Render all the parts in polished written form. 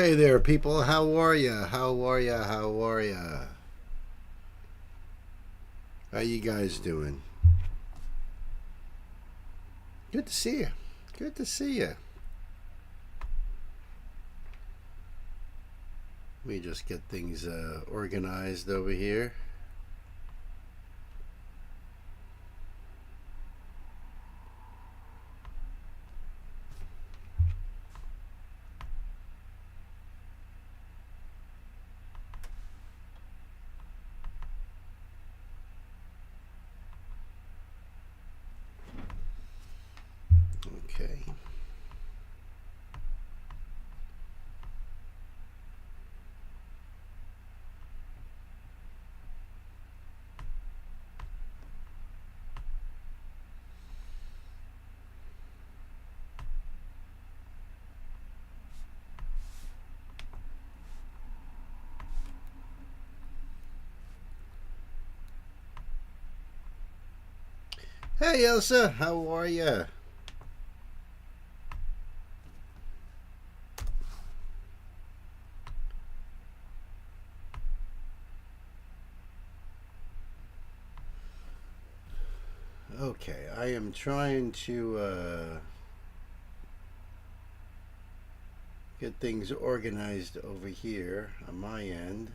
Hey there, people. How are ya? How are ya? How are ya? How you guys doing? Good to see you. Good to see you. Let me just get things organized over here. Okay. Hey, Elsa. How are ya? Okay, I am trying to get things organized over here on my end.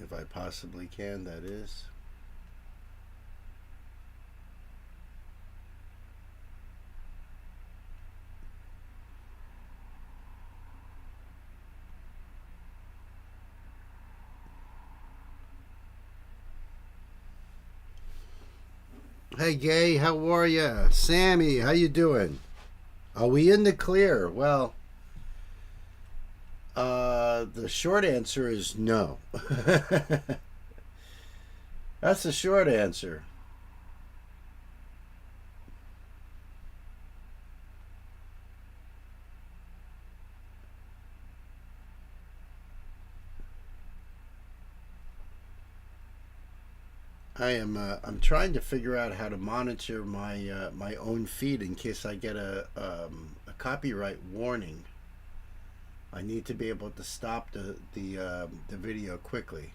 If I possibly can, that is. Hey, Gay, how are ya? Sammy, how you doing? Are we in the clear? Well, the short answer is no. That's the short answer. I'm trying to figure out how to monitor my own feed in case I get a copyright warning. I need to be able to stop the video quickly.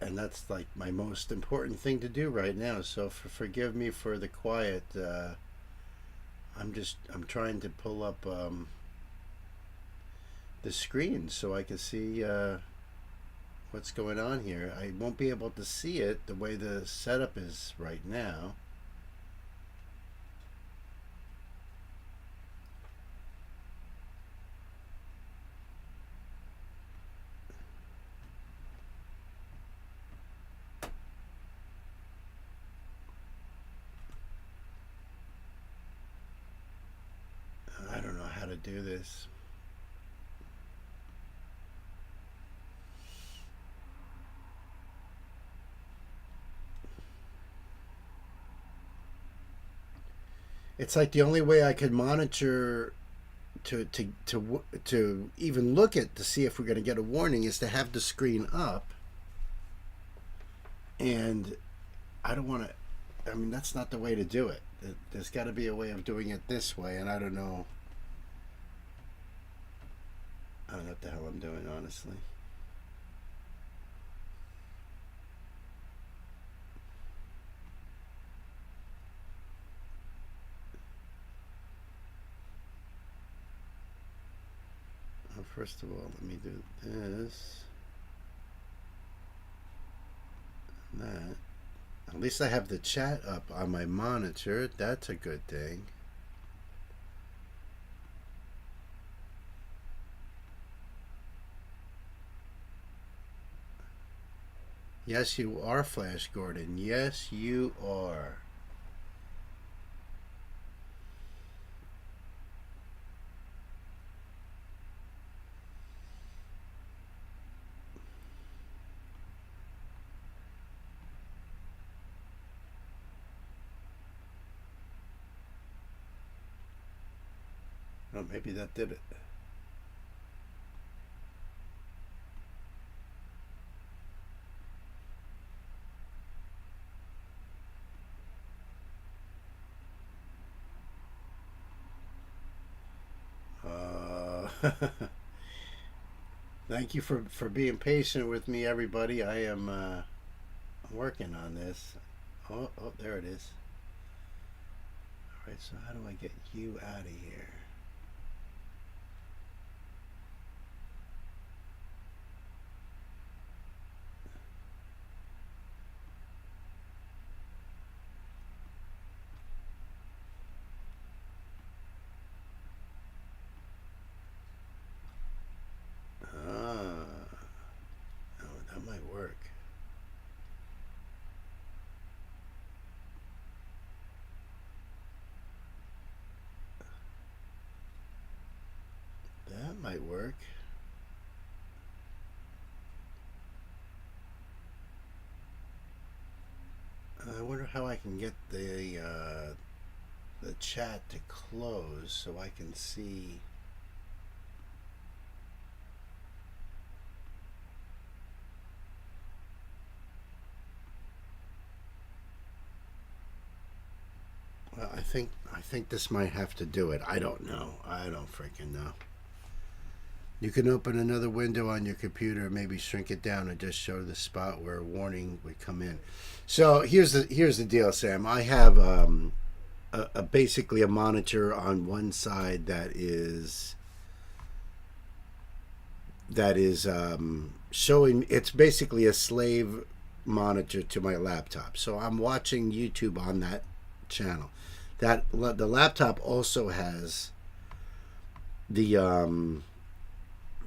And that's like my most important thing to do right now. So forgive me for the quiet. I'm trying to pull up the screen so I can see what's going on here. I won't be able to see it the way the setup is right now. I don't know how to do this. It's like the only way I could monitor to even look at to see if we're going to get a warning is to have the screen up, and I don't want to. I mean, that's not the way to do it. There's got to be a way of doing it this way, and I don't know. I don't know what the hell I'm doing, honestly. First of all, let me do this and that. At least I have the chat up on my monitor. That's a good thing. Yes, you are, Flash Gordon. Yes, you are. Oh, maybe that did it. Thank you for being patient with me, everybody. I am working on this. Oh, there it is. All right, so how do I get you out of here? Ah, oh, that might work. That might work. I wonder how I can get the chat to close so I can see. Well, I think this might have to do it. I don't know. I don't freaking know. You can open another window on your computer, maybe shrink it down and just show the spot where a warning would come in. So here's the deal, Sam. I have basically a monitor on one side that is showing. It's basically a slave monitor to my laptop. So I'm watching YouTube on that channel. That the laptop also has the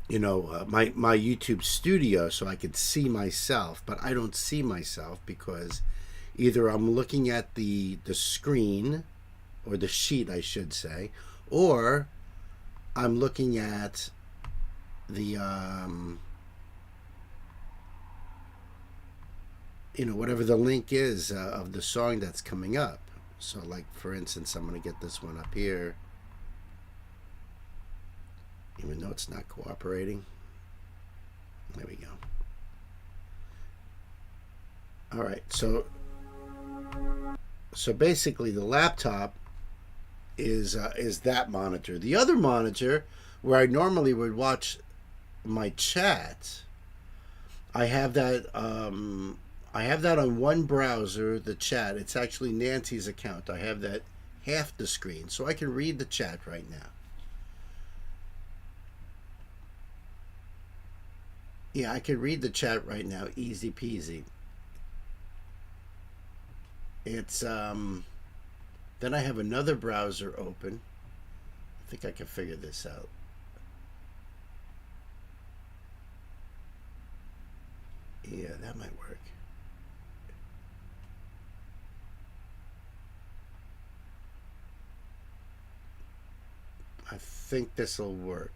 my YouTube studio, so I could see myself, but I don't see myself because either I'm looking at the screen, or the sheet I should say, or I'm looking at the whatever the link is of the song that's coming up. So like, for instance, I'm going to get this one up here, even though it's not cooperating. There we go. All right, so basically the laptop is that monitor. The other monitor, where I normally would watch my chat, I have that on one browser, the chat. It's actually Nancy's account. I have that half the screen, so I can read the chat right now. Yeah, I can read the chat right now, easy peasy. It's then I have another browser open. I think I can figure this out. Yeah, that might work. I think this will work.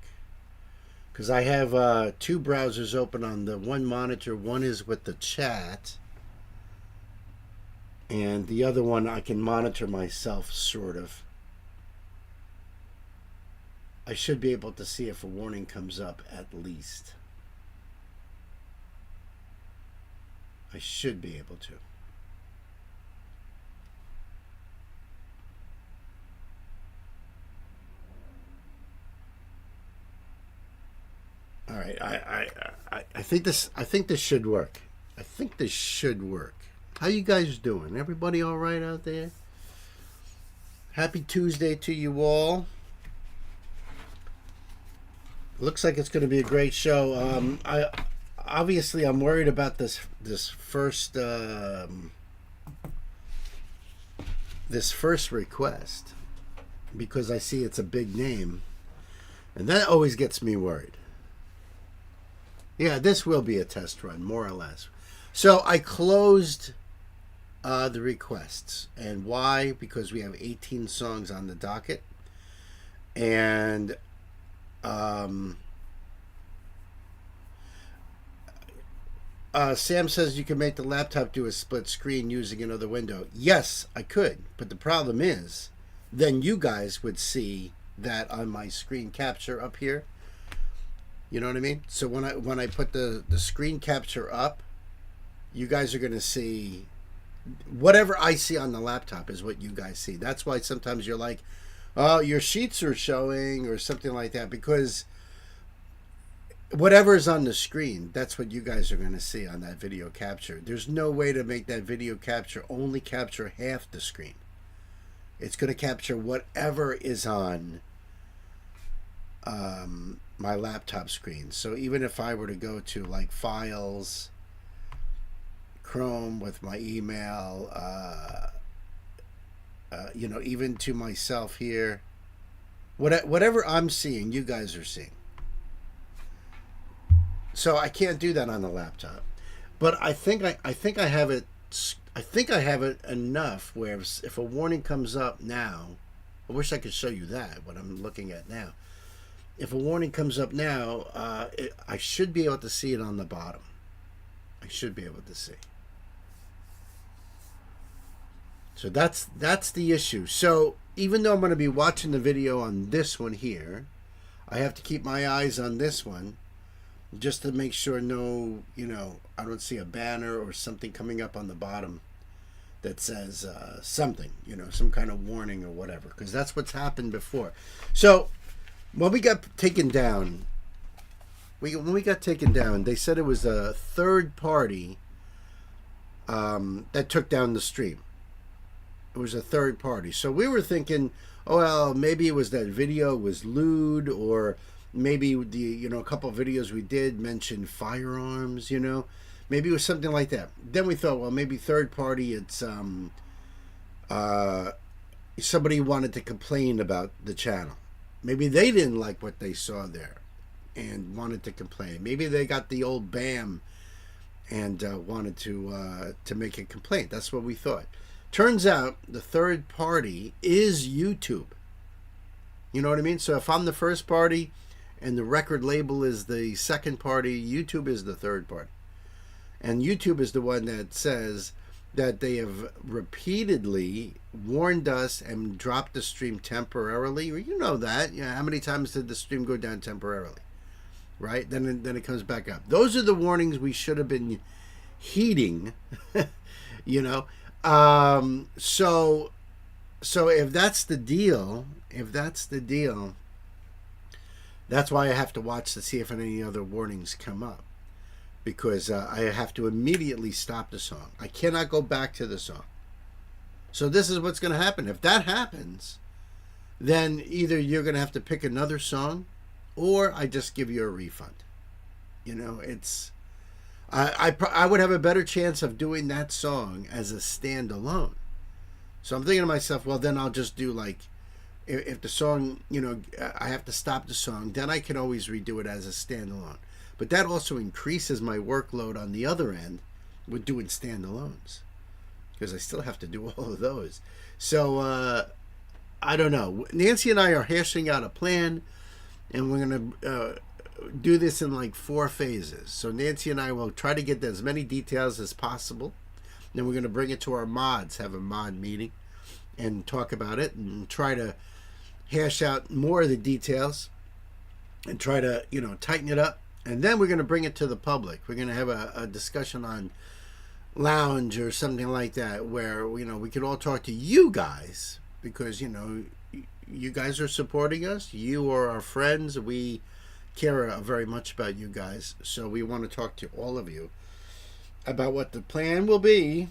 Because I have two browsers open on the one monitor. One is with the chat, and the other one I can monitor myself, sort of. I should be able to see if a warning comes up, at least. I should be able to. All right, I think this should work. I think this should work. How you guys doing? Everybody all right out there? Happy Tuesday to you all. Looks like it's going to be a great show. I'm worried about this first request, because I see it's a big name, and that always gets me worried. Yeah, this will be a test run, more or less. So I closed the requests. And why? Because we have 18 songs on the docket. And Sam says you can make the laptop do a split screen using another window. Yes, I could. But the problem is, then you guys would see that on my screen capture up here. You know what I mean? So when I put the screen capture up, you guys are going to see whatever I see on the laptop is what you guys see. That's why sometimes you're like, oh, your sheets are showing or something like that, because whatever is on the screen, that's what you guys are going to see on that video capture. There's no way to make that video capture only capture half the screen. It's going to capture whatever is on my laptop screen. So even if I were to go to like Files, Chrome with my email, you know, even to myself here, whatever I'm seeing, you guys are seeing. So I can't do that on the laptop, but I think I have it. I think I have it enough where if a warning comes up now, I wish I could show you that what I'm looking at now. If a warning comes up now, I should be able to see it on the bottom. I should be able to see. So that's the issue. So even though I'm going to be watching the video on this one here, I have to keep my eyes on this one just to make sure no, you know, I don't see a banner or something coming up on the bottom that says something, you know, some kind of warning or whatever, because that's what's happened before. So when we got taken down, they said it was a third party that took down the stream. It was a third party. So we were thinking, oh, well, maybe it was that video was lewd, or maybe the, you know, a couple of videos we did mention firearms, you know, maybe it was something like that. Then we thought, well, maybe third party, it's somebody wanted to complain about the channel. Maybe they didn't like what they saw there and wanted to complain. Maybe they got the old BAM and wanted to make a complaint. That's what we thought. Turns out the third party is YouTube. You know what I mean? So if I'm the first party and the record label is the second party, YouTube is the third party. And YouTube is the one that says that they have repeatedly warned us and dropped the stream temporarily. You know that. You know, how many times did the stream go down temporarily? Right? Then it comes back up. Those are the warnings we should have been heeding, you know. So if that's the deal, that's why I have to watch to see if any other warnings come up, because I have to immediately stop the song. I cannot go back to the song. So this is what's going to happen. If that happens, then either you're going to have to pick another song, or I just give you a refund. You know, it's I would have a better chance of doing that song as a standalone. So I'm thinking to myself, well, then I'll just do like, if the song, you know, I have to stop the song, then I can always redo it as a standalone. But that also increases my workload on the other end with doing standalones, because I still have to do all of those. So I don't know. Nancy and I are hashing out a plan, and we're going to do this in like 4 phases. So Nancy and I will try to get as many details as possible. Then we're going to bring it to our mods, have a mod meeting, and talk about it, and try to hash out more of the details and try to, you know, tighten it up. And then we're going to bring it to the public. We're going to have a discussion on Lounge or something like that, where, you know, we could all talk to you guys, because, you know, you guys are supporting us. You are our friends. We care very much about you guys. So we want to talk to all of you about what the plan will be.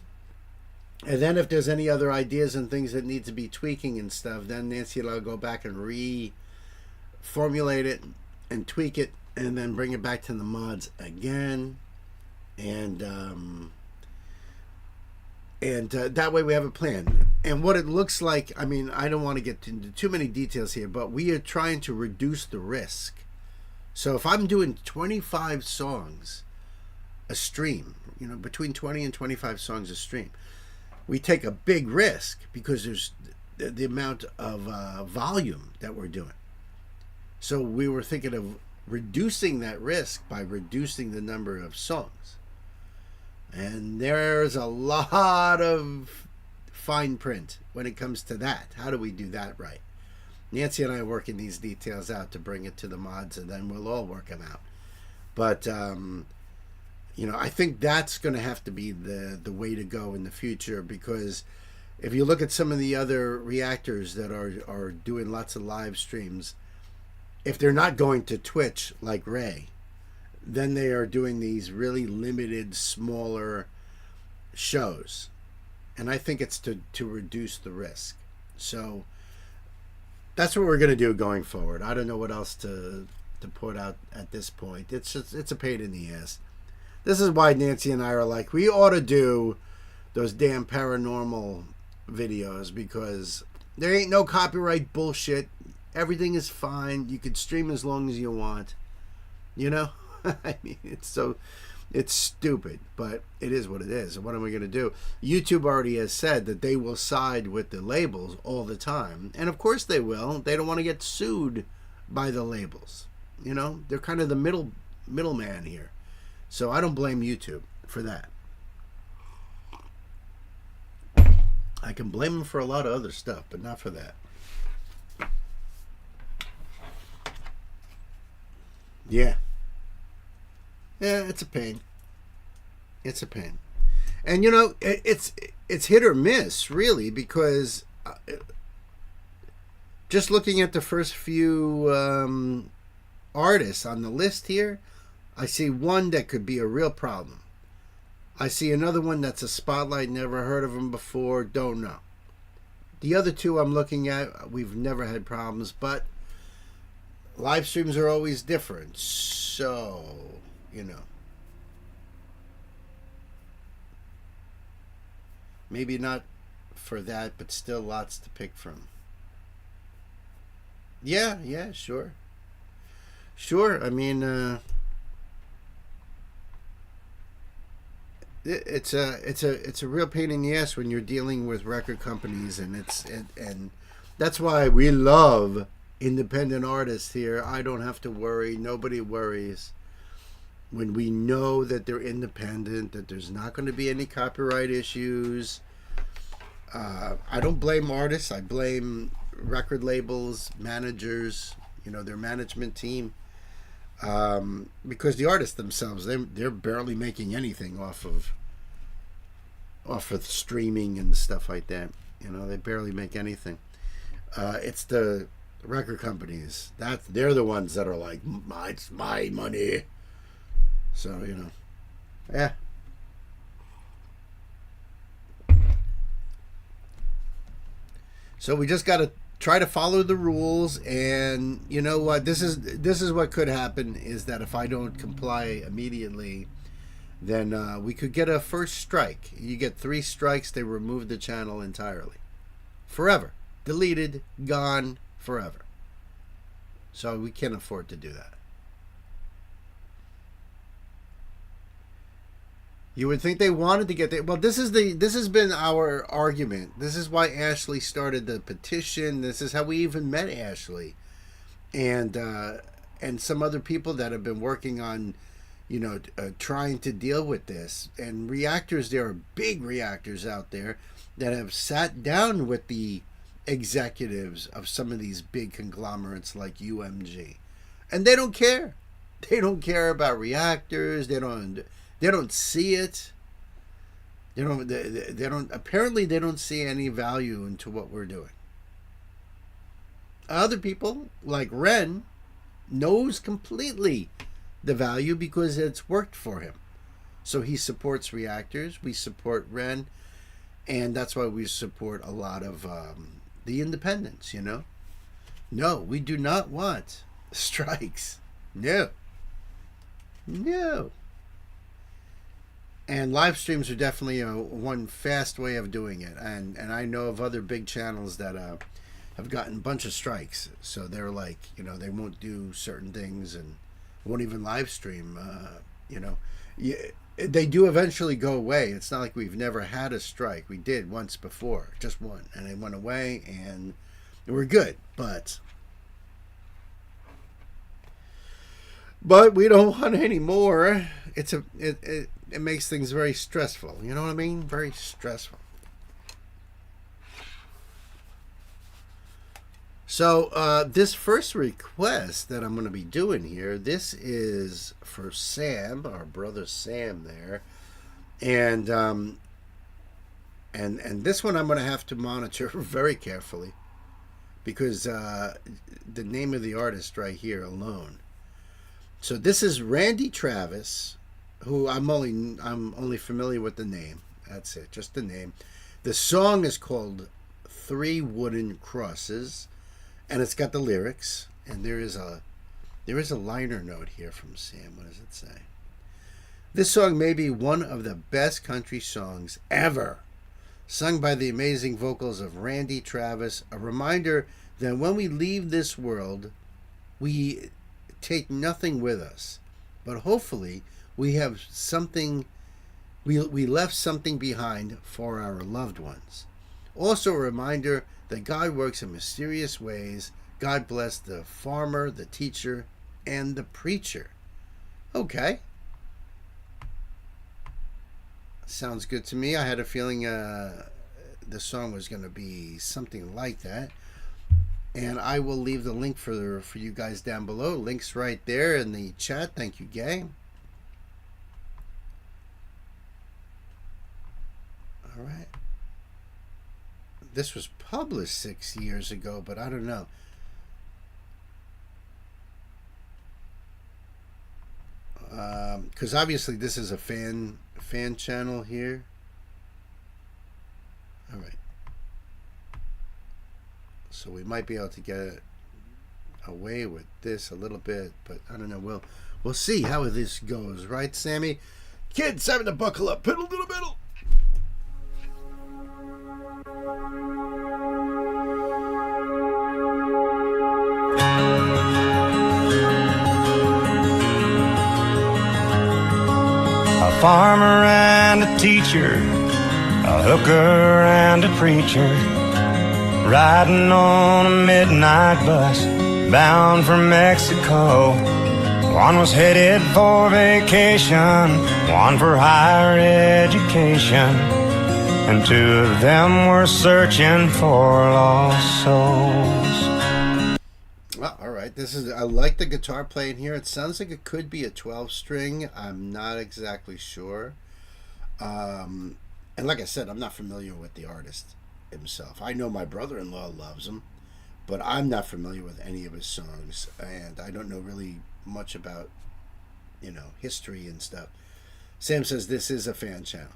And then if there's any other ideas and things that need to be tweaking and stuff, then Nancy and I'll go back and reformulate it and tweak it, and then bring it back to the mods again. And that way we have a plan. And what it looks like, I mean, I don't want to get into too many details here, but we are trying to reduce the risk. So if I'm doing 25 songs a stream, between 20 and 25 songs a stream. We take a big risk because there's the amount of volume that we're doing. So we were thinking of reducing that risk by reducing the number of songs. And there's a lot of fine print when it comes to that. How do we do that right? Nancy and I are working these details out to bring it to the mods, and then we'll all work them out. But, I think that's going to have to be the way to go in the future, because if you look at some of the other reactors that are doing lots of live streams, if they're not going to Twitch like Ray, then they are doing these really limited, smaller shows. And I think it's to reduce the risk. So that's what we're going to do going forward. I don't know what else to put out at this point. It's a pain in the ass. This is why Nancy and I are like, we ought to do those damn paranormal videos, because there ain't no copyright bullshit. Everything is fine. You can stream as long as you want. I mean, it's stupid, but it is what it is. And what am I going to do? YouTube already has said that they will side with the labels all the time. And of course they will. They don't want to get sued by the labels. They're kind of the middleman here. So I don't blame YouTube for that. I can blame them for a lot of other stuff, but not for that. Yeah. Yeah, it's a pain. It's a pain. And it's hit or miss, really, because just looking at the first few artists on the list here, I see one that could be a real problem. I see another one that's a spotlight, never heard of them before, don't know. The other two I'm looking at, we've never had problems, but live streams are always different. So, maybe not for that, but still lots to pick from. Yeah, sure. Sure, I mean, it's a real pain in the ass when you're dealing with record companies, and and that's why we love independent artists here. I don't have to worry. Nobody worries. When we know that they're independent, that there's not going to be any copyright issues. I don't blame artists. I blame record labels, managers, their management team. Because the artists themselves, they're barely making anything off of streaming and stuff like that. They barely make anything. It's the record companies they're the ones that are like, it's my money. So yeah. So we just got to try to follow the rules, and you know what? This is what could happen, is that if I don't comply immediately, then we could get a first strike. You get 3 strikes, they remove the channel entirely, forever, deleted, gone, forever. So we can't afford to do that. You would think they wanted to get there. Well, this has been our argument. This is why Ashley started the petition. This is how we even met Ashley, and some other people that have been working on, trying to deal with this. And reactors, there are big reactors out there that have sat down with the executives of some of these big conglomerates like UMG, and they don't care. They don't care about reactors. They don't see it. They don't. Apparently, they don't see any value into what we're doing. Other people, like Ren, knows completely the value because it's worked for him. So he supports reactors. We support Ren, and that's why we support a lot of the independents. No, we do not want strikes. No. And live streams are definitely one fast way of doing it. And I know of other big channels that have gotten a bunch of strikes. So they're like, they won't do certain things and won't even live stream. They do eventually go away. It's not like we've never had a strike. We did once before, just one, and it went away, and we're good. But we don't want any more. It makes things very stressful. You know what I mean? Very stressful. So this first request that I'm going to be doing here, this is for Sam, our brother Sam there, and this one I'm going to have to monitor very carefully because the name of the artist right here alone. So this is Randy Travis, who I'm only familiar with the name. That's it, just the name. The song is called Three Wooden Crosses. And it's got the lyrics, and there is a liner note here from Sam. What does it say? This song may be one of the best country songs ever, sung by the amazing vocals of Randy Travis. A reminder that when we leave this world, we take nothing with us, but hopefully we have something. We left something behind for our loved ones. Also a reminder that God works in mysterious ways. God bless the farmer, the teacher, and the preacher. Okay. Sounds good to me. I had a feeling the song was going to be something like that. And I will leave the link for you guys down below. Link's right there in the chat. Thank you, Gay. All right. This was published 6 years ago, but I don't know. Because obviously this is a fan channel here. All right. So we might be able to get away with this a little bit, but I don't know. We'll see how this goes, right, Sammy? Kids, having to buckle up. Pedal to the metal. A farmer and a teacher, a hooker and a preacher, riding on a midnight bus bound for Mexico. One was headed for vacation, one for higher education, and two of them were searching for lost souls. Well, all right. I like the guitar playing here. It sounds like it could be a 12-string. I'm not exactly sure. And like I said, I'm not familiar with the artist himself. I know my brother-in-law loves him, but I'm not familiar with any of his songs, and I don't know really much about, history and stuff. Sam says this is a fan channel.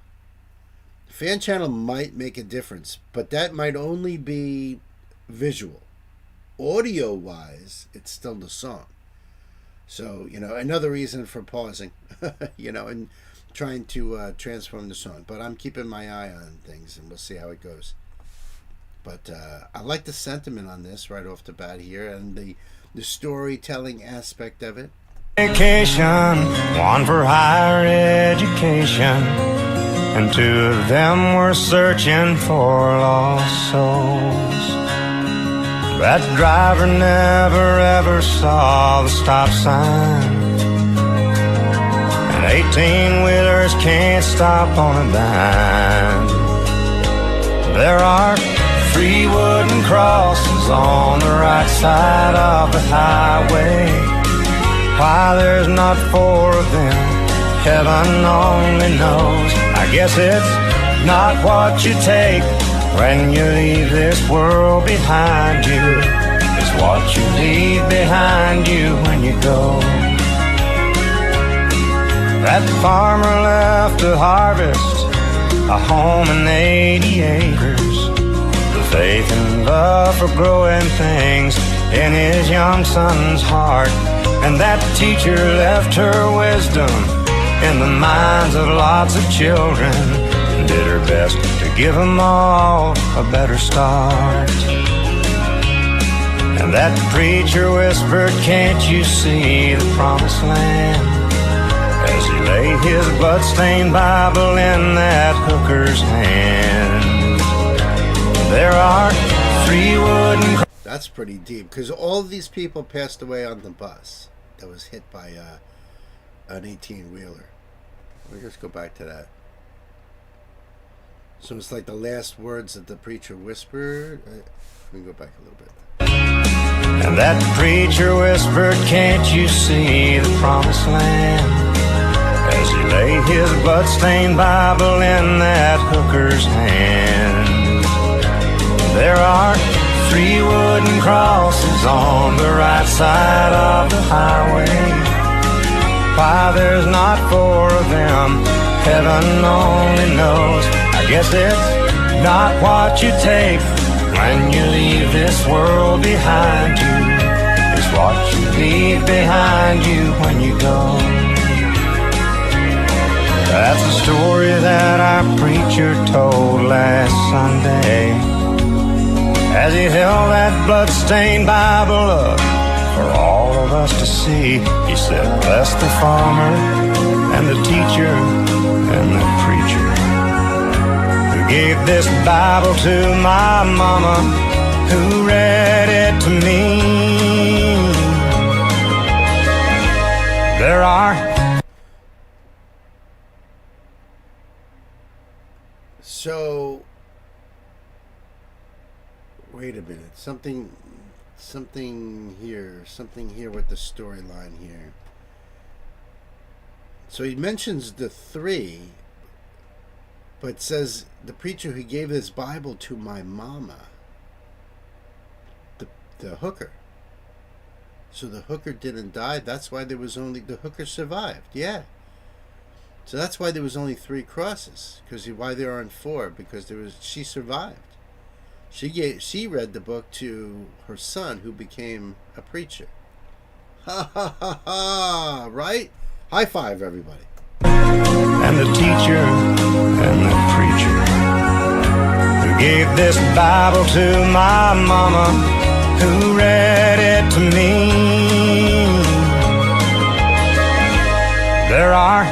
Fan channel might make a difference, but that might only be visual. Audio wise, it's still the song. So, another reason for pausing, and trying to transform the song. But I'm keeping my eye on things, and we'll see how it goes. But I like the sentiment on this right off the bat here, and the storytelling aspect of it. Vacation, one for higher education, and two of them were searching for lost souls. That driver never ever saw the stop sign, and 18-wheelers can't stop on a dime. There are 3 wooden crosses on the right side of the highway. Why there's not 4 of them, heaven only knows. I guess it's not what you take when you leave this world behind you. It's what you leave behind you when you go. That farmer left to harvest a home and 80 acres, the faith and love for growing things in his young son's heart. And that teacher left her wisdom in the minds of lots of children, and did her best to give them all a better start. And that preacher whispered, can't you see the promised land? as he lay his bloodstained Bible in that hooker's hand. There are 3 wooden... That's pretty deep, because all these people passed away on the bus that was hit by an 18-wheeler. Let me just go back to that. So it's like the last words that the preacher whispered. Let me go back a little bit. And that preacher whispered, "Can't you see the promised land?" As he lay his bloodstained Bible in that hooker's hand. There are 3 wooden crosses on the right side of the highway. Why there's not 4 of them, heaven only knows. I guess it's not what you take when you leave this world behind you. It's what you leave behind you when you go. That's a story that our preacher told last Sunday, as he held that bloodstained Bible up for all of us to see. He said, "Bless the farmer and the teacher and the preacher who gave this Bible to my mama, who read it to me." There are... So, wait a minute. Something here with the storyline here. So he mentions the 3, but says the preacher who gave this Bible to my mama, the hooker. So the hooker didn't die. That's why there was only... The hooker survived. Yeah. So that's why there was only 3 crosses. Because why there aren't 4? Because she survived. She read the book to her son, who became a preacher. Ha ha ha ha! Right? High five, everybody. And the teacher and the preacher who gave this Bible to my mama, who read it to me. There are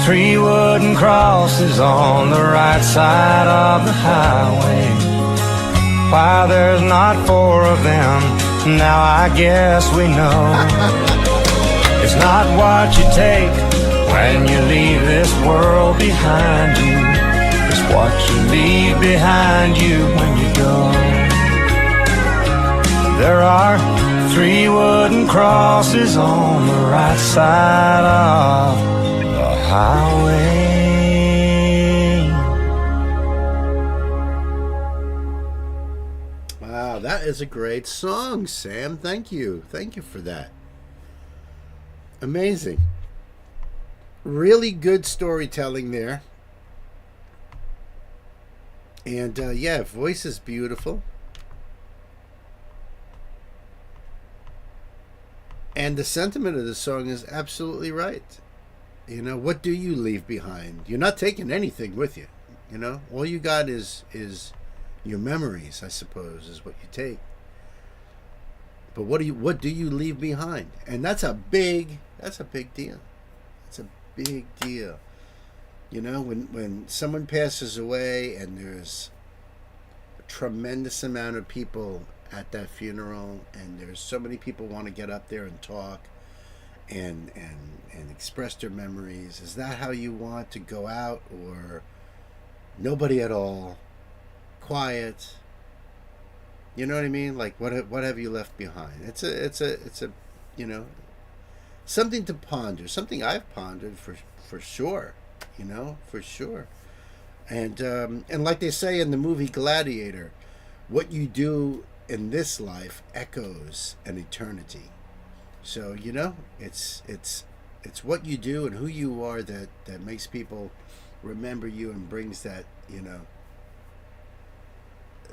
3 wooden crosses on the right side of the highway. Why there's not 4 of them, now I guess we know. It's not what you take when you leave this world behind you. It's what you leave behind you when you go. There are 3 wooden crosses on the right side of the highway. Wow, that is a great song, Sam. Thank you. Thank you for that. Amazing. Really good storytelling there. And yeah, voice is beautiful. And the sentiment of the song is absolutely right. You know, what do you leave behind? You're not taking anything with you. You know, all you got is your memories, I suppose, is what you take. But what do you leave behind? And that's a big deal. It's a big deal. You know, when someone passes away and there's a tremendous amount of people at that funeral, and there's so many people want to get up there and talk and express their memories, is that how you want to go out? Or nobody at all, quiet? You know what I mean? Like, what have you left behind? It's a you know, something to ponder, something I've pondered for sure, you know, for sure. And like they say in the movie Gladiator, what you do in this life echoes an eternity. So, you know, it's what you do and who you are that makes people remember you and brings that, you know,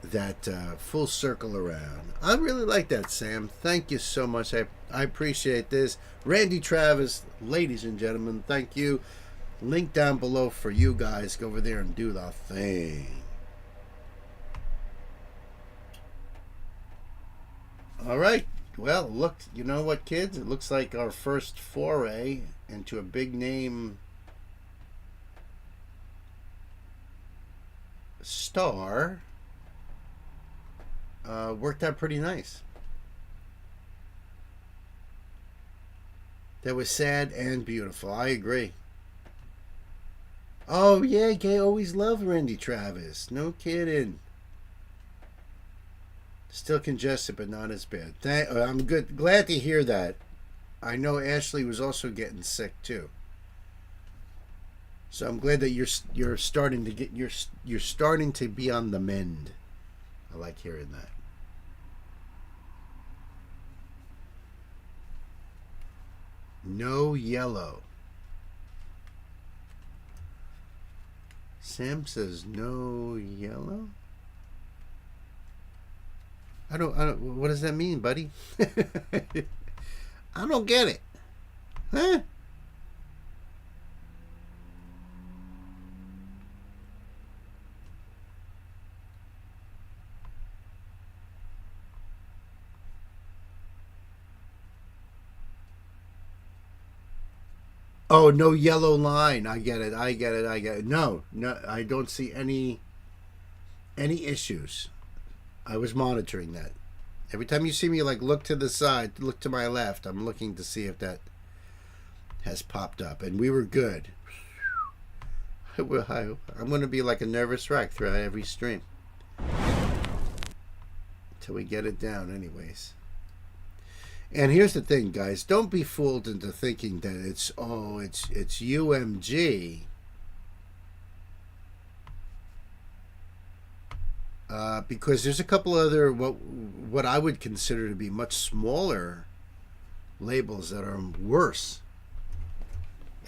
that full circle around. I really like that, Sam. Thank you so much. I appreciate this. Randy Travis, ladies and gentlemen, thank you. Link down below for you guys. Go over there and do the thing. All right. Well, look, you know what, kids? It looks like our first foray into a big name star worked out pretty nice. That was sad and beautiful. I agree. Oh yeah, Gay always loved Randy Travis. No kidding. Still congested, but not as bad. I'm good. Glad to hear that. I know Ashley was also getting sick too. So I'm glad that you're starting to get you're starting to be on the mend. I like hearing that. No yellow. Sam says no yellow. I don't. What does that mean, buddy? I don't get it. Huh? Oh, no yellow line. I get it. I get it. I get it. No, I don't see any issues. I was monitoring that. Every time you see me like look to the side, look to my left, I'm looking to see if that has popped up. And we were good. I'm going to be like a nervous wreck throughout every stream. Till we get it down anyways. And here's the thing, guys. Don't be fooled into thinking that it's UMG. Because there's a couple other what I would consider to be much smaller labels that are worse.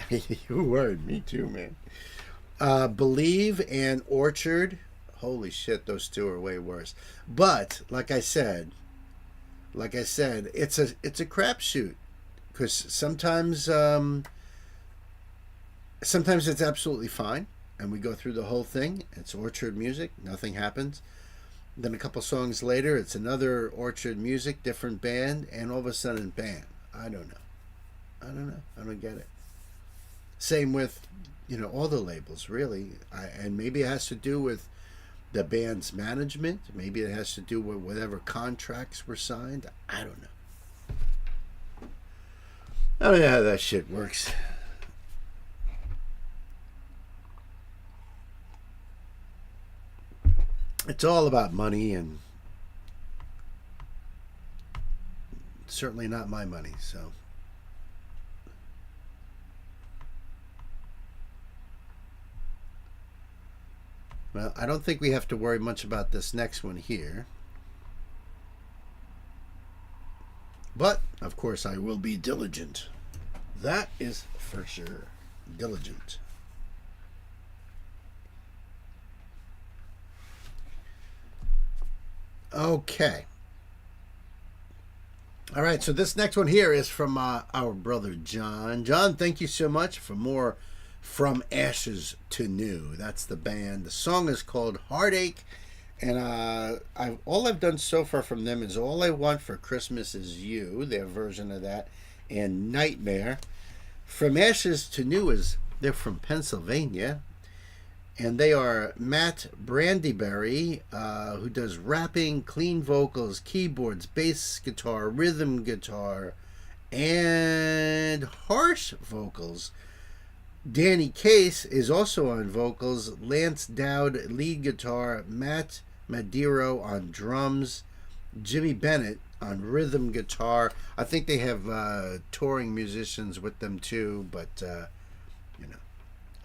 You word, me too, man. Believe and Orchard, holy shit, those two are way worse. But like I said, it's a crapshoot because sometimes it's absolutely fine. And we go through the whole thing. It's Orchard music. Nothing happens. Then a couple songs later, it's another Orchard music, different band, and all of a sudden, bam. I don't know. I don't get it. Same with, all the labels, really. And maybe it has to do with the band's management. Maybe it has to do with whatever contracts were signed. I don't know. I don't know how that shit works. It's all about money, and certainly not my money, so. Well, I don't think we have to worry much about this next one here. But, of course, I will be diligent. That is for sure. Diligent. Okay. All right, so this next one here is from our brother John. John, thank you so much for more From Ashes to New. That's the band. The song is called Heartache. And all I've done so far from them is All I Want for Christmas Is You, their version of that, and Nightmare. From Ashes to New they're from Pennsylvania. And they are Matt Brandyberry, who does rapping, clean vocals, keyboards, bass guitar, rhythm guitar, and harsh vocals. Danny Case is also on vocals, Lance Dowd lead guitar, Matt Madiro on drums, Jimmy Bennett on rhythm guitar. I think they have touring musicians with them too, but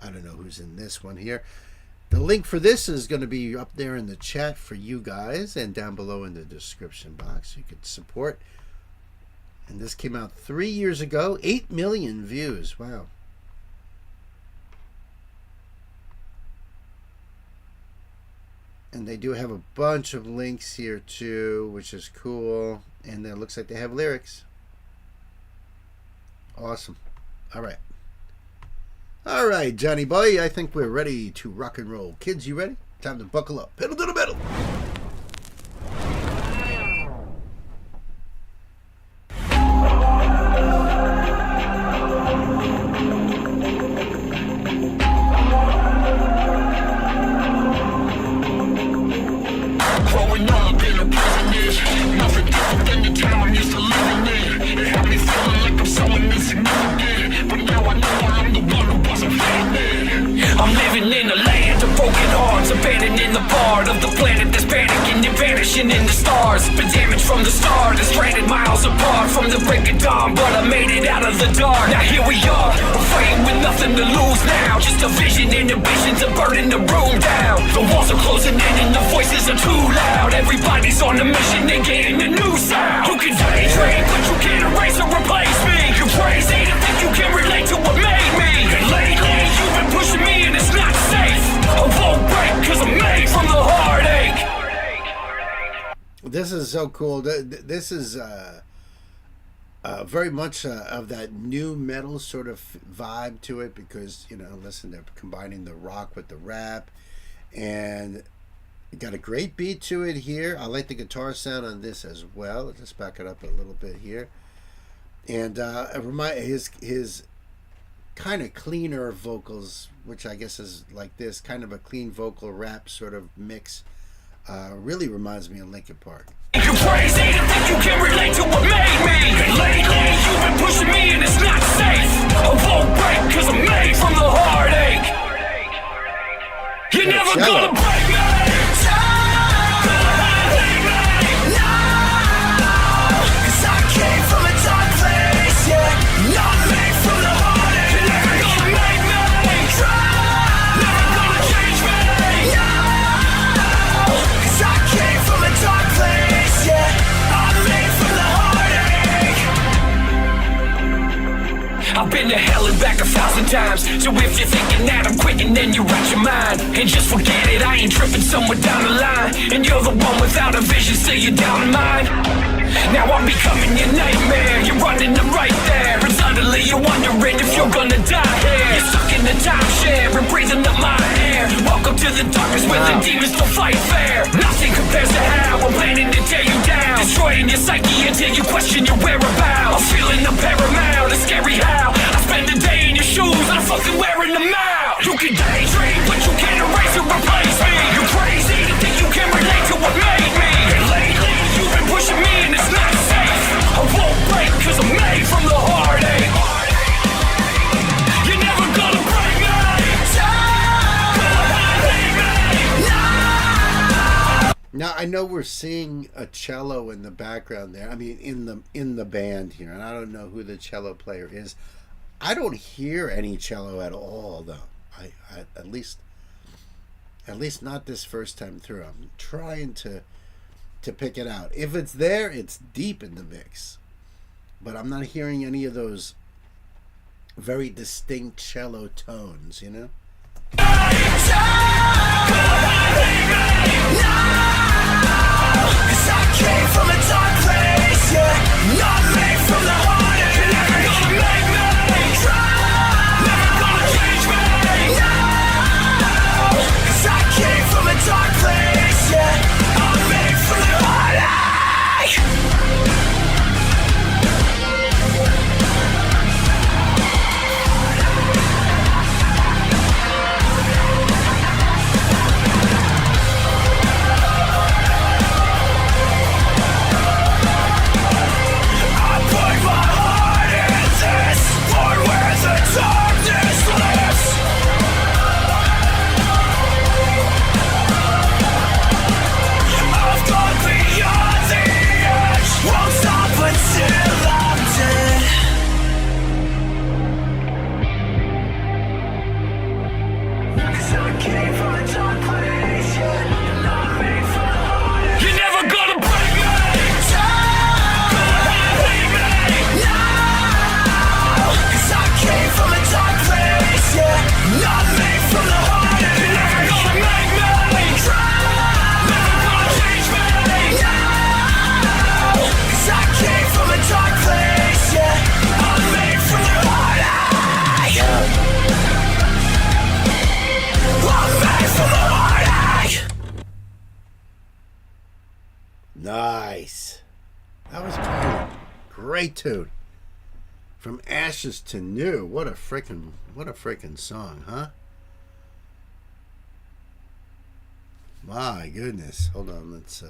I don't know who's in this one here. The link for this is going to be up there in the chat for you guys and down below in the description box. You could support. And this came out 3 years ago. 8 million views. Wow. And they do have a bunch of links here too, which is cool. And it looks like they have lyrics. Awesome. All right. All right, Johnny boy, I think we're ready to rock and roll. Kids, you ready? Time to buckle up. Pedal to the metal. scars. Been damaged from the start and stranded miles apart from the break of dawn, but I made it out of the dark. Now here we are, we're fighting with nothing to lose now. Just a vision and ambition to burning the room down. The walls are closing in and the voices are too loud. Everybody's on a mission and getting a new sound. You can daydream, but you can't erase or replace me. You're crazy to think you can relate to what made me. And lately you've been pushing me and it's not safe. I won't break cause I'm made from the heartache. This is so cool. This is very much of that new metal sort of vibe to it, because, you know, listen, they're combining the rock with the rap, and you got a great beat to it here. I like the guitar sound on this as well. Let's just back it up a little bit here. And his kind of cleaner vocals, which I guess is like this, kind of a clean vocal rap sort of mix, really reminds me of Linkin Park. You're crazy to think you can relate to what made me. And lately you've been pushing me and it's not safe. I won't break cause I'm made from the heartache. You're never gonna break me. Cause I came from a dark place, yeah. Not made from the heartache. You're never gonna make me try. Never gonna change me, no. Cause I came from a dark place, yeah. I'm made from the heartache. I've been to hell and back 1,000 times. So if you're thinking that I'm quitting, then you're out your mind. And just forget it, I ain't tripping somewhere down the line. And you're the one without a vision, so you're down in mine. Now I'm becoming your nightmare. You're running, I'm right there. And suddenly you're wondering if you're gonna die here. You're stuck in the timeshare and breathing up my air. Welcome to the darkness where the demons don't fight fair. Nothing compares to how I'm planning to tear you down. Destroying your psyche until you question your whereabouts. I'm feeling the paramount, it's scary how I spend a day in your shoes and I'm fucking wearing them out. You can daydream, but you can't erase or replace me. You're crazy to think you can relate to what made me. And lately you've been pushing me and it's not safe. I won't break cause I'm made from the heartache. You're never gonna break me. Now I know we're seeing a cello in the background there. I mean, in the band here, and I don't know who the cello player is. I don't hear any cello at all, though. I at least not this first time through. I'm trying to pick it out. If it's there, it's deep in the mix, but I'm not hearing any of those very distinct cello tones, you know? Cause I came from a dark place, yeah. Not made from the heartache. You're never gonna make me try. Never gonna change me, no. Cause I came from a dark place, yeah. I'm made from the heartache. Nice. That was cool. Great tune. From Ashes to New. What a freaking song, huh? My goodness. Hold on, let's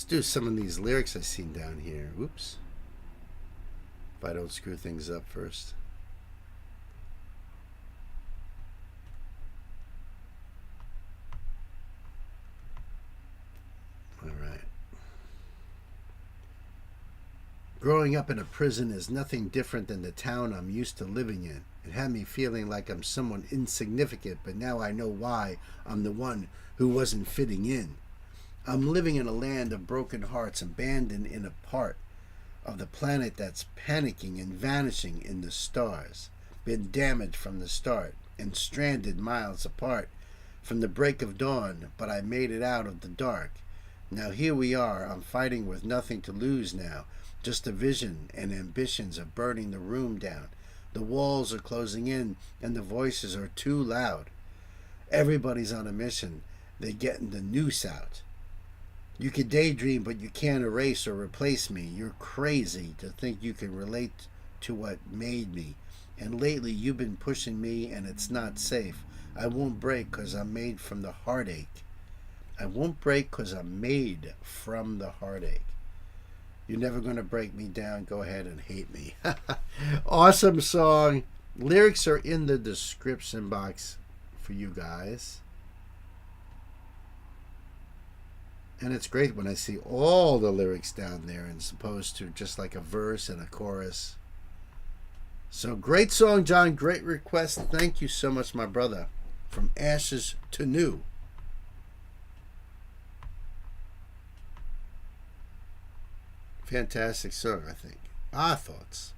do some of these lyrics I've seen down here. Whoops. If I don't screw things up first. All right. Growing up in a prison is nothing different than the town I'm used to living in. It had me feeling like I'm someone insignificant, but now I know why I'm the one who wasn't fitting in. I'm living in a land of broken hearts, abandoned in a part of the planet that's panicking and vanishing in the stars. Been damaged from the start and stranded miles apart from the break of dawn, but I made it out of the dark. Now here we are, I'm fighting with nothing to lose now, just a vision and ambitions of burning the room down. The walls are closing in and the voices are too loud. Everybody's on a mission, they're getting the noose out. You could daydream, but you can't erase or replace me. You're crazy to think you can relate to what made me. And lately you've been pushing me and it's not safe. I won't break because I'm made from the heartache. I won't break because I'm made from the heartache. You're never going to break me down. Go ahead and hate me. Awesome song. Lyrics are in the description box for you guys. And it's great when I see all the lyrics down there as opposed to just like a verse and a chorus. So great song, John. Great request. Thank you so much, my brother. From Ashes to New. Fantastic song, I think. Our thoughts.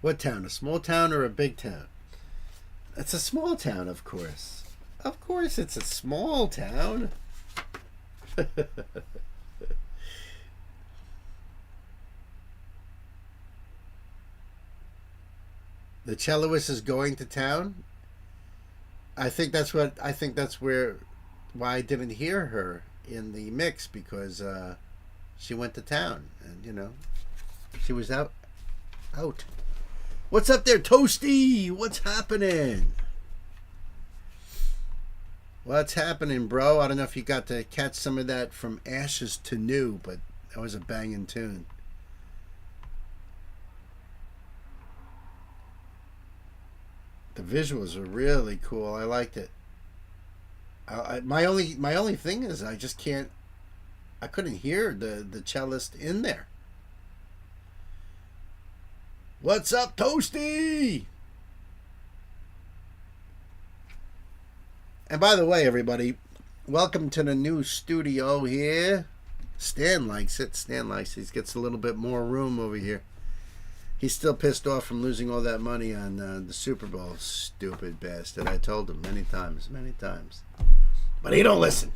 What town? A small town or a big town? It's a small town, of course. Of course it's a small town. The celloist is going to town. I think that's why I didn't hear her in the mix, because she went to town and she was out. What's up there, Toasty? What's happening? What's happening, bro? I don't know if you got to catch some of that from Ashes to New, but that was a banging tune. The visuals are really cool. I liked it. My only thing is I couldn't hear the cellist in there. What's up, Toasty? And by the way, everybody, welcome to the new studio here. Stan likes it. He gets a little bit more room over here. He's still pissed off from losing all that money on the Super Bowl. Stupid bastard. I told him many times. But he don't listen.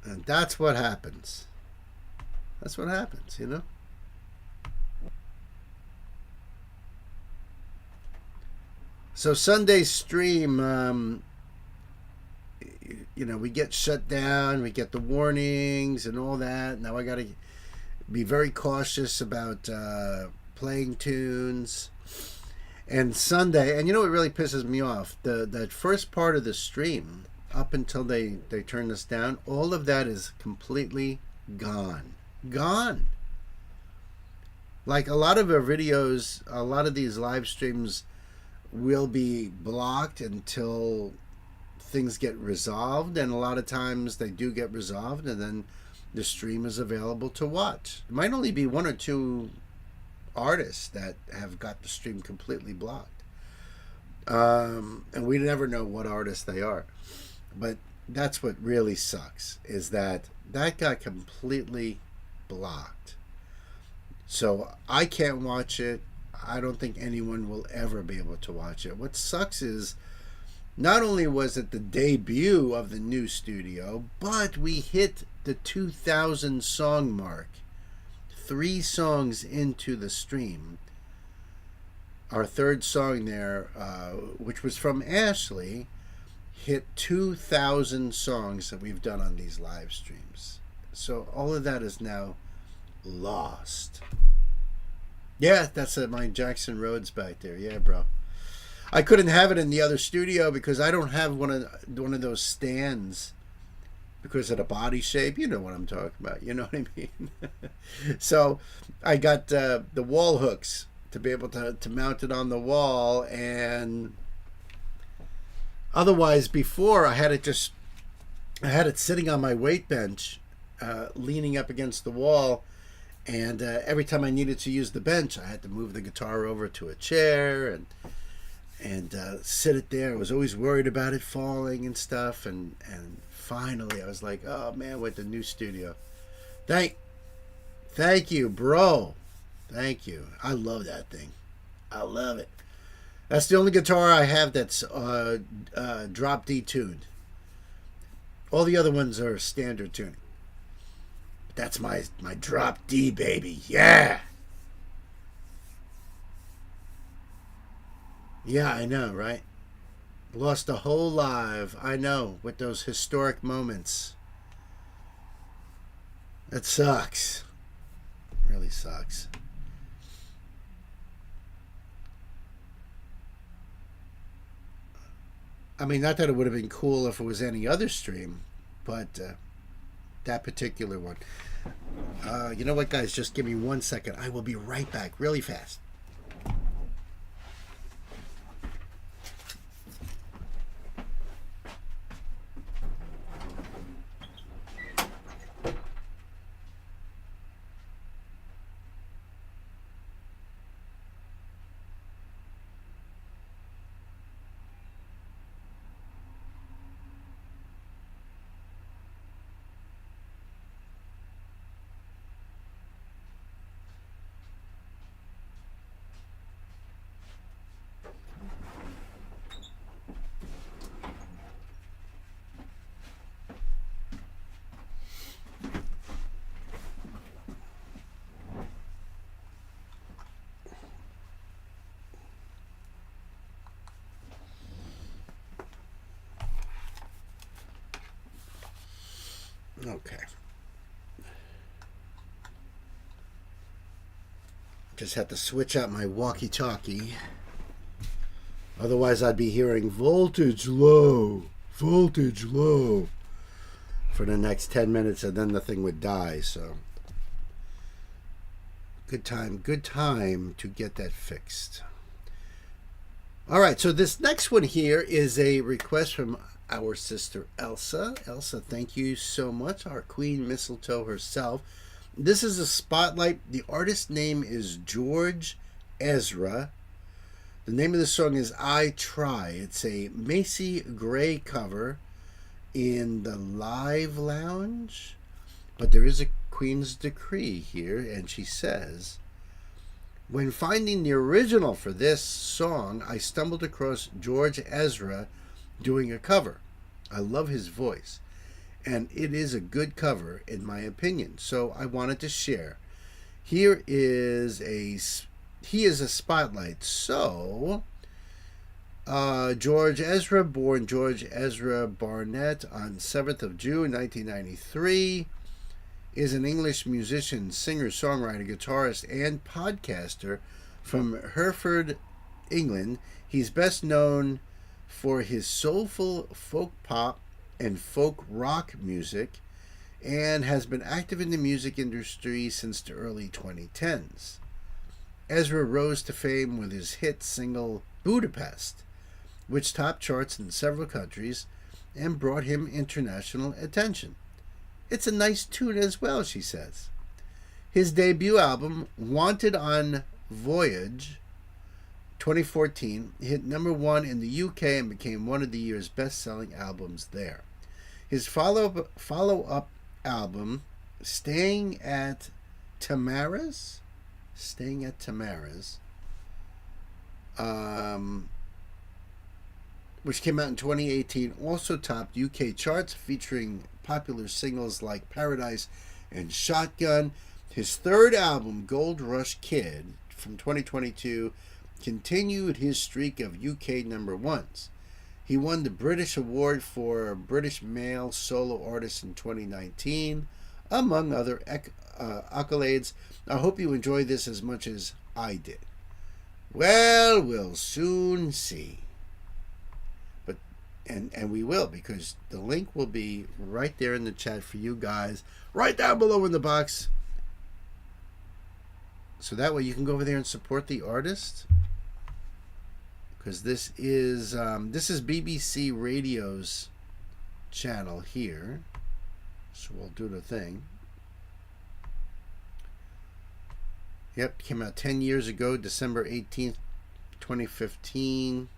And that's what happens. That's what happens, So Sunday's stream, we get shut down, we get the warnings and all that. Now I got to be very cautious about playing tunes. And Sunday, and what really pisses me off, that first part of the stream, up until they turn this down, all of that is completely gone. Like a lot of our videos, a lot of these live streams will be blocked until things get resolved, and a lot of times they do get resolved, and then the stream is available to watch. It might only be one or two artists that have got the stream completely blocked, and we never know what artists they are. But that's what really sucks, is that got completely blocked. So I can't watch it. I don't think anyone will ever be able to watch it. What sucks is, not only was it the debut of the new studio, but we hit the 2,000 song mark 3 songs into the stream. Our third song there, which was from Ashley, hit 2,000 songs that we've done on these live streams. So all of that is now lost. Yeah, that's my Jackson Rhodes back there. Yeah, bro. I couldn't have it in the other studio because I don't have one of those stands because of the body shape. You know what I'm talking about. You know what I mean? So I got the wall hooks to be able to mount it on the wall, and Otherwise, before I had it sitting on my weight bench, leaning up against the wall, and every time I needed to use the bench, I had to move the guitar over to a chair and sit it there. I was always worried about it falling and stuff, and finally I was like, oh man, with the new studio. Thank you, bro. Thank you. I love that thing. I love it. That's the only guitar I have that's drop D tuned. All the other ones are standard tuning. But that's my drop D, baby. Yeah. Yeah, I know, right? Lost a whole live. I know, with those historic moments. That sucks. It really sucks. I mean, not that it would have been cool if it was any other stream, but that particular one. You know what, guys? Just give me 1 second. I will be right back really fast. Okay. Just had to switch out my walkie-talkie. Otherwise, I'd be hearing voltage low for the next 10 minutes, and then the thing would die. So, good time to get that fixed. All right, so this next one here is a request from our sister Elsa. Elsa, thank you so much. Our Queen Mistletoe herself. This is a spotlight. The artist name is George Ezra. The name of the song is I Try. It's a Macy Gray cover in the Live Lounge. But there is a Queen's Decree here, and she says, when finding the original for this song, I stumbled across George Ezra doing a cover. I love his voice, and it is a good cover in my opinion, so I wanted to share. He is a spotlight. So George Ezra, born George Ezra Barnett on 7th of June 1993, is an English musician, singer, songwriter, guitarist, and podcaster from Hereford, England. He's best known for his soulful folk pop and folk rock music, and has been active in the music industry since the early 2010s. Ezra rose to fame with his hit single Budapest, which topped charts in several countries and brought him international attention. It's a nice tune as well, she says. His debut album, Wanted on Voyage, 2014, hit number 1 in the UK and became one of the year's best-selling albums there. His follow-up album, Staying at Tamara's, which came out in 2018, also topped UK charts, featuring popular singles like Paradise and Shotgun. His third album, Gold Rush Kid, from 2022, continued his streak of UK number ones. He won the British Award for British Male Solo Artist in 2019, among other accolades. I hope you enjoy this as much as I did. Well, we'll soon see. But and we will, because the link will be right there in the chat for you guys, right down below in the box. So that way you can go over there and support the artist. because this is BBC Radio's channel here. So we'll do the thing. Yep, came out 10 years ago, December 18th, 2015.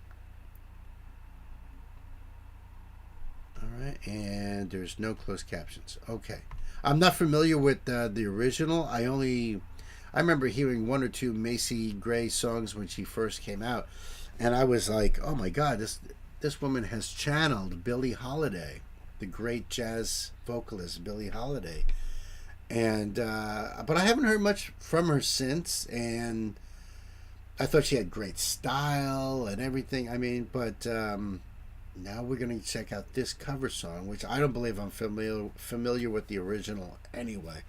All right, and there's no closed captions. Okay. I'm not familiar with the original. I remember hearing one or two Macy Gray songs when she first came out, and I was like, oh my God, this woman has channeled Billie Holiday, the great jazz vocalist Billie Holiday. And but I haven't heard much from her since, and I thought she had great style and everything. I mean, but now we're going to check out this cover song, which I don't believe I'm familiar with the original anyway.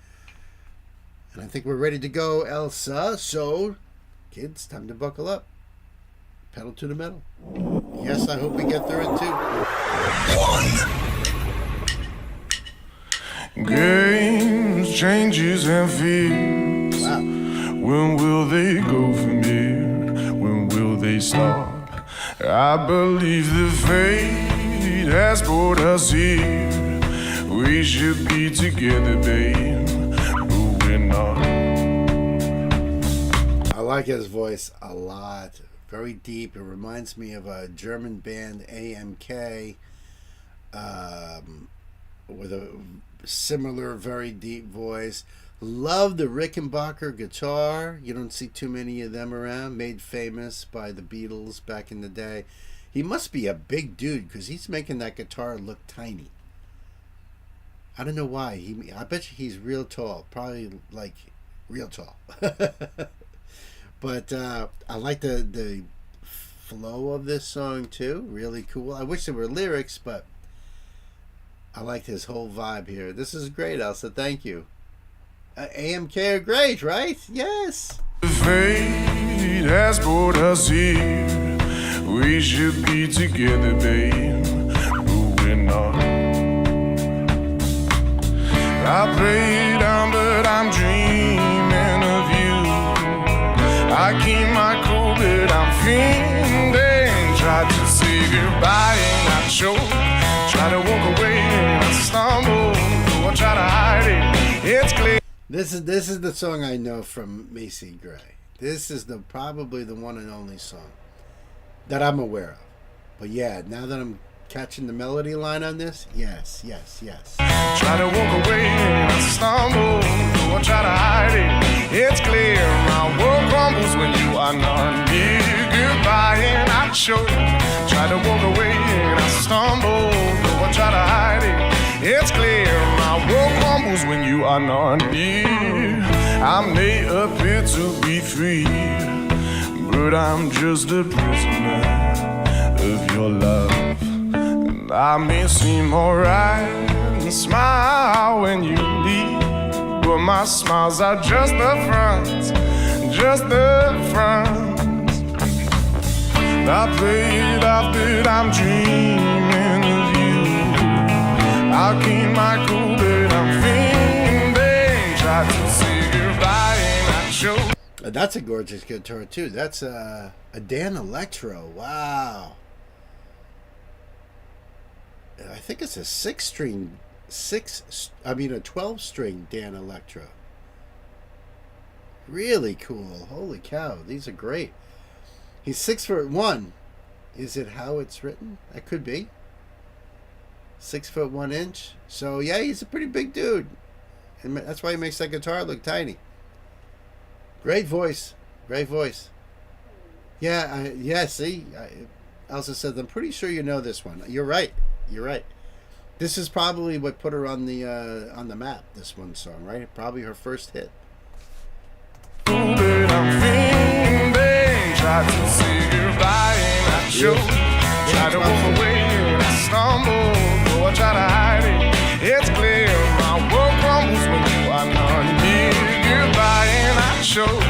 And I think we're ready to go, Elsa. So, kids, time to buckle up. Pedal to the metal. Yes, I hope we get through it too. Games, changes, and fears. Wow. When will they go from here? When will they stop? I believe the fate has brought us here. We should be together, babe, but we're not. I like his voice a lot. Very deep. It reminds me of a German band, AMK, with a similar, very deep voice. Love the Rickenbacker guitar. You don't see too many of them around. Made famous by the Beatles back in the day. He must be a big dude because he's making that guitar look tiny. I don't know why. I bet you he's real tall. Probably like real tall. But I like the flow of this song too. Really cool. I wish there were lyrics, but I like his whole vibe here. This is great, Elsa. Thank you. AMK are great, right? Yes. Fate has brought us here. We should be together, babe, but we're not. I play down, but I'm dreaming of you. I keep my cool, but I'm fiending. Try to say goodbye and I choke. Try to walk away and I stumble. Don't try to hide it. It's clear. This is the song I know from Macy Gray. This is probably the one and only song that I'm aware of. But yeah, now that I'm catching the melody line on this, yes. Try to walk away and I stumble. Don't try to hide it. It's clear my world crumbles when you are not near. Goodbye and I choke. Try to walk away and I stumble. Don't try to hide it. It's clear my world crumbles when you are not near. I may appear to be free, but I'm just a prisoner of your love. And I may seem alright and smile when you leave, but my smiles are just the front, just the front. I play it off that I'm dreaming of you. I'll keep my cool, but I'm fiending. Try to say goodbye and I choke. That's a gorgeous guitar too. That's a Dan Electro. Wow. I think it's a 12-string Dan Electro. Really cool. Holy cow, these are great. He's 6'1". Is it how it's written? That could be. 6'1". So yeah, he's a pretty big dude, and that's why he makes that guitar look tiny. Great voice. Yeah, see, Elsa said, I'm pretty sure you know this one. You're right. This is probably what put her on the map, this one song, right? Probably her first hit. Try to say goodbye and I choke. Try to walk away and I stumble. Though I try to hide it, it's clear my world crumbles when you are not near. Goodbye and I choke.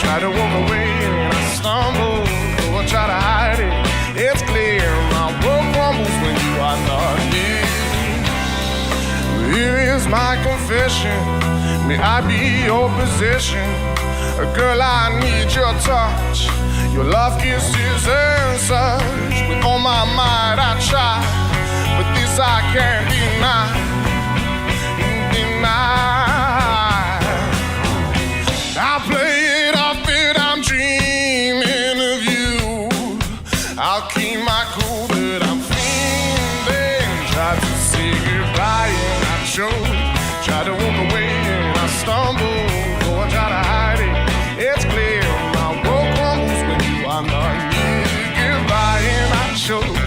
Try to walk away and I stumble. Though I try to hide it, it's clear my world crumbles when you are not near. Here is my confession. May I be your possession? Girl, I need your touch. Your love kisses and such. With all my might I try, but this I can't deny. I'll play it off that I'm dreaming of you. I'll keep my cool, but I'm feeling. Try to say goodbye and I choke. Try to walk away and I stumble. Go and try to hide it. It's clear my world crumbles when you are not near. Goodbye and I choke.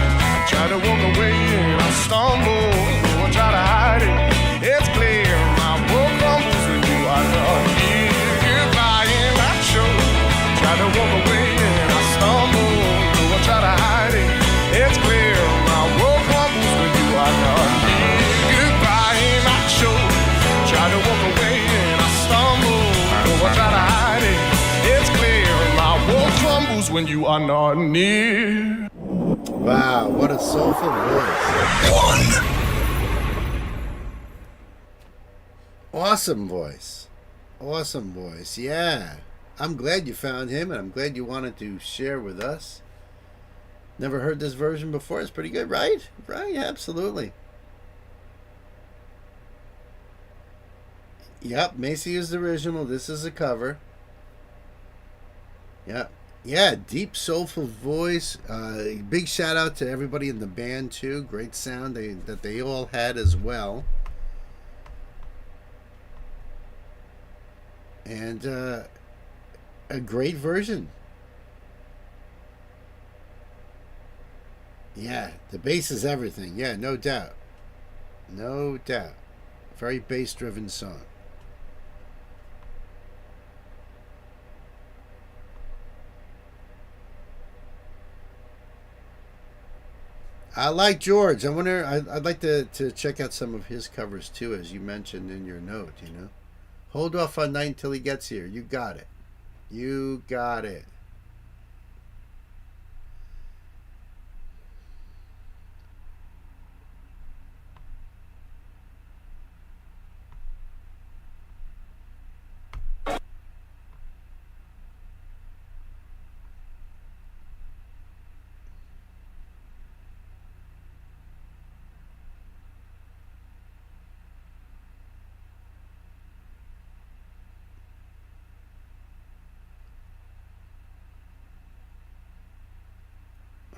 Try to walk away and I stumble. Go and try to hide it. It's clear my world crumbles when you are not near. Goodbye and I choke. Try to walk away and I stumble. Go and try to hide it. It's clear my world crumbles when you are not near. Goodbye and I choke. Try to walk away and I stumble. Go and try to hide it. It's clear my world crumbles when you are not near. Wow, what a soulful voice. Awesome voice. Awesome voice. Yeah. I'm glad you found him, and I'm glad you wanted to share with us. Never heard this version before. It's pretty good, right? Right, absolutely. Yep, Macy is the original. This is a cover. Yep. Yeah, deep, soulful voice. Big shout out to everybody in the band, too. Great sound that they all had as well. And a great version. Yeah, the bass is everything. Yeah, no doubt. No doubt. Very bass-driven song. I like George. I wonder, I'd like to check out some of his covers too, as you mentioned in your note, you know. Hold off on Night until he gets here. You got it. You got it.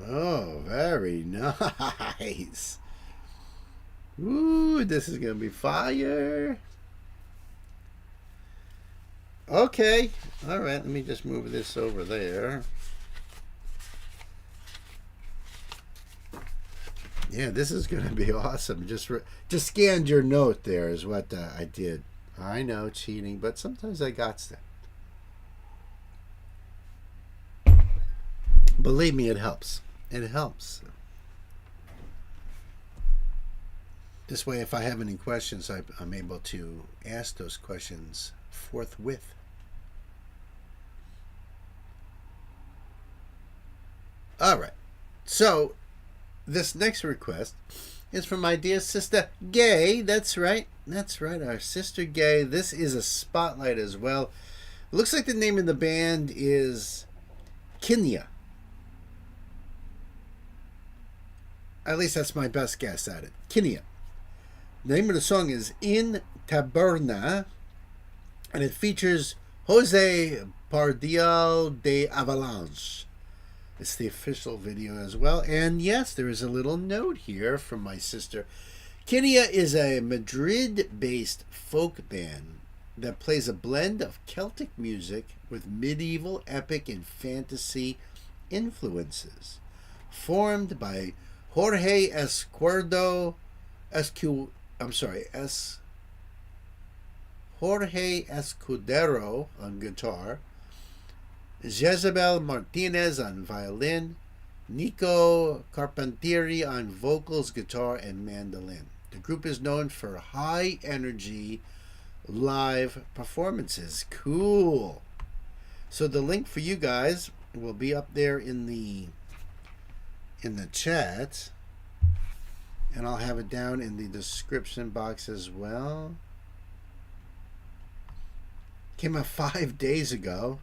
Oh, very nice. Ooh, this is going to be fire. Okay. All right, let me just move this over there. Yeah, this is going to be awesome. Just scanned your note there is what I did. I know, cheating, but sometimes I got to. Believe me, it helps. It helps. This way, if I have any questions, I'm able to ask those questions forthwith. All right. So, this next request is from my dear sister Gay. That's right. That's right. Our sister Gay. This is a spotlight as well. It looks like the name of the band is Kenya. At least that's my best guess at it. Kenya. The name of the song is In Taberna, and it features Jose Pardial de Avalanche. It's the official video as well. And yes, there is a little note here from my sister. Kenya is a Madrid-based folk band that plays a blend of Celtic music with medieval, epic, and fantasy influences. Formed by Jorge Jorge Escudero on guitar, Jezebel Martinez on violin, Nico Carpentieri on vocals, guitar, and mandolin. The group is known for high energy live performances. Cool. So the link for you guys will be up there in the chat, and I'll have it down in the description box as well. Came out 5 days ago.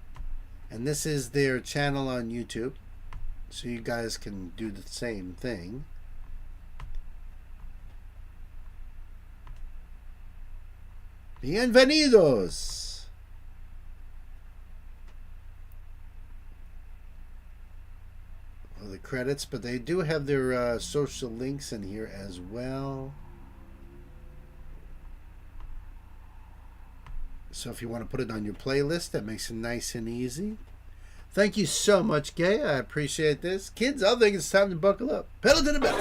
And this is their channel on YouTube, so you guys can do the same thing. Bienvenidos! Well, the credits, but they do have their social links in here as well. So if you want to put it on your playlist, that makes it nice and easy. Thank you so much, Gay. I appreciate this. Kids, I think it's time to buckle up. Pedal to the metal.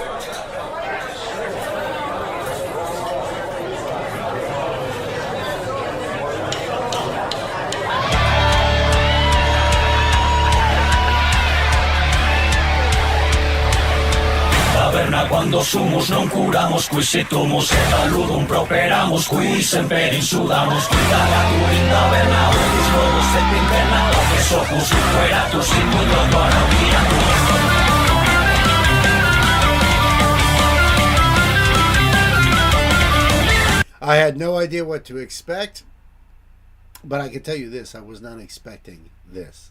Taverna quando sumus non curamos, qui se tumus et aludum properamus, qui semper insudamus, qui dagatur in taverna, odus modus et interna, oques opus fueratus in mundo guaraviatus. I had no idea what to expect, but I can tell you this, I was not expecting this.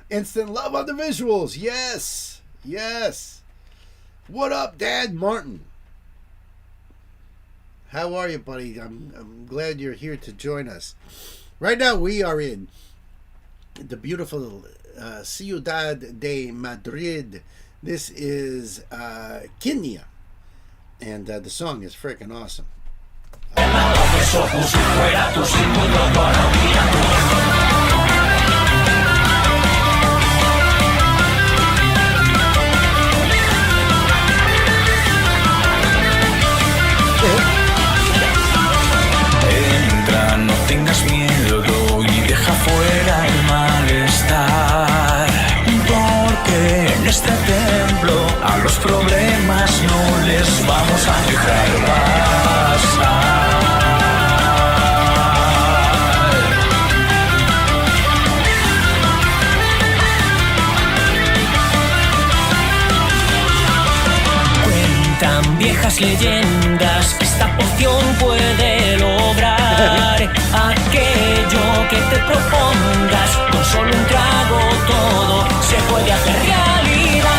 Instant love on the visuals. Yes. Yes. What up, Dad Martin? How are you, buddy? I'm glad you're here to join us. Right now we are in the beautiful Ciudad de Madrid. This is Kenya. And the song is freaking awesome. Entra, no tengas miedo y deja fuera el malestar, porque en este templo a los problemas no les vamos a dejar pasar. Cuentan viejas leyendas que esta poción puede lograr aquello que te propongas. Con solo un trago todo se puede hacer realidad.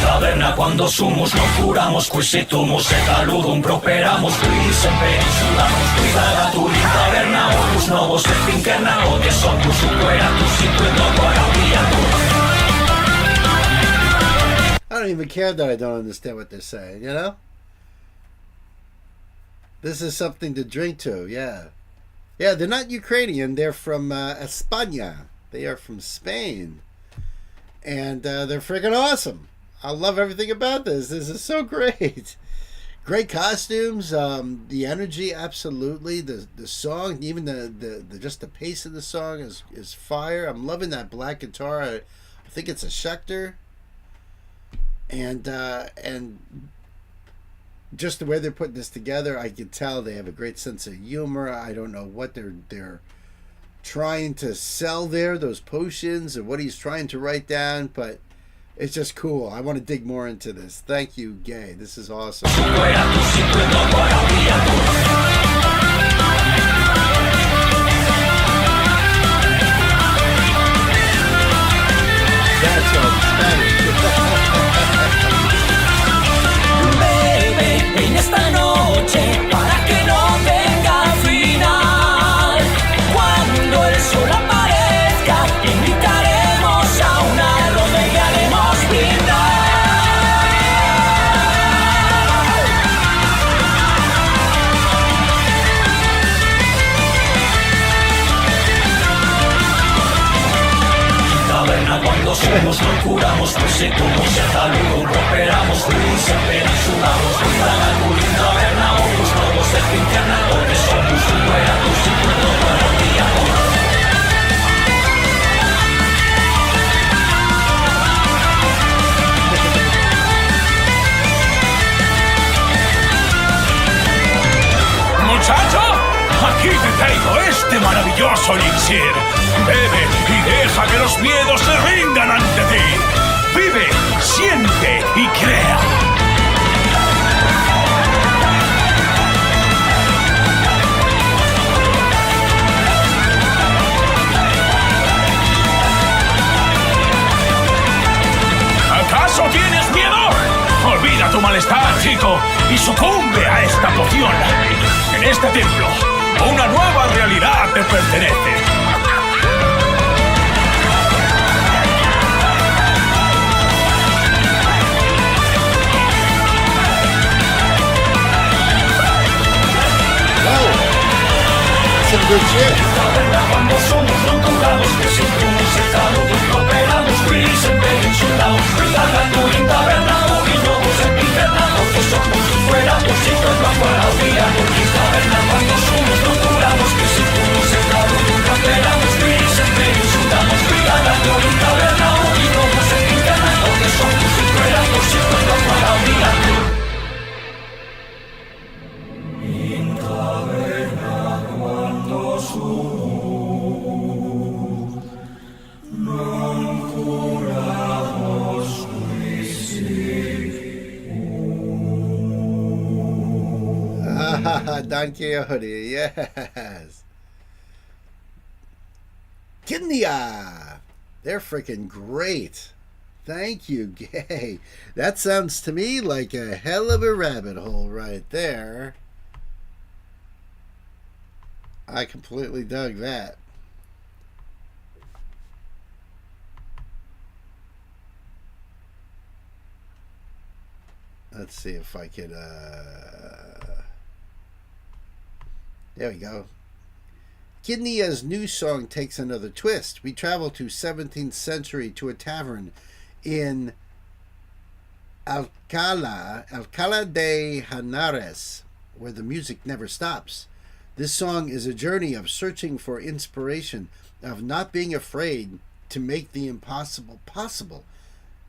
Taverna quando sumus non curamos, qui se tumus et aludum properamus, qui semper insudamos, qui dagatur in taverna, odus novos et interna, odies opus fueratus in mundo guaraviatus. I don't even care that I don't understand what they're saying, you know? This is something to drink to, yeah. Yeah, they're not Ukrainian. They're from España. They are from Spain. And they're freaking awesome. I love everything about this. This is so great. Great costumes. The energy, absolutely. The song, even the just the pace of the song is fire. I'm loving that black guitar. I think it's a Schecter. And just the way they're putting this together, I can tell they have a great sense of humor. I don't know what they're trying to sell there, those potions, or what he's trying to write down, but it's just cool. I want to dig more into this. Thank you, Gay. This is awesome. That's all Spanish. Bebe en esta noche para que no tenga final. Cuando el sol aparezca, invitaremos a una ronda y haremos brindar. Taverna cuando somos no curamos, pues si como se saludo operamos, siempre sudamos, dagatur in taverna, opus novos et interna, odies opus fueratus in mundo guaraviatus. Muchacho, aquí te traigo este maravilloso elixir. Bebe y deja que los miedos se rindan ante ti. Vive, siente diabólico y sucumbe a esta poción. En este templo, una nueva realidad te pertenece. Some good shit. Cuando somos torturados, que sin un secado operamos, prisen peninsulado, pagando internado y lobos en internado, que somos fuerados y nos va para día, cuando somos torturados, que sin un secado operamos, prisen peninsulamos, pagando internado y lobos en internado, que somos fuerados y nos va para día. Don Quixote, yes. Kenya, they're freaking great. Thank you, Gay. That sounds to me like a hell of a rabbit hole right there. I completely dug that. Let's see if I could, there we go. Kenya's new song takes another twist. We travel to 17th century to a tavern in Alcalá de Henares, where the music never stops. This song is a journey of searching for inspiration, of not being afraid to make the impossible possible.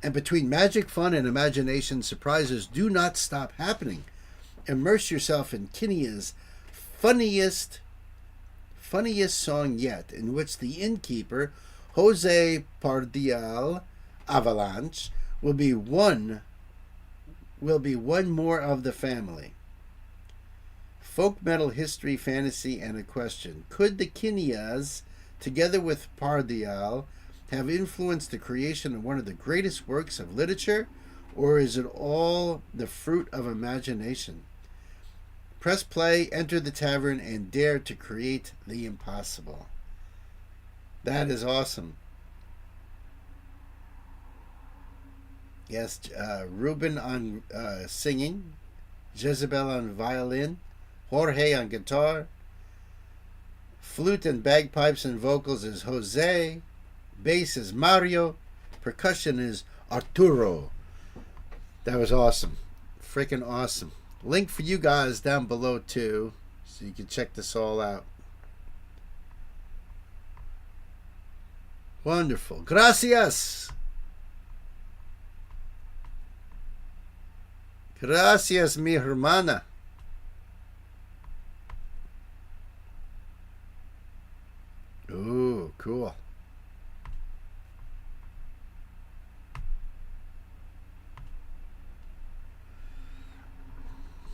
And between magic, fun, and imagination, surprises do not stop happening. Immerse yourself in Kenya's funniest song yet, in which the innkeeper, Jose Pardial Avalanche, will be one more of the family. Folk metal history, fantasy, and a question. Could the Kenyas, together with Pardial, have influenced the creation of one of the greatest works of literature, or is it all the fruit of imagination? Press play, enter the tavern, and dare to create the impossible. That is awesome. Yes, Ruben on singing, Jezebel on violin, Jorge on guitar, flute and bagpipes and vocals is Jose, bass is Mario, percussion is Arturo. That was awesome. Freaking awesome. Link for you guys down below too, so you can check this all out. Wonderful. Gracias. Gracias, mi hermana. Ooh, cool.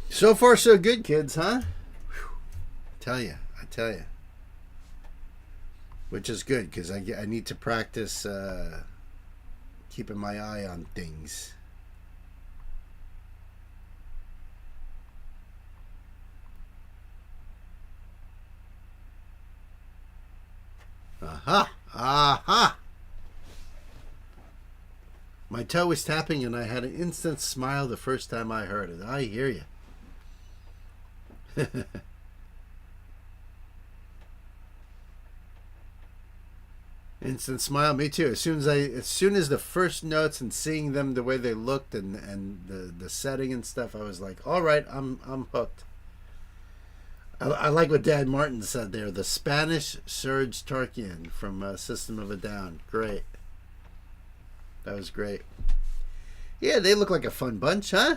So far, so good, kids, huh? Whew. I tell you. Which is good, because I need to practice keeping my eye on things. Aha! My toe was tapping and I had an instant smile the first time I heard it. I hear you. Instant smile, me too. As soon as the first notes and seeing them the way they looked and the setting and stuff, I was like, all right, I'm hooked. I like what Dad Martin said there. The Spanish Serge Tarkian from System of a Down. Great. That was great. Yeah, they look like a fun bunch, huh?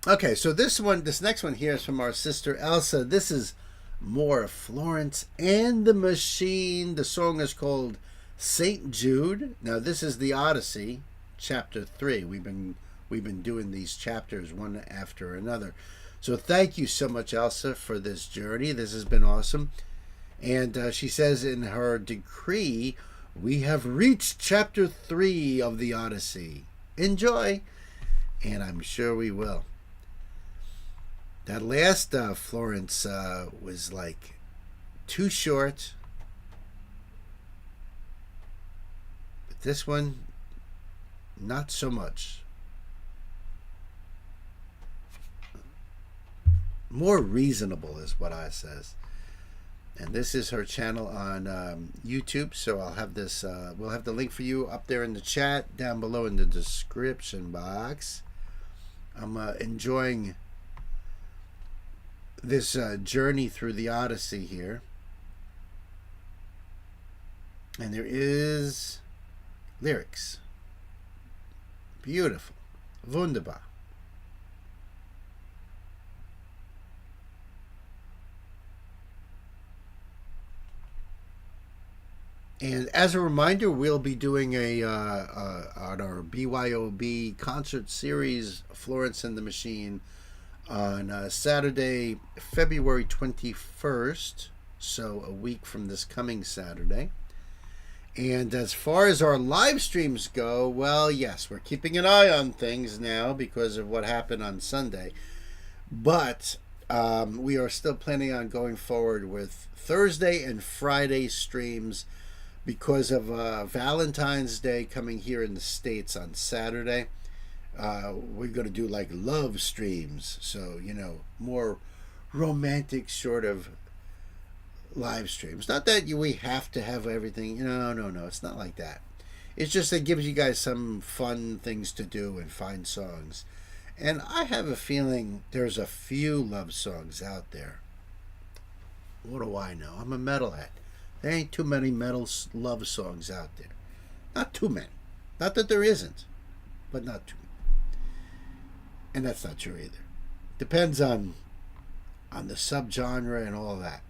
Okay, so this next one here is from our sister Elsa. This is more of Florence and the Machine. The song is called St. Jude. Now, this is the Odyssey, chapter 3. We've been doing these chapters one after another. So thank you so much, Elsa, for this journey. This has been awesome. And she says in her decree, we have reached chapter 3 of the Odyssey. enjoy, and I'm sure we will. That last Florence was like too short, but this one, not so much. More reasonable is what I says. And this is her channel on YouTube, so I'll have this. We'll have the link for you up there in the chat, down below in the description box. I'm enjoying this journey through the Odyssey here, and there is lyrics. Beautiful, wunderbar. And as a reminder, we'll be doing on our BYOB concert series, Florence and the Machine, on Saturday, February 21st, so a week from this coming Saturday. And as far as our live streams go, well, yes, we're keeping an eye on things now because of what happened on Sunday. But we are still planning on going forward with Thursday and Friday streams, because of Valentine's Day coming here in the States on Saturday. We're going to do like love streams. So, you know, more romantic sort of live streams. Not that we have to have everything. No. It's not like that. It's just that it gives you guys some fun things to do and find songs. And I have a feeling there's a few love songs out there. What do I know? I'm a metalhead. There ain't too many metal love songs out there. Not too many. Not that there isn't, but not too many. And that's not true either. Depends on the subgenre and all that.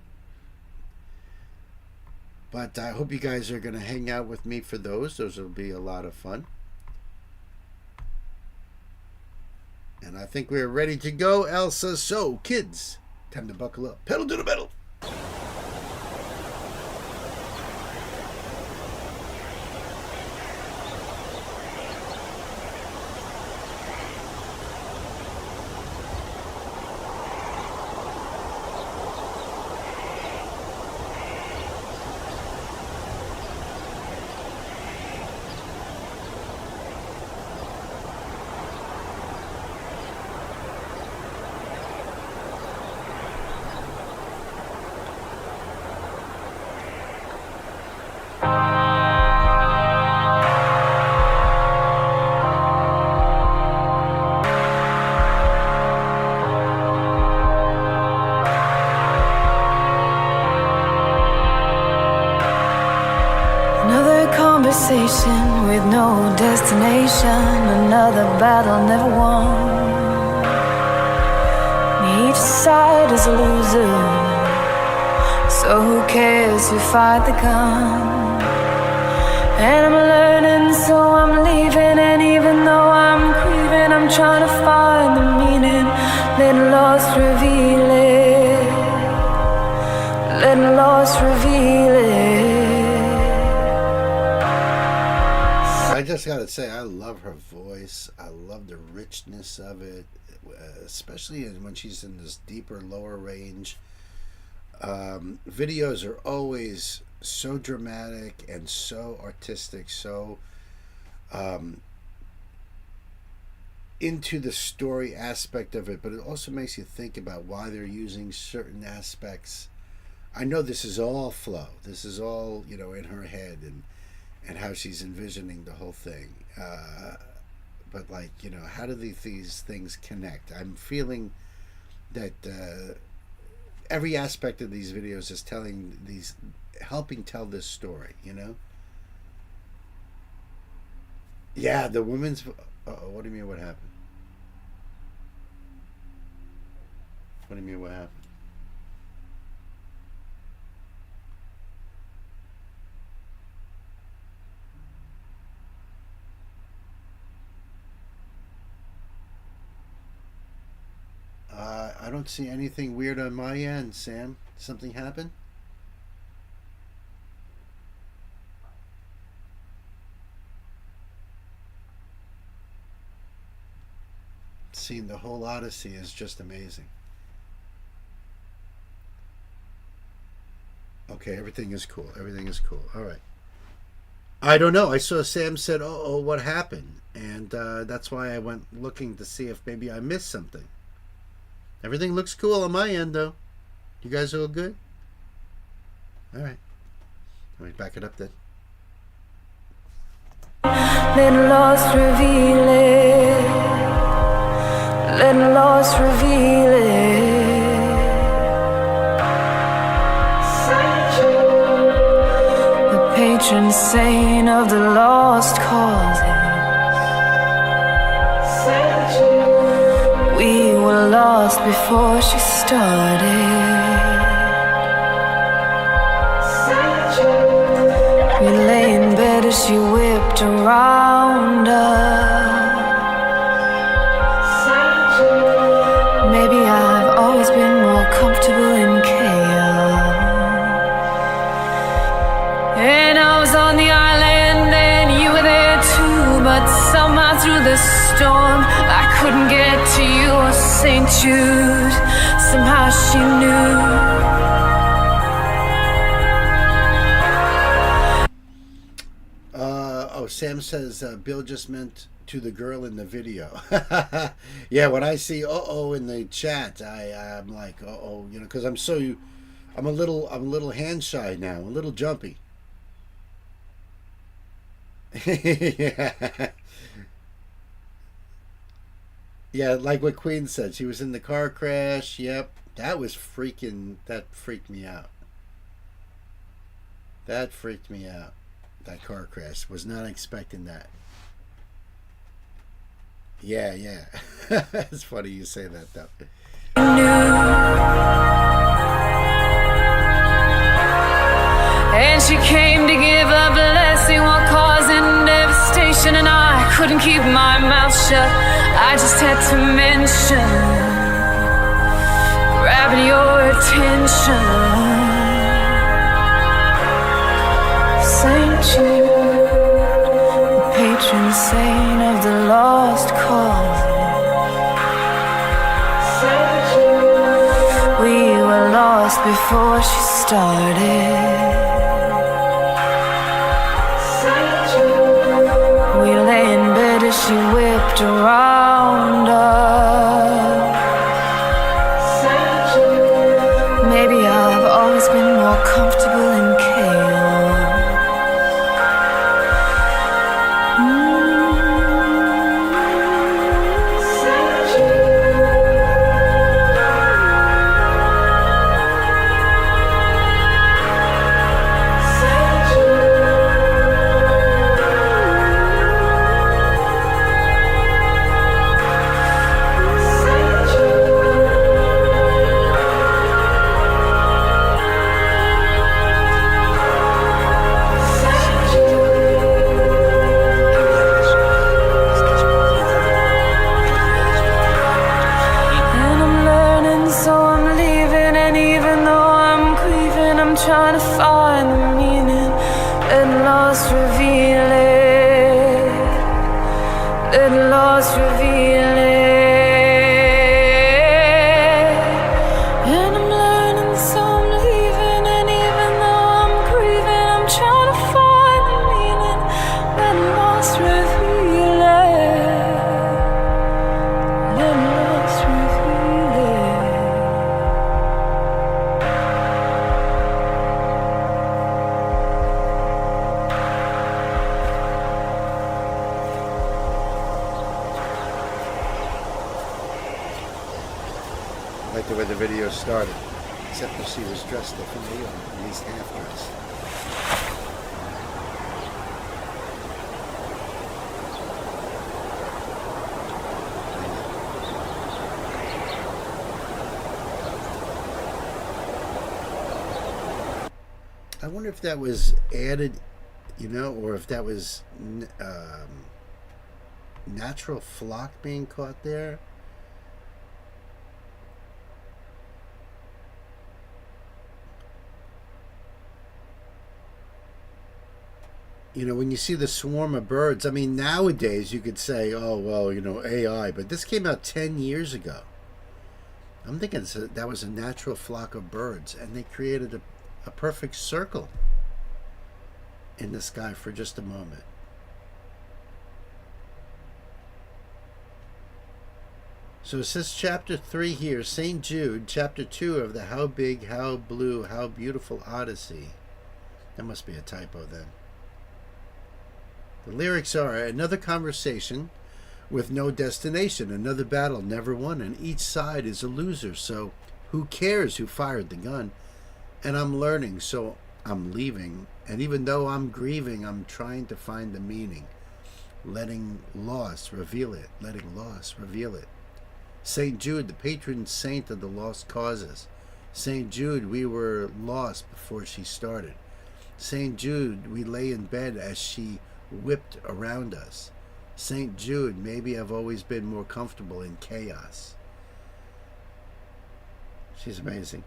But I hope you guys are going to hang out with me for those. Those will be a lot of fun. And I think we're ready to go, Elsa. So, kids, time to buckle up. Pedal to the metal. With no destination, another battle never won. Each side is a loser, so who cares who fight the gun? And I'm learning, so I'm leaving, and even though I'm grieving, I'm trying to find the meaning. Let loss reveal it. Let loss reveal it. I just gotta say, I love her voice. I love the richness of it, especially when she's in this deeper, lower range. Videos are always so dramatic and so artistic, so into the story aspect of it, but it also makes you think about why they're using certain aspects. I know this is all flow. This is all, in her head and how she's envisioning the whole thing. But how do these things connect? I'm feeling that every aspect of these videos is helping tell this story, Yeah, the women's... what do you mean what happened? What do you mean what happened? I don't see anything weird on my end, Sam. Something happened? scene, the whole Odyssey is just amazing. Okay, everything is cool. Everything is cool. All right. I don't know. I saw Sam said, "Oh, what happened?" And that's why I went looking to see if maybe I missed something. Everything looks cool on my end, though. You guys all good? All right. Let me back it up then. Let lost reveal it. Let lost reveal it. The patron saint of the lost causes. We were lost before she started. We lay in bed as she whipped around us. Maybe I've always been more comfortable in chaos. And I was on the island and you were there too, but somehow through the storm I couldn't get to you or St. Jude. Somehow she knew. Sam says Bill just meant to the girl in the video. Yeah, when I see in the chat, I'm like you know, because I'm a little hand shy now, a little jumpy. Yeah. Yeah, like what Queen said, she was in the car crash. Yep, that freaked me out. That freaked me out. That car crash. Was not expecting that. Yeah. It's funny you say that, though. And she came to give a blessing while causing devastation, and I couldn't keep my mouth shut. I just had to mention grabbing your attention. Saint Jude, the patron saint of the lost cause. We were lost before she started. We lay in bed as she whipped around us. Maybe I've always been more comfortable in chaos. Trying to find the meaning. Let lost reveal it. Let lost reveal it. And I'm learning, so I'm leaving. And even though I'm grieving, I'm trying to find the meaning. Let lost reveal it. Let lost reveal it. I like the way the video started, except that she was dressed differently, or at least half dressed. I wonder if that was added, you know, or if that was natural flock being caught there. You know, when you see the swarm of birds, I mean, nowadays you could say, oh, well, you know, AI, but this came out 10 years ago. I'm thinking that was a natural flock of birds, and they created a perfect circle in the sky for just a moment. So it says chapter 3 here, St. Jude, chapter 2 of the How Big, How Blue, How Beautiful Odyssey. That must be a typo then. The lyrics are, another conversation with no destination, another battle never won, and each side is a loser. So who cares who fired the gun? And I'm learning, so I'm leaving. And even though I'm grieving, I'm trying to find the meaning. Letting loss reveal it. Letting loss reveal it. St. Jude, the patron saint of the lost causes. St. Jude, we were lost before she started. St. Jude, we lay in bed as she whipped around us. St. Jude, maybe I've always been more comfortable in chaos. She's amazing.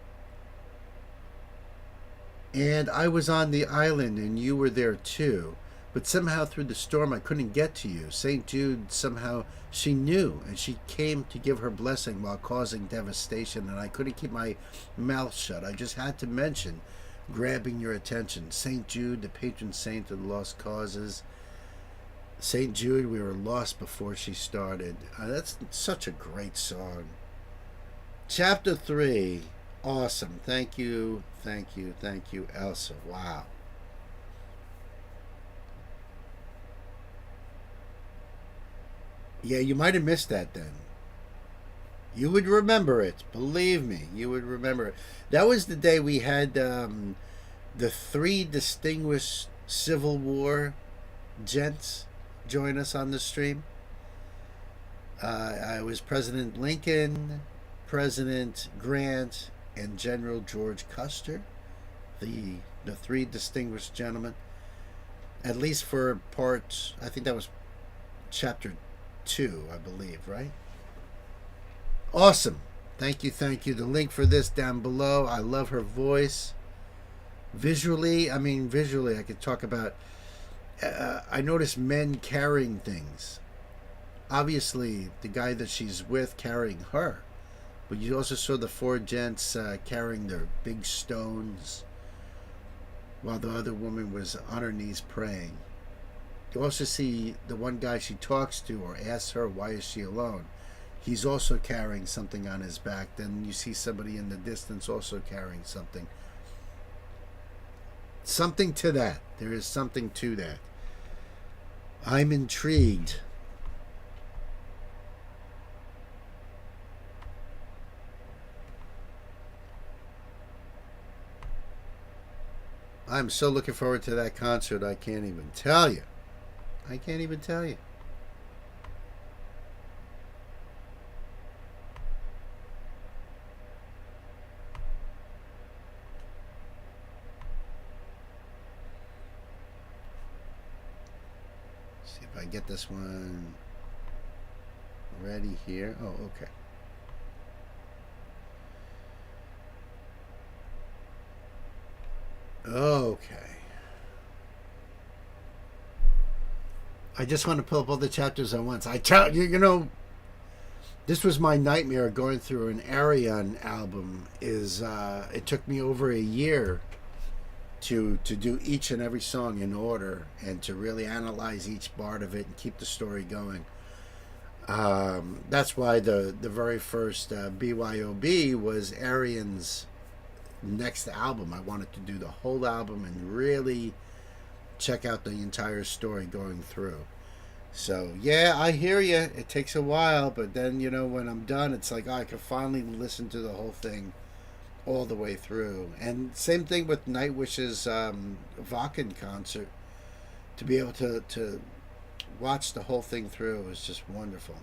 And I was on the island and you were there too. But somehow through the storm I couldn't get to you. St. Jude, somehow she knew and she came to give her blessing while causing devastation, and I couldn't keep my mouth shut. I just had to mention grabbing your attention. St. Jude, the patron saint of the lost causes. St. Jude, we were lost before she started. That's such a great song. Chapter 3, awesome. Thank you, thank you, thank you, Elsa. Wow. Yeah, you might have missed that then. You would remember it. Believe me, you would remember it. That was the day we had the 3 distinguished Civil War gents join us on the stream. I was President Lincoln, President Grant, and General George Custer, the 3 distinguished gentlemen. At least for part, I think that was chapter 2, I believe, right? Awesome. Thank you, thank you. The link for this down below. I love her voice. Visually, I could talk about, I noticed men carrying things. Obviously, the guy that she's with carrying her. But you also saw the 4 gents carrying their big stones while the other woman was on her knees praying. You also see the one guy she talks to or asks her, why is she alone? He's also carrying something on his back. Then you see somebody in the distance also carrying something. Something to that. There is something to that. I'm intrigued. I'm so looking forward to that concert, I can't even tell you. I can't even tell you. See if I get this one ready here. Oh, okay. Okay. I just want to pull up all the chapters at once. I tell you, this was my nightmare going through an Arion album. It took me over a year to do each and every song in order and to really analyze each part of it and keep the story going. That's why the very first BYOB was Arion's next album. I wanted to do the whole album and really check out the entire story going through. So yeah, I hear you. It takes a while, but then when I'm done, it's like I can finally listen to the whole thing all the way through. And same thing with Nightwish's Wacken concert. To be able to watch the whole thing through was just wonderful.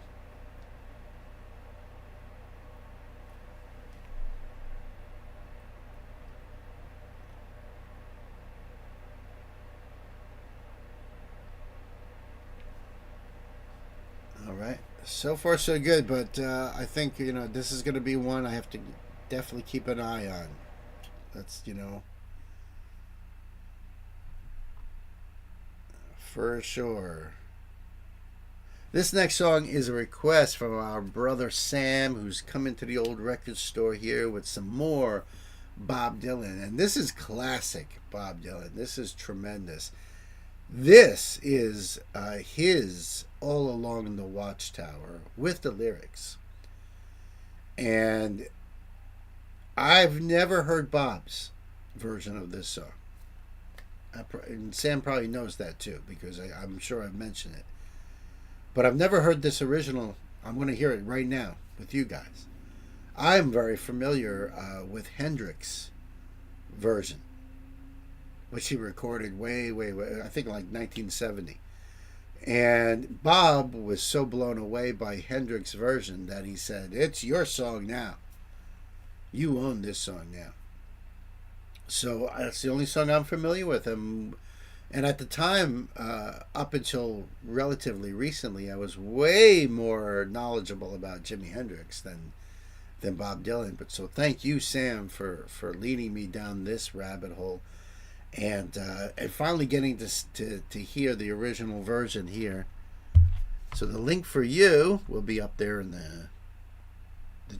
Right, so far so good, but I think this is going to be one I have to definitely keep an eye on. That's For sure. This next song is a request from our brother Sam, who's come into the old record store here with some more Bob Dylan. And this is classic Bob Dylan. This is tremendous. This is his All Along the Watchtower with the lyrics. And I've never heard Bob's version of this song. And Sam probably knows that too, because I'm sure I've mentioned it. But I've never heard this original. I'm going to hear it right now with you guys. I'm very familiar with Hendrix' version, which he recorded way, I think like 1970. And Bob was so blown away by Hendrix' version that he said, "It's your song now. You own this song now." So that's the only song I'm familiar with. And at the time, up until relatively recently, I was way more knowledgeable about Jimi Hendrix than Bob Dylan. But so thank you, Sam, for leading me down this rabbit hole, and finally getting to hear the original version here. So the link for you will be up there in the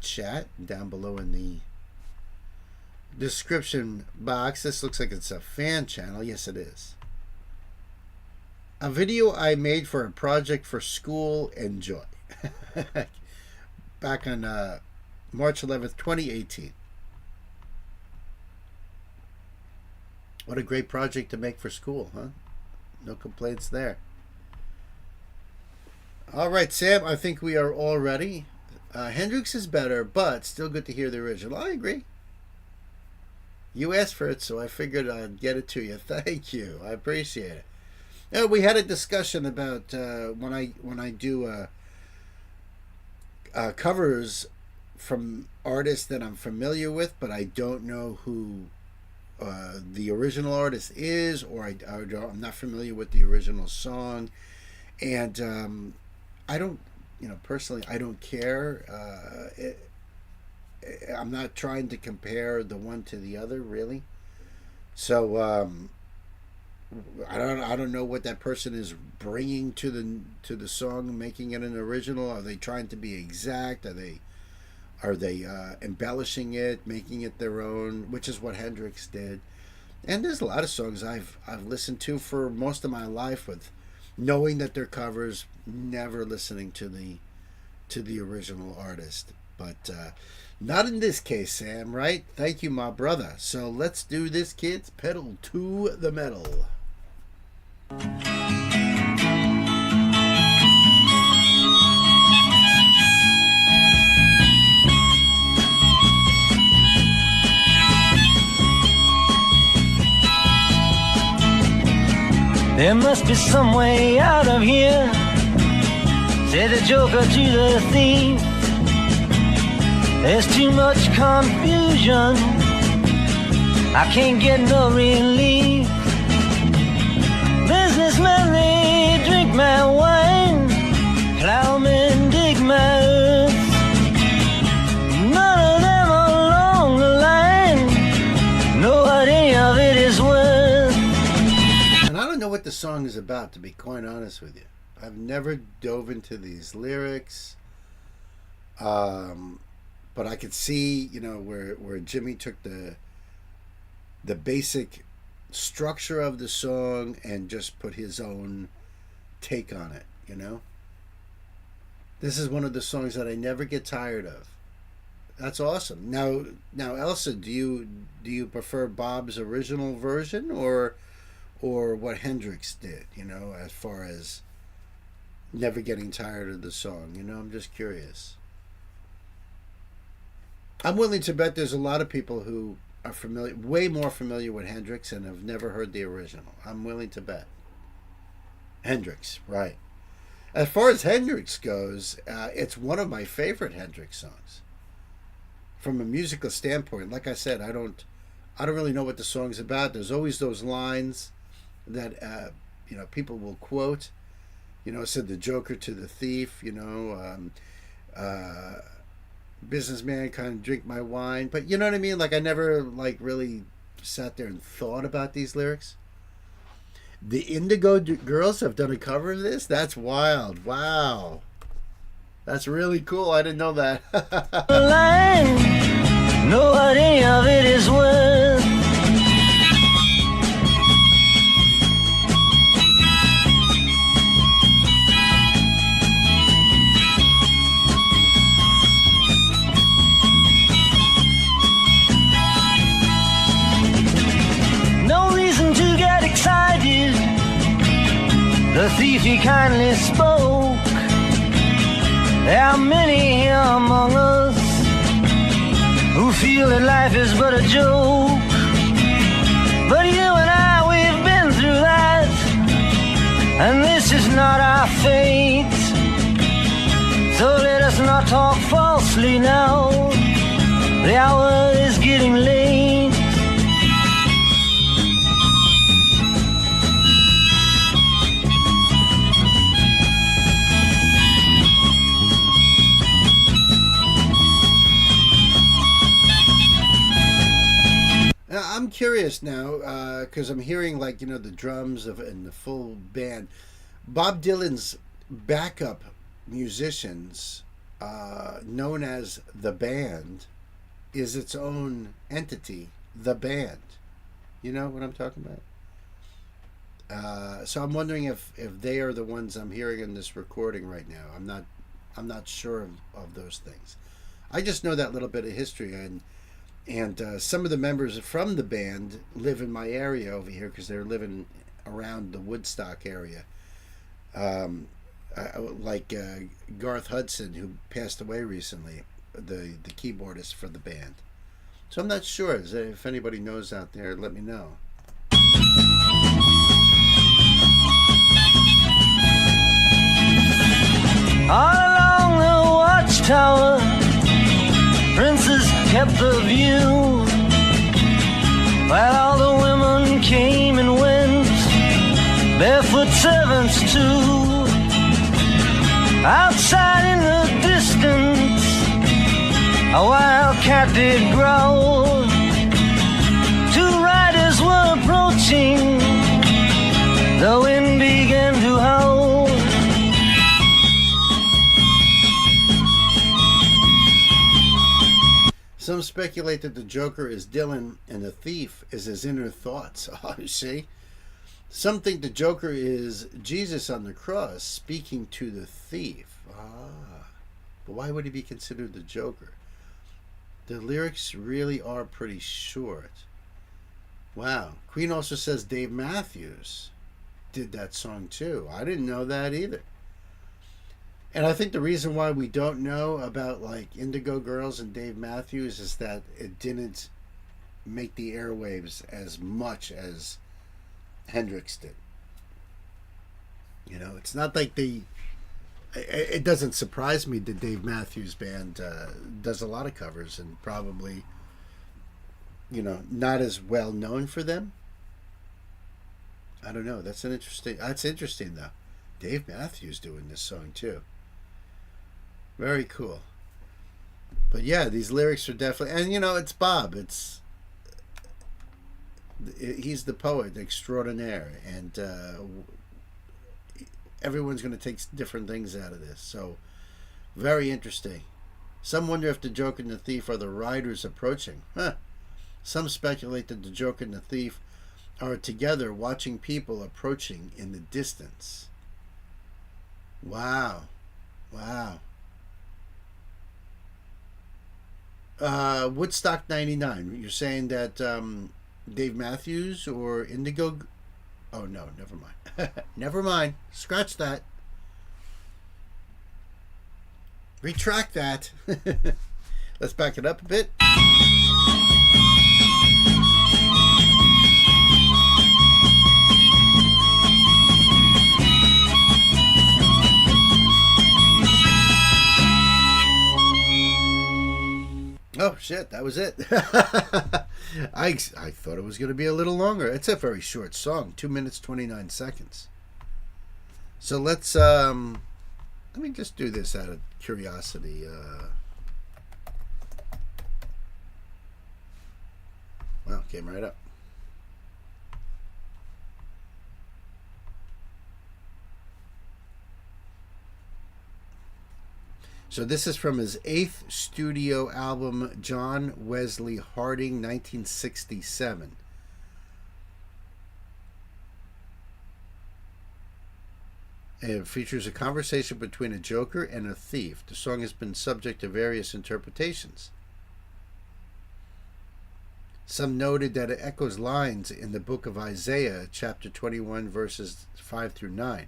chat, down below in the description box. This looks like it's a fan channel. Yes, it is. A video I made for a project for school. Enjoy. Back on March 11th, 2018. What a great project to make for school, huh? No complaints there. All right, Sam, I think we are all ready. Hendrix is better, but still good to hear the original. I agree. You asked for it, so I figured I'd get it to you. Thank you. I appreciate it. Now, we had a discussion about when I do covers from artists that I'm familiar with, but I don't know who the original artist is, or I'm not familiar with the original song, and I don't, personally, I don't care. I'm not trying to compare the one to the other, really. So I don't know what that person is bringing to the song, making it an original. Are they trying to be exact? Are they embellishing it, making it their own, which is what Hendrix did. And there's a lot of songs I've listened to for most of my life with knowing that they're covers, never listening to the original artist. But not in this case, Sam, right? Thank you, my brother. So let's do this, kids. Pedal to the metal. There must be some way out of here, said the joker to the thief. There's too much confusion, I can't get no relief. Businessmen, they drink my wine, plowmen dig my earth. None of them along the line know what any of it is worth. And I don't know what the song is about, to be quite honest with you. I've never dove into these lyrics. But I could see, where Jimmy took the basic structure of the song and just put his own take on it, This is one of the songs that I never get tired of. That's awesome. Now Elsa, do you prefer Bob's original version or what Hendrix did, as far as never getting tired of the song? I'm just curious. I'm willing to bet there's a lot of people who are way more familiar with Hendrix and have never heard the original. I'm willing to bet. Hendrix, right. As far as Hendrix goes, it's one of my favorite Hendrix songs. From a musical standpoint, like I said, I don't really know what the song's about. There's always those lines that people will quote. Said the joker to the thief. Businessman kind of drink my wine, but you know what I mean? Like I never really sat there and thought about these lyrics. The Indigo Girls have done a cover of this? That's wild. Wow. That's really cool. I didn't know that. Know what any of it is worth. No reason to get excited. The thief he kindly spoke. There are many here among us who feel that life is but a joke. But you and I, we've been through that, and this is not our fate. So let us not talk falsely now. The hour is getting late. I'm curious now, because I'm hearing, like, the drums and the full band. Bob Dylan's backup musicians, known as the band, is its own entity, the band. You know what I'm talking about? So I'm wondering if they are the ones I'm hearing in this recording right now. I'm not sure of those things. I just know that little bit of history, and some of the members from the band live in my area over here because they're living around the Woodstock area. Like Garth Hudson, who passed away recently, the keyboardist for the band. So I'm not sure. If anybody knows out there, let me know. All along the watchtower, princes kept the view, while all the women came and went, barefoot servants too. Outside in the distance, a wild cat did growl. Two riders were approaching, the wind began to howl. Some speculate that the Joker is Dylan and the thief is his inner thoughts. Oh, you see? Some think the Joker is Jesus on the cross speaking to the thief. But why would he be considered the Joker? The lyrics really are pretty short. Wow. Queen also says Dave Matthews did that song too. I didn't know that either. And I think the reason why we don't know about, like, Indigo Girls and Dave Matthews is that it didn't make the airwaves as much as Hendrix did. It's not like it doesn't surprise me that Dave Matthews Band does a lot of covers and probably, not as well known for them. I don't know. That's interesting though. Dave Matthews doing this song too. Very cool. But yeah, these lyrics are definitely, and it's Bob. He's the poet extraordinaire, and everyone's going to take different things out of this. So, very interesting. Some wonder if the Joker and the thief are the riders approaching. Some speculate that the Joker and the thief are together watching people approaching in the distance. Wow. Woodstock 99. You're saying that Dave Matthews or Indigo... Oh, no, never mind. Never mind. Scratch that. Retract that. Let's back it up a bit. Oh shit, that was it. I thought it was going to be a little longer. It's a very short song, 2 minutes 29 seconds. So let's let me just do this out of curiosity. Well, came right up. So this is from his 8th studio album, John Wesley Harding, 1967. It features a conversation between a joker and a thief. The song has been subject to various interpretations. Some noted that it echoes lines in the book of Isaiah, chapter 21, verses 5 through 9.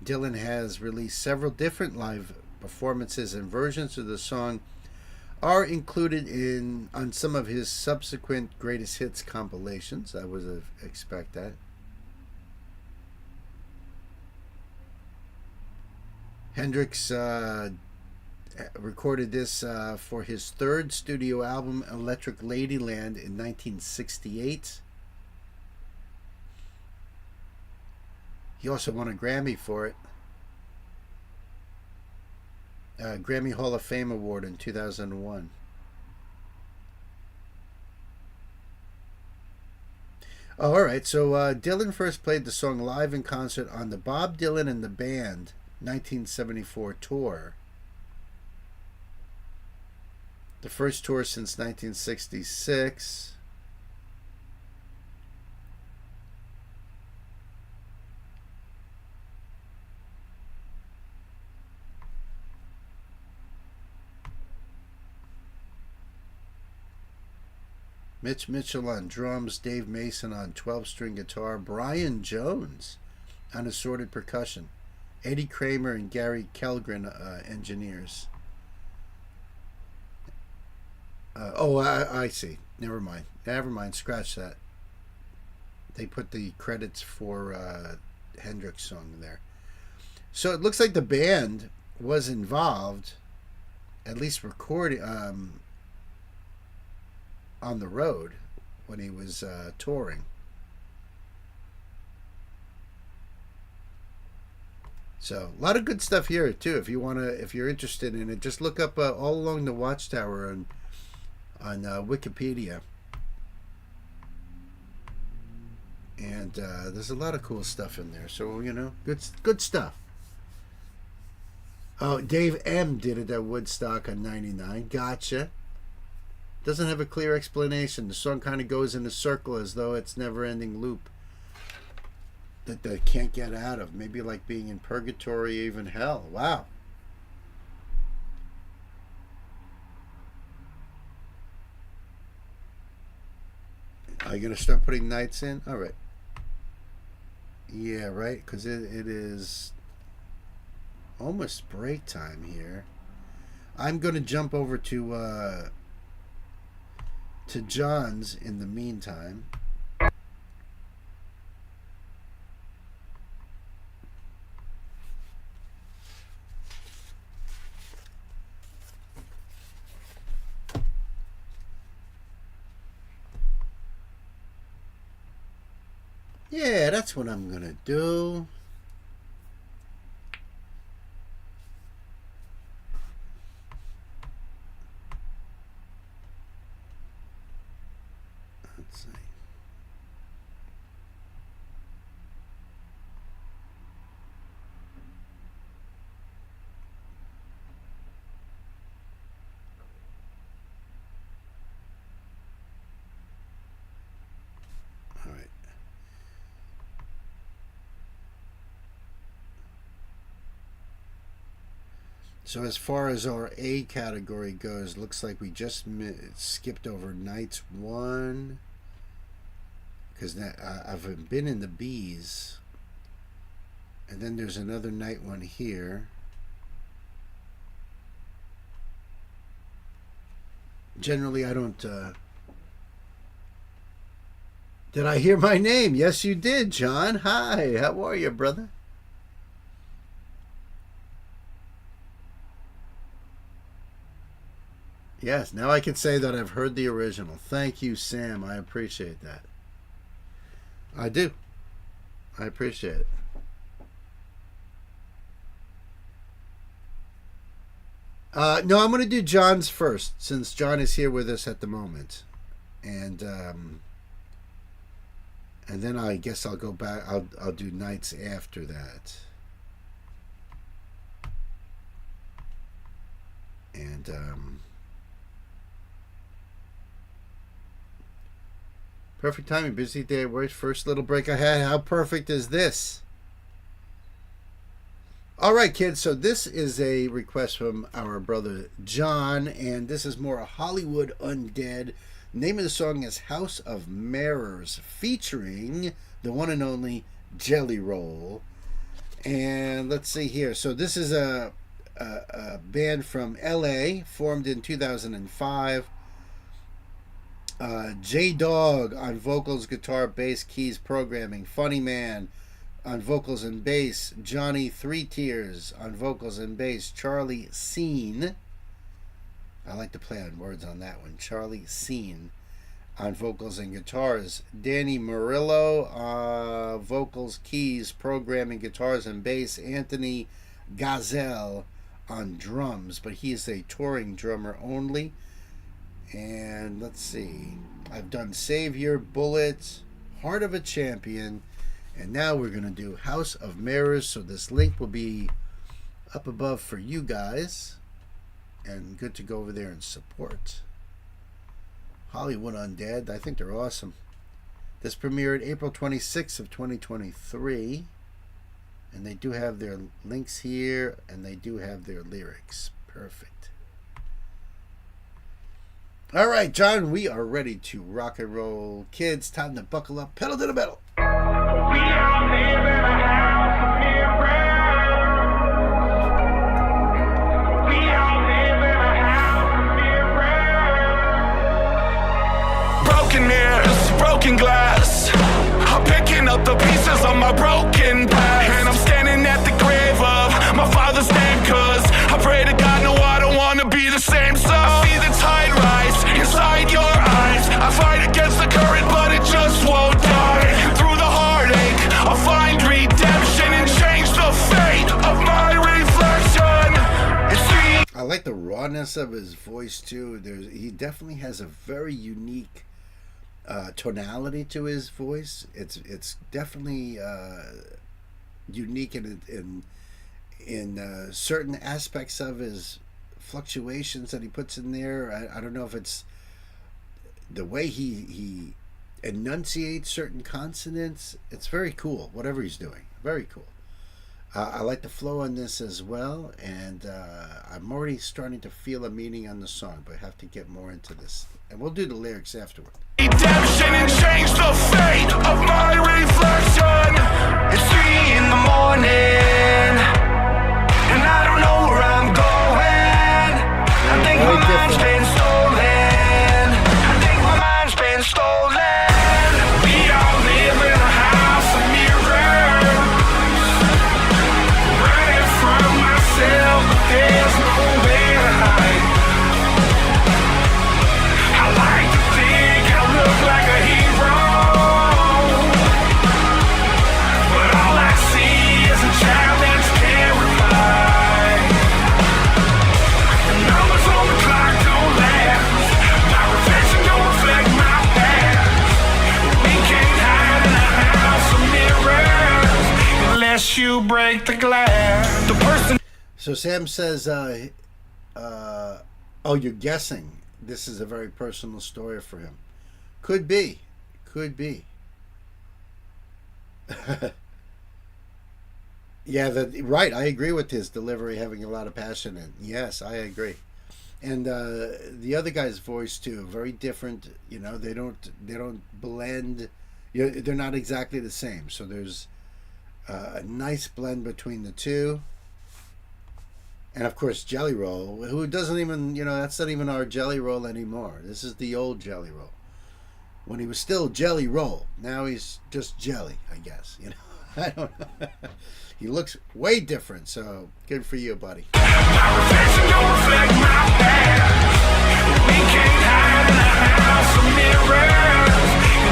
Dylan has released several different live performances, and versions of the song are included on some of his subsequent greatest hits compilations. I would expect that. Hendrix recorded this for his 3rd studio album, Electric Ladyland, in 1968. He also won a Grammy for it. Grammy Hall of Fame Award in 2001. Oh, all right, so Dylan first played the song live in concert on the Bob Dylan and the Band 1974 tour. The first tour since 1966. Mitch Mitchell on drums, Dave Mason on 12-string guitar, Brian Jones on assorted percussion, Eddie Kramer and Gary Kellgren engineers. I see. Never mind. Scratch that. They put the credits for Hendrix song there. So it looks like the band was involved, at least recording on the road when he was touring. So a lot of good stuff here too. If you're interested in it, just look up All Along the Watchtower on Wikipedia, and there's a lot of cool stuff in there. So good stuff. Oh, Dave M did it at Woodstock on '99. Gotcha. Doesn't have a clear explanation. The song kind of goes in a circle as though it's never-ending loop that they can't get out of. Maybe like being in purgatory, even hell. Wow. Are you going to start putting nights in? All right. Yeah, right? Because it is almost break time here. I'm going to jump over to John's in the meantime. Yeah, that's what I'm gonna do. Let's see. All right. So as far as our A category goes, looks like we just skipped over nights 1, because I've been in the B's, and then there's another night 1 here. Generally, I don't. Did I hear my name? Yes, you did, John. Hi, how are you, brother? Yes, now I can say that I've heard the original. Thank you, Sam. I appreciate that. I do. I appreciate it. No, I'm going to do John's first, since John is here with us at the moment. And then I guess I'll go back. I'll do nights after that. And perfect timing. Busy day at work. First little break I had. How perfect is this? All right, kids. So this is a request from our brother John, and this is more a Hollywood Undead. Name of the song is House of Mirrors, featuring the one and only Jelly Roll. And let's see here. So this is a band from LA, formed in 2005. J-Dog on vocals, guitar, bass, keys, programming. Funny Man on vocals and bass. Johnny Three Tears on vocals and bass. Charlie Scene. I like to play on words on that one. Charlie Scene on vocals and guitars. Danny Murillo, vocals, keys, programming, guitars, and bass. Anthony Gazelle on drums, but he is a touring drummer only. And let's see. I've done Savior, Bullet, Heart of a Champion, and now we're going to do House of Mirrors. So this link will be up above for you guys. And good to go over there and support Hollywood Undead. I think they're awesome. This premiered April 26th of 2023. And they do have their links here, and they do have their lyrics. Perfect. All right, John, we are ready to rock and roll. Kids, time to buckle up. Pedal to the metal. We all live in a house of mirrors. We all live in a house of mirrors. Broken mirrors, broken glass. I'm picking up the pieces of my broken past. And I'm standing at the grave of my father's name, cause I pray to God, no, I don't wanna be the same. So I see the tide rise inside your eyes. I fight against the current, but it just won't die. Through the heartache, I'll find redemption and change the fate of my reflection. I like the rawness of his voice too. He definitely has a very unique tonality to his voice. It's definitely unique in certain aspects of his fluctuations that he puts in there. I don't know if it's the way he enunciates certain consonants. It's very cool, whatever he's doing. Very cool. I like the flow on this as well, and I'm already starting to feel a meaning on the song, but I have to get more into this. And we'll do the lyrics afterward. Redemption and change the fate of my reflection. It's 3 in the morning, and I don't know where I'm going. I think my mind's been stolen. I think my mind's been stolen. We all live in a house of mirrors. Running from myself, but there's no way to hide. I like to think I look like a hero, but all I see is a child that's terrified. The numbers on the clock don't last. My reflection don't reflect my past. We can't hide in a house of mirrors unless you break the glass. The person. So Sam says, oh, you're guessing this is a very personal story for him. Could be. Could be. Yeah, right. I agree with his delivery having a lot of passion in. Yes, I agree. And the other guy's voice too, very different. You know, they don't blend. You know, they're not exactly the same. So there's a nice blend between the two. And of course, Jelly Roll, who doesn't even, you know, that's not even our Jelly Roll anymore. This is the old Jelly Roll. When he was still Jelly Roll, now he's just Jelly, I guess. You know, I don't know. He looks way different, so good for you, buddy. My reflection don't reflect my past. We can't hide in a house of mirrors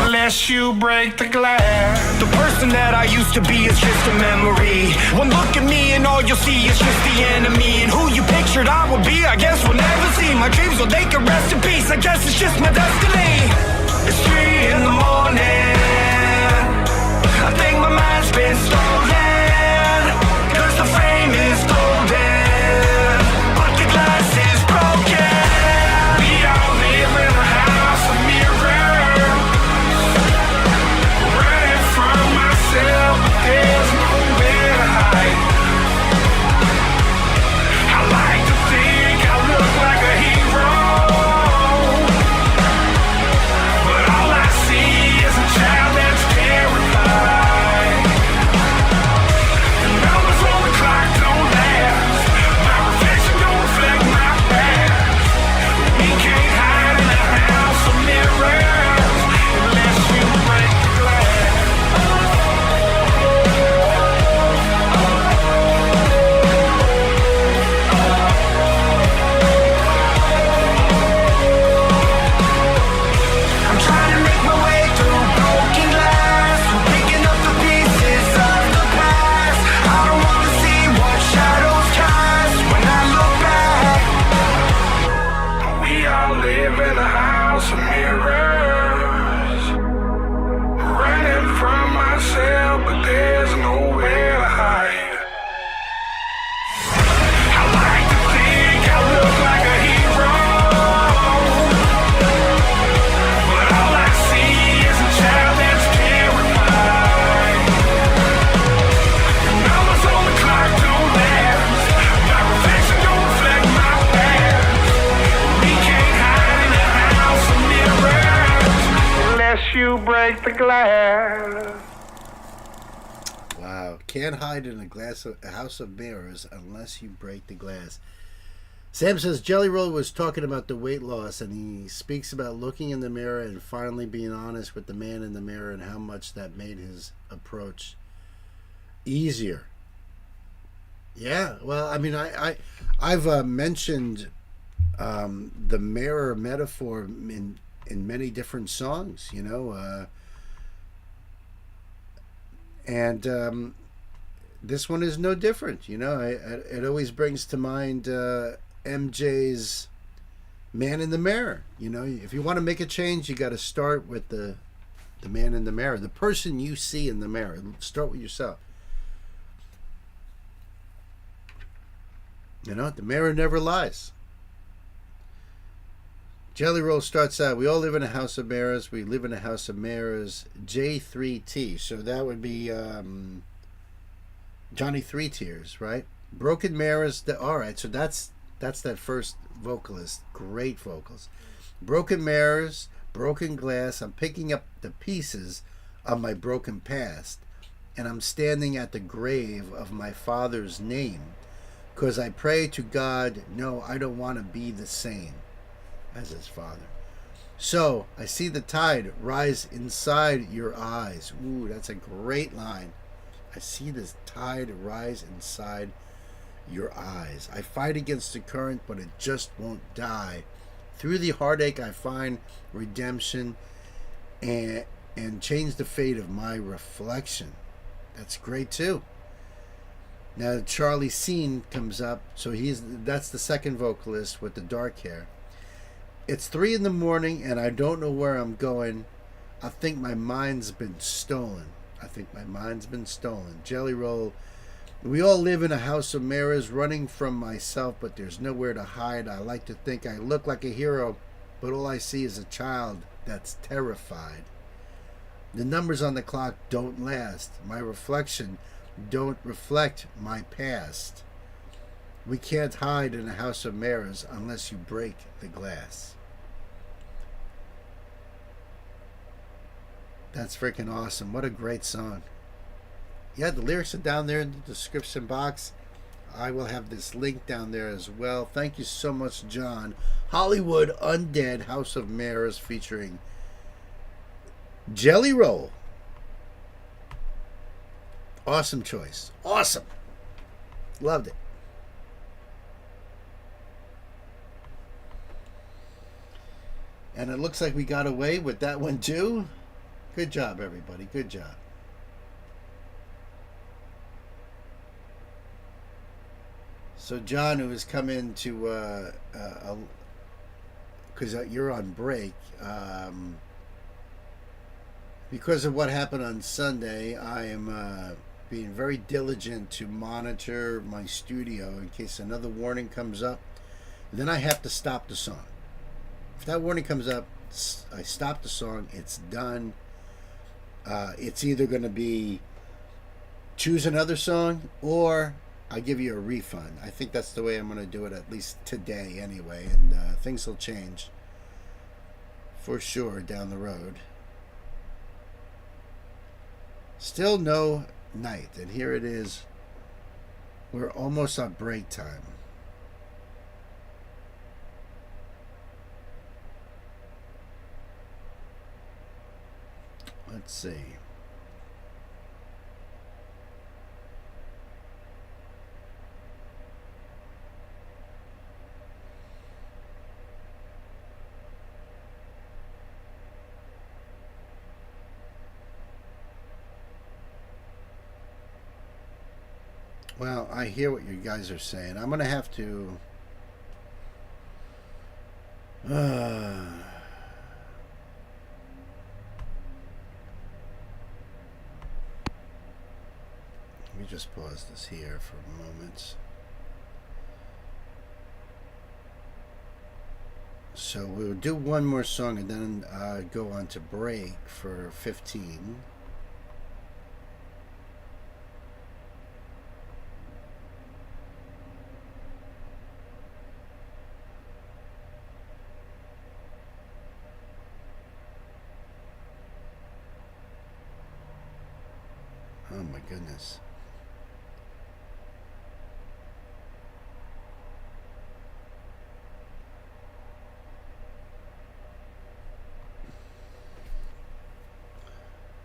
unless you break the glass. The person that I used to be is just a memory. One look at me and all you'll see is just the enemy. And who you pictured I would be, I guess we'll never see. My dreams, well, they can rest in peace. I guess it's just my destiny. It's 3 in the morning. I think my mind's been stolen, 'cause the frame is golden, but the glass is broken. house of mirrors, running from myself, but there's nowhere to hide. I like to think I look like a hero, but all I see is a child that's terrified. Numbers on the clock don't last, my reflection don't reflect my past. We can't hide in a house of mirrors unless you break the glass. Wow. Can't hide in a house of mirrors unless you break the glass. Sam says Jelly Roll was talking about the weight loss, and he speaks about looking in the mirror and finally being honest with the man in the mirror and how much that made his approach easier. Yeah, well, I mean, I've mentioned the mirror metaphor in many different songs, you know, and this one is no different. You know, it always brings to mind MJ's Man in the Mirror. You know, if you want to make a change, you got to start with the man in the mirror, the person you see in the mirror. Start with yourself. You know, the mirror never lies. Jelly Roll starts out, we all live in a house of mirrors. We live in a house of mirrors. J3T. So that would be Johnny Three Tears, right? Broken mirrors. All right, so that's that first vocalist. Great vocals. Broken mirrors, broken glass. I'm picking up the pieces of my broken past, and I'm standing at the grave of my father's name, because I pray to God, no, I don't want to be the same as his father. So I see the tide rise inside your eyes. Ooh, that's a great line. I see this tide rise inside your eyes. I fight against the current, but it just won't die. Through the heartache, I find redemption and change the fate of my reflection. That's great too. Now Charlie Scene comes up, so that's the second vocalist with the dark hair. It's 3 a.m. and I don't know where I'm going. I think my mind's been stolen. Jelly Roll. We all live in a house of mirrors, running from myself, but there's nowhere to hide. I like to think I look like a hero, but all I see is a child that's terrified. The numbers on the clock don't last. My reflection don't reflect my past. We can't hide in a house of mirrors unless you break the glass. That's freaking awesome. What a great song. Yeah, the lyrics are down there in the description box. I will have this link down there as well. Thank you so much, John. Hollywood Undead House of Mirrors featuring Jelly Roll. Awesome choice. Awesome. Loved it. And it looks like we got away with that one too. Good job, everybody. Good job. So John, who has come in to, because you're on break, because of what happened on Sunday, I am being very diligent to monitor my studio in case another warning comes up. Then I have to stop the song. If that warning comes up, I stop the song. It's done. It's either going to be choose another song or I give you a refund. I think that's the way I'm going to do it, at least today anyway. And things will change for sure down the road. Still no night. And here it is. We're almost at break time. Let's see. Well, I hear what you guys are saying. I'm going to have to... me just pause this here for a moment. So we'll do one more song and then go on to break for 15. Oh my goodness.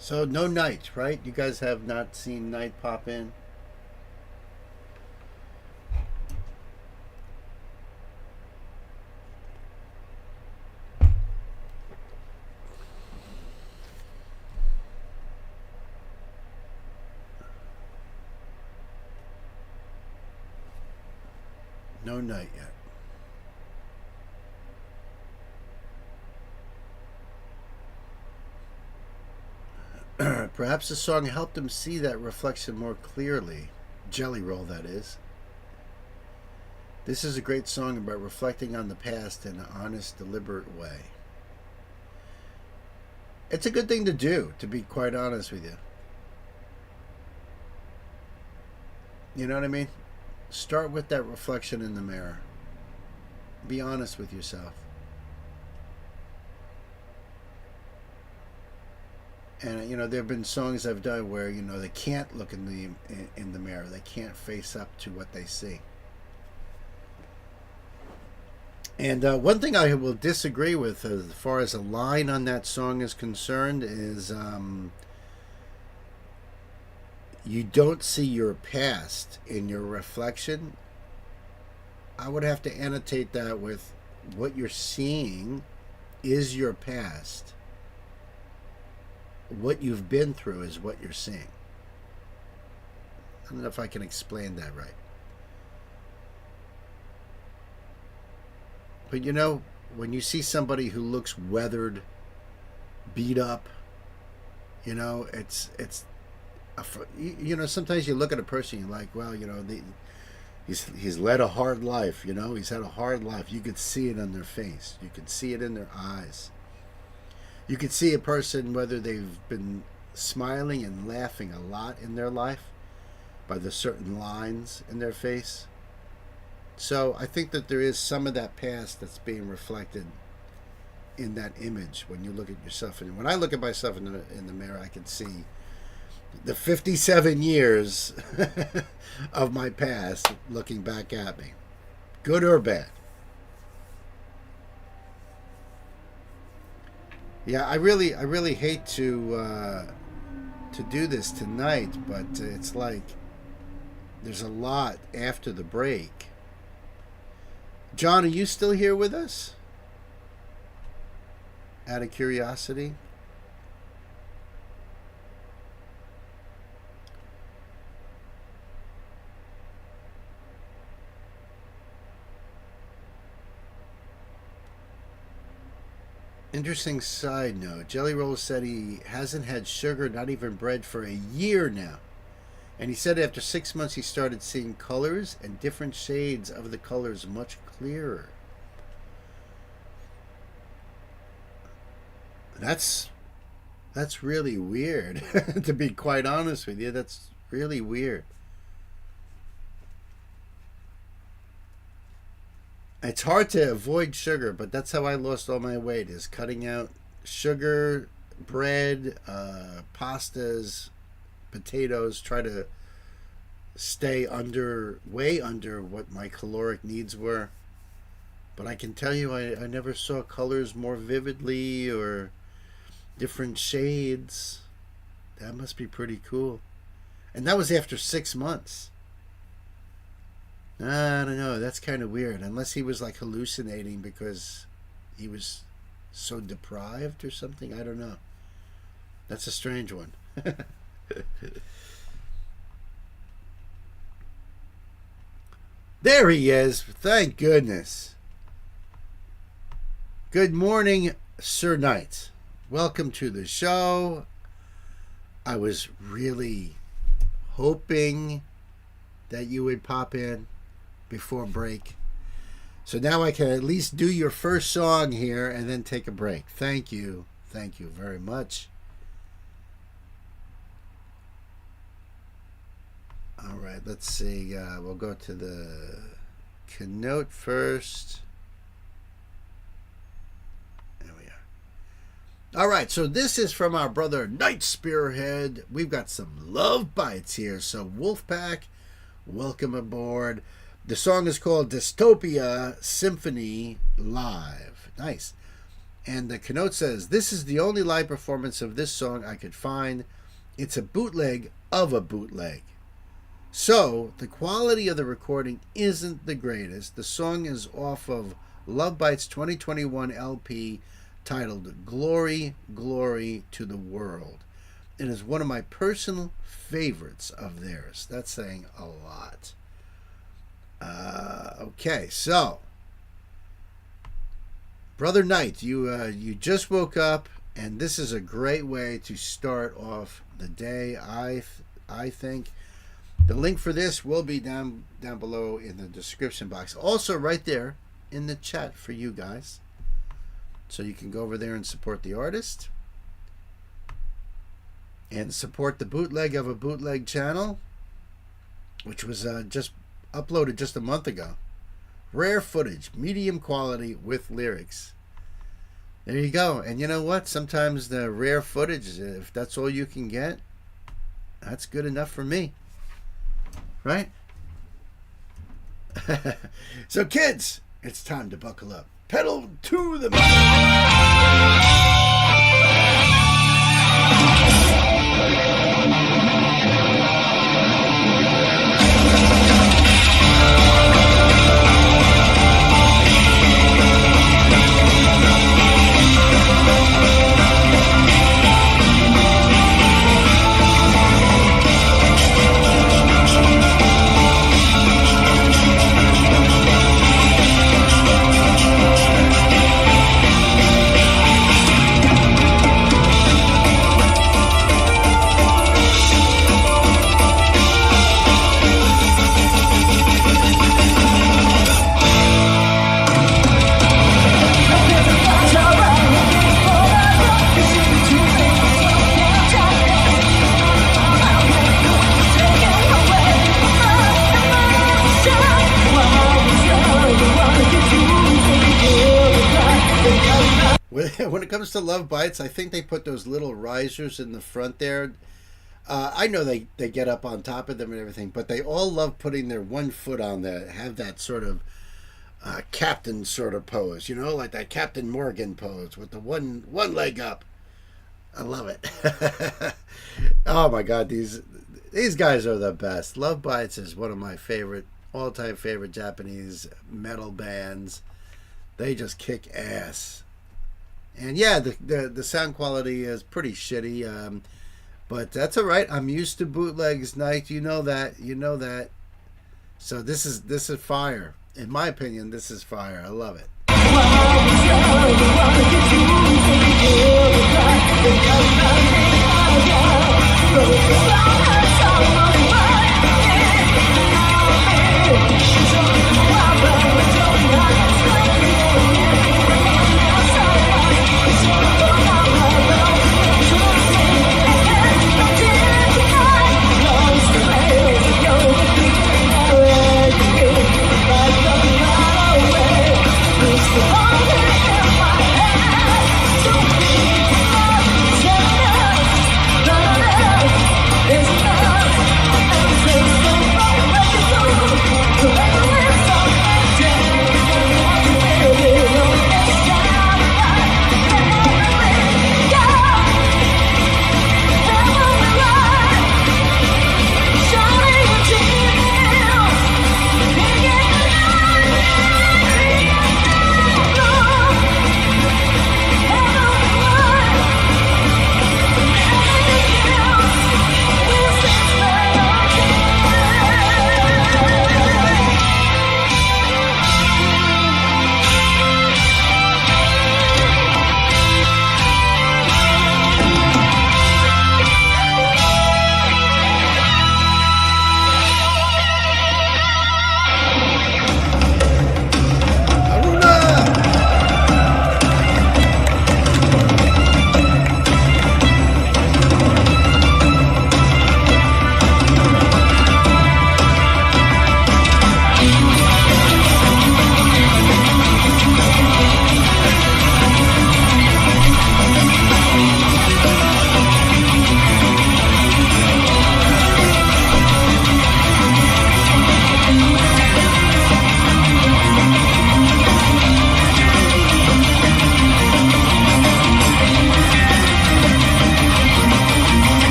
So no Night, right? You guys have not seen Night pop in? No Night yet. Perhaps the song helped him see that reflection more clearly. Jelly Roll, that is. This is a great song about reflecting on the past in an honest, deliberate way. It's a good thing to do, to be quite honest with you. You know what I mean? Start with that reflection in the mirror. Be honest with yourself. And there have been songs I've done where they can't look in the mirror. They can't face up to what they see. And one thing I will disagree with as far as a line on that song is concerned is you don't see your past in your reflection. I would have to annotate that with what you're seeing is your past. What you've been through is what you're seeing. I don't know if I can explain that right. But when you see somebody who looks weathered, beat up, it's sometimes you look at a person, you're like, well, he's led a hard life, he's had a hard life. You could see it on their face. You could see it in their eyes. You could see a person, whether they've been smiling and laughing a lot in their life, by the certain lines in their face. So I think that there is some of that past that's being reflected in that image when you look at yourself. And when I look at myself in the mirror, I can see the 57 years of my past looking back at me, good or bad. Yeah, I really hate to do this tonight, but it's like there's a lot after the break. John, are you still here with us? Out of curiosity. Interesting side note. Jelly Roll said he hasn't had sugar, not even bread, for a year now. And he said after 6 months he started seeing colors and different shades of the colors much clearer. That's really weird. To be quite honest with you, that's really weird. It's hard to avoid sugar, but that's how I lost all my weight, is cutting out sugar, bread, pastas, potatoes, try to stay way under what my caloric needs were. But I can tell you, I never saw colors more vividly or different shades. That must be pretty cool. And that was after 6 months. I don't know. That's kind of weird. Unless he was like hallucinating because he was so deprived or something. I don't know. That's a strange one. There he is. Thank goodness. Good morning, Sir Knight. Welcome to the show. I was really hoping that you would pop in before break. So now I can at least do your first song here and then take a break. Thank you. Thank you very much. All right, let's see. We'll go to the keynote first. There we are. All right, so this is from our brother Night Spearhead. We've got some love bites here. So Wolfpack, welcome aboard. The song is called Dystopia Symphony Live. Nice. And the keynote says, this is the only live performance of this song I could find. It's a bootleg of a bootleg. So, the quality of the recording isn't the greatest. The song is off of Love Bites 2021 LP titled Glory, Glory to the World. It is one of my personal favorites of theirs. That's saying a lot. Okay, so Brother Knight, you just woke up, and this is a great way to start off the day. I think the link for this will be down below in the description box. Also, right there in the chat for you guys, so you can go over there and support the artist and support the bootleg of a bootleg channel, which was just uploaded just a month ago. Rare footage, medium quality with lyrics. There you go. And you know what? Sometimes the rare footage, if that's all you can get, that's good enough for me. Right? So kids, it's time to buckle up. Pedal to the metal. When it comes to Love Bites, I think they put those little risers in the front there. I know they get up on top of them and everything, but they all love putting their one foot on there, have that sort of captain sort of pose, you know, like that Captain Morgan pose with the one leg up. I love it. Oh my God, these guys are the best. Love Bites is one of my all-time favorite Japanese metal bands. They just kick ass. And yeah, the sound quality is pretty shitty, but that's all right. I'm used to bootlegs, Night. You know that. So this is fire. In my opinion, this is fire. I love it.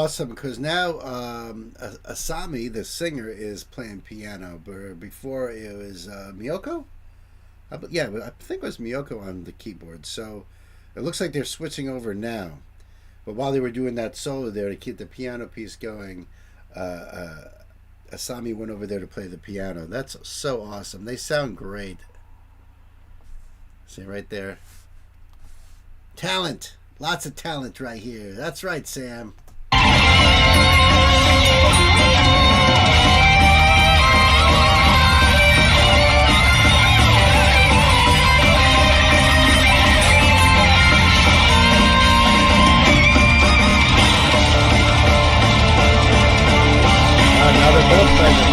awesome because now Asami, the singer, is playing piano. But before it was Miyoko. Yeah, but I think it was Miyoko on the keyboard. So it looks like they're switching over now. But while they were doing that solo there to keep the piano piece going, Asami went over there to play the piano. That's so awesome. They sound great. See right there. Talent. Lots of talent right here. That's right, Sam. Now they're both playing.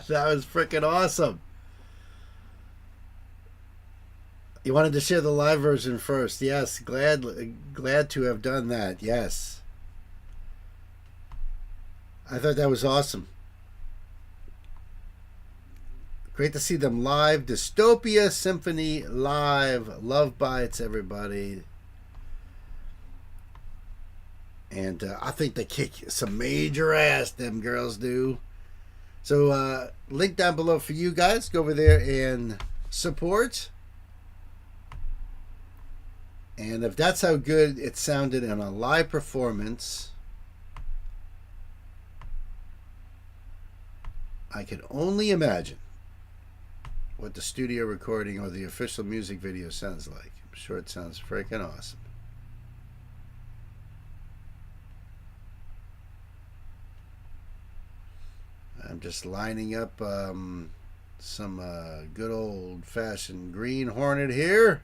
That was freaking awesome. You wanted to share the live version first. Yes, glad to have done that. Yes. I thought that was awesome. Great to see them live. Dystopia Symphony live. Love bites, everybody. And I think they kick some major ass, them girls do. So link down below for you guys. Go over there and support. And if that's how good it sounded in a live performance, I can only imagine what the studio recording or the official music video sounds like. I'm sure it sounds freaking awesome. I'm just lining up some good old-fashioned Green Hornet here.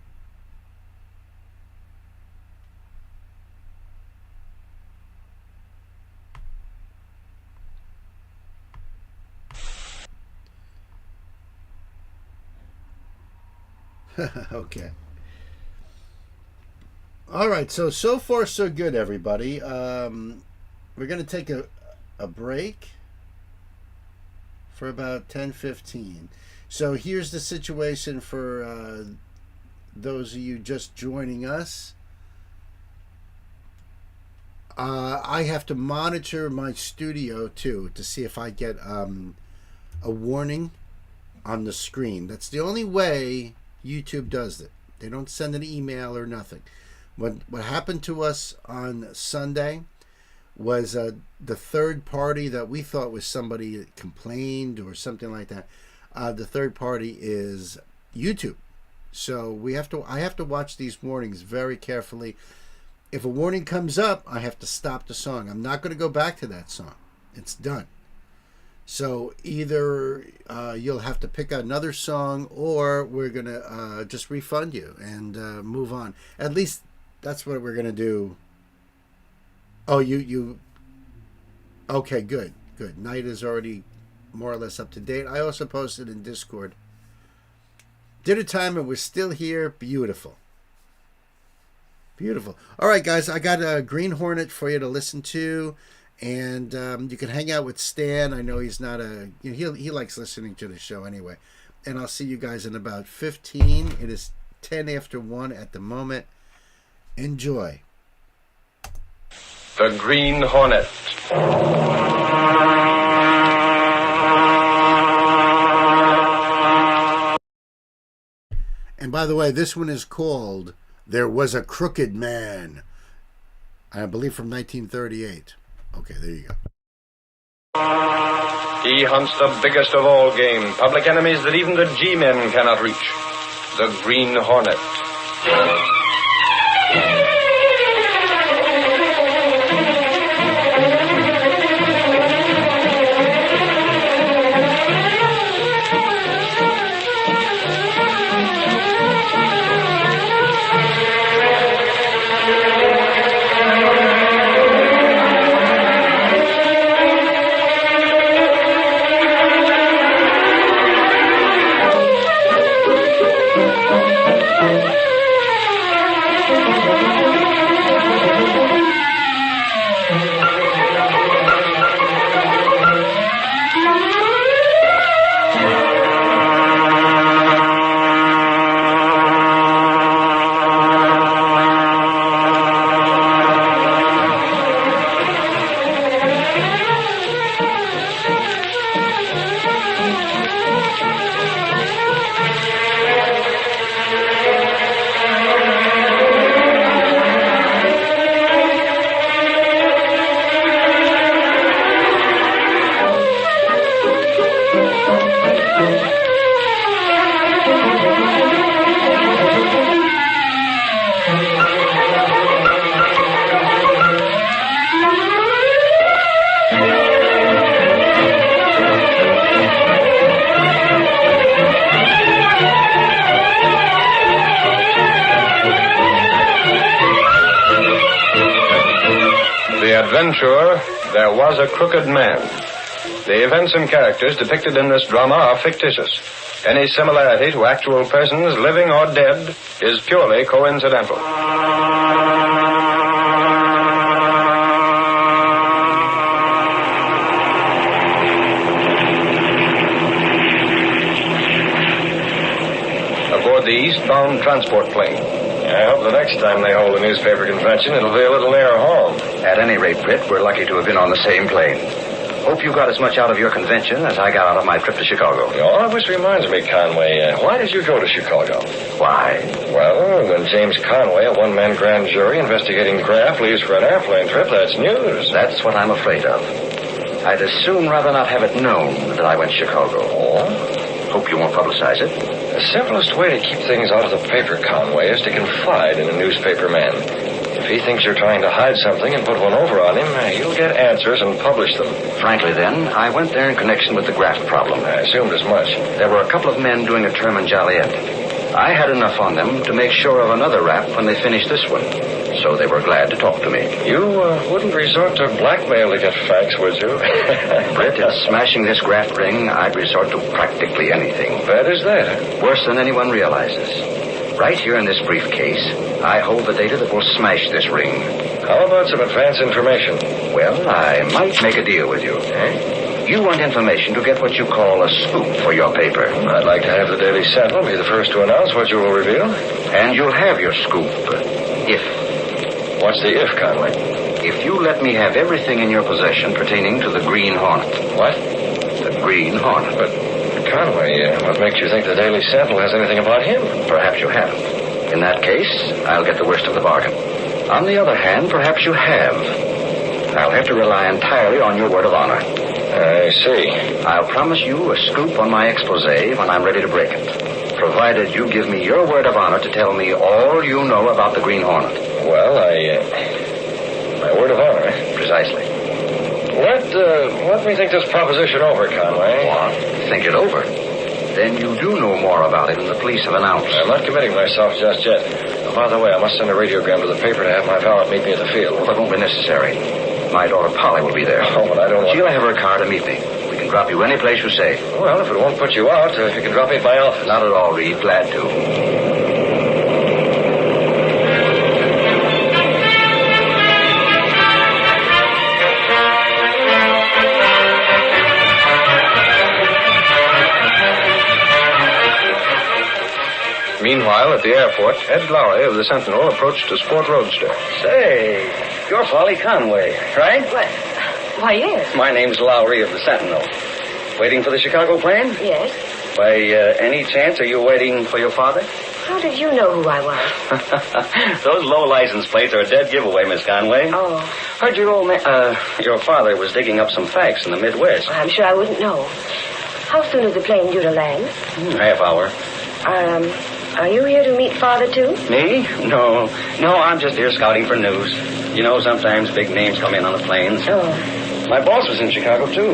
Okay. All right, so far so good, everybody. We're going to take a break for about 10-15. So here's the situation for those of you just joining us. I have to monitor my studio too to see if I get a warning on the screen. That's the only way YouTube does it. They don't send an email or nothing. What happened to us on Sunday was the third party that we thought was somebody that complained or something like that. The third party is YouTube. So I have to watch these warnings very carefully. If a warning comes up, I have to stop the song. I'm not going to go back to that song. It's done. So either you'll have to pick another song, or we're going to just refund you and move on. At least that's what we're going to do. Oh, you. Okay, good. Night is already more or less up to date. I also posted in Discord. Dinner time, and we're still here. Beautiful. All right, guys, I got a Green Hornet for you to listen to, and you can hang out with Stan. I know he's not he likes listening to the show anyway. And I'll see you guys in about 15. It is 10 after 1 at the moment. Enjoy. The Green Hornet. And by the way, this one is called There Was a Crooked Man. I believe from 1938. Okay, there you go. He hunts the biggest of all game, public enemies that even the G-men cannot reach. The Green Hornet. Adventure, There Was a Crooked Man. The events and characters depicted in this drama are fictitious. Any similarity to actual persons, living or dead, is purely coincidental. Aboard the eastbound transport plane. I hope the next time they hold a newspaper convention, it'll be a little nearer home. At any rate, Britt, we're lucky to have been on the same plane. Hope you got as much out of your convention as I got out of my trip to Chicago. All of which reminds me, Conway, why did you go to Chicago? Why? Well, when James Conway, a one-man grand jury investigating graft, leaves for an airplane trip, that's news. That's what I'm afraid of. I'd as soon rather not have it known that I went to Chicago. Oh? Hope you won't publicize it. The simplest way to keep things out of the paper, Conway, is to confide in a newspaper man. If he thinks you're trying to hide something and put one over on him, he'll get answers and publish them. Frankly, then, I went there in connection with the graft problem. I assumed as much. There were a couple of men doing a term in Joliet. I had enough on them to make sure of another rap when they finished this one. So they were glad to talk to me. You wouldn't resort to blackmail to get facts, would you? Britt, in smashing this graft ring, I'd resort to practically anything. Bad as that? Worse than anyone realizes. Right here in this briefcase, I hold the data that will smash this ring. How about some advance information? Well, I might make a deal with you. You want information to get what you call a scoop for your paper. I'd like to have the Daily Sentinel be the first to announce what you will reveal. And you'll have your scoop, if... What's the if, Conway? If you let me have everything in your possession pertaining to the Green Hornet. What? The Green Hornet. But, Conway, what makes you think the Daily Sentinel has anything about him? Perhaps you haven't. In that case, I'll get the worst of the bargain. On the other hand, perhaps you have. I'll have to rely entirely on your word of honor. I see. I'll promise you a scoop on my expose when I'm ready to break it, provided you give me your word of honor to tell me all you know about the Green Hornet. Well, my word of honor. Precisely. Let me think this proposition over, Conway. What? Think it over. Then you do know more about it than the police have announced. I'm not committing myself just yet. Oh, by the way, I must send a radiogram to the paper to have my valet meet me at the field. Well, that won't be necessary. My daughter Polly will be there. Oh, but I don't want... She'll have her car to meet me. We can drop you any place you say. Well, if it won't put you out, you can drop me at my office. Not at all, Reed. Glad to. Meanwhile, at the airport, Ed Lowry of the Sentinel approached a sport roadster. Say, you're Polly Conway, right? Why, yes. My name's Lowry of the Sentinel. Waiting for the Chicago plane? Yes. By any chance, are you waiting for your father? How did you know who I was? Those low license plates are a dead giveaway, Miss Conway. Oh. Heard your father was digging up some facts in the Midwest. I'm sure I wouldn't know. How soon is the plane due to land? Half hour. Are you here to meet Father, too? Me? No, I'm just here scouting for news. You know, sometimes big names come in on the planes. Oh. My boss was in Chicago, too.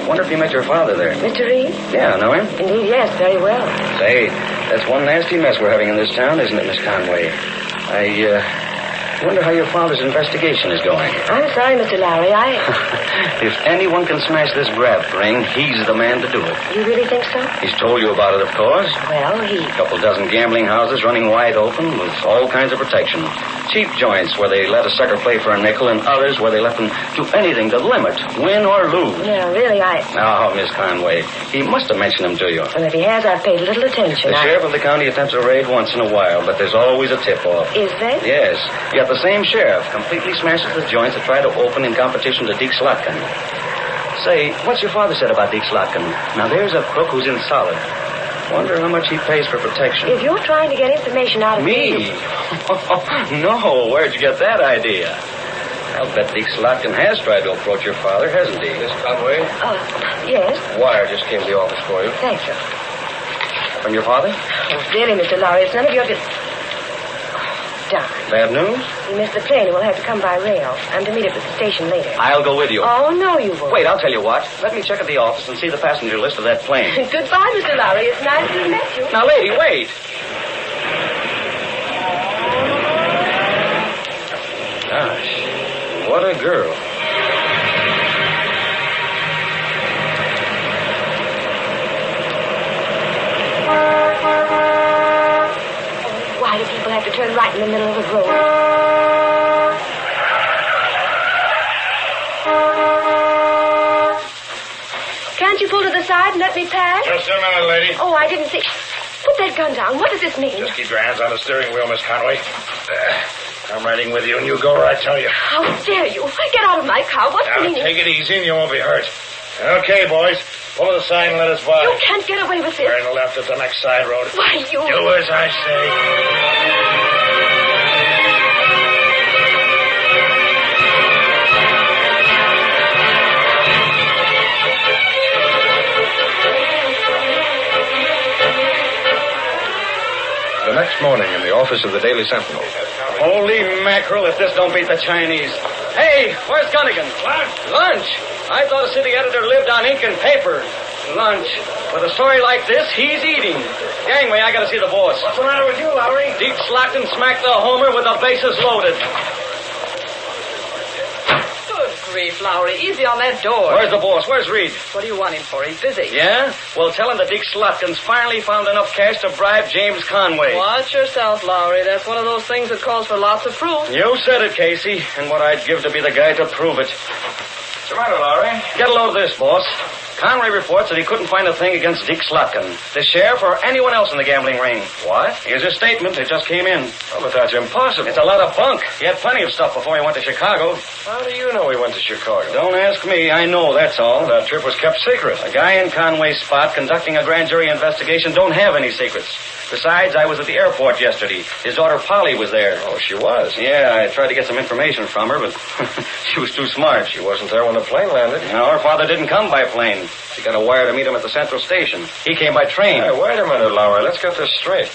Wonder if you met your father there. Mr. Reed? Yeah, know him? Indeed, yes, very well. Say, that's one nasty mess we're having in this town, isn't it, Miss Conway? I wonder how your father's investigation is going. I'm sorry, Mr. Lowry, If anyone can smash this graft ring, he's the man to do it. You really think so? He's told you about it, of course. Well, A couple dozen gambling houses running wide open with all kinds of protection. Cheap joints where they let a sucker play for a nickel and others where they let them do anything to limit, win or lose. Yeah, really, Oh, Miss Conway, he must have mentioned them to you. Well, if he has, I've paid little attention. The sheriff of the county attempts a raid once in a while, but there's always a tip-off. Is there? Yes. Yet the same sheriff completely smashes the joints that try to open in competition to Deke Slotkin. Say, what's your father said about Deke Slotkin? Now, there's a crook who's in solid. Wonder how much he pays for protection. If you're trying to get information out of me... No, where'd you get that idea? I'll bet Deke Slotkin has tried to approach your father, hasn't he? Miss Conway? Yes. Wire just came to the office for you. Thank you. From your father? Oh, really, Mr. Lowry, it's none of your darn. Bad news? We missed the plane and we'll have to come by rail. I'm to meet up at the station later. I'll go with you. Oh, no, you won't. Wait, I'll tell you what. Let me check at the office and see the passenger list of that plane. Goodbye, Mr. Lowry. It's nice to have met you. Now, lady, wait. Gosh, what a girl. Why do people have to turn right in the middle of the road? Can't you pull to the side and let me pass? Just a minute, lady. Oh, I didn't see. Put that gun down. What does this mean? Just keep your hands on the steering wheel, Miss Conway. I'm riding with you, and you go where I tell you. How dare you? Get out of my car. What's the Now, meaning? take it easy, and you won't be hurt. Okay, boys. Pull to the side and let us by. You can't get away with this. Turn left at the next side road. Why, you... Do as I say. The next morning in the office of the Daily Sentinel. Holy mackerel, if this don't beat the Chinese. Hey, where's Gunnigan? Lunch? I thought a city editor lived on ink and paper. Lunch. With a story like this, he's eating. Gangway, I gotta see the boss. What's the matter with you, Lowry? Deke Slotkin smacked the homer with the bases loaded. Good grief, Lowry. Easy on that door. Where's the boss? Where's Reed? What do you want him for? He's busy. Yeah? Well, tell him that Deke Slotkin's finally found enough cash to bribe James Conway. Watch yourself, Lowry. That's one of those things that calls for lots of proof. You said it, Casey, and what I'd give to be the guy to prove it. What's the matter, Lowry? Get a load of this, boss. Conway reports that he couldn't find a thing against Deke Slotkin, the sheriff, or anyone else in the gambling ring. What? Here's his statement. It just came in. Oh, but that's impossible. It's a lot of bunk. He had plenty of stuff before he went to Chicago. How do you know he went to Chicago? Don't ask me. I know, that's all. That trip was kept secret. A guy in Conway's spot conducting a grand jury investigation don't have any secrets. Besides, I was at the airport yesterday. His daughter Polly was there. Oh, she was? Yeah, I tried to get some information from her, but she was too smart. She wasn't there when the plane landed. No, her father didn't come by plane. She got a wire to meet him at the Central Station. He came by train. Hey, wait a minute, Lowry. Let's get this straight.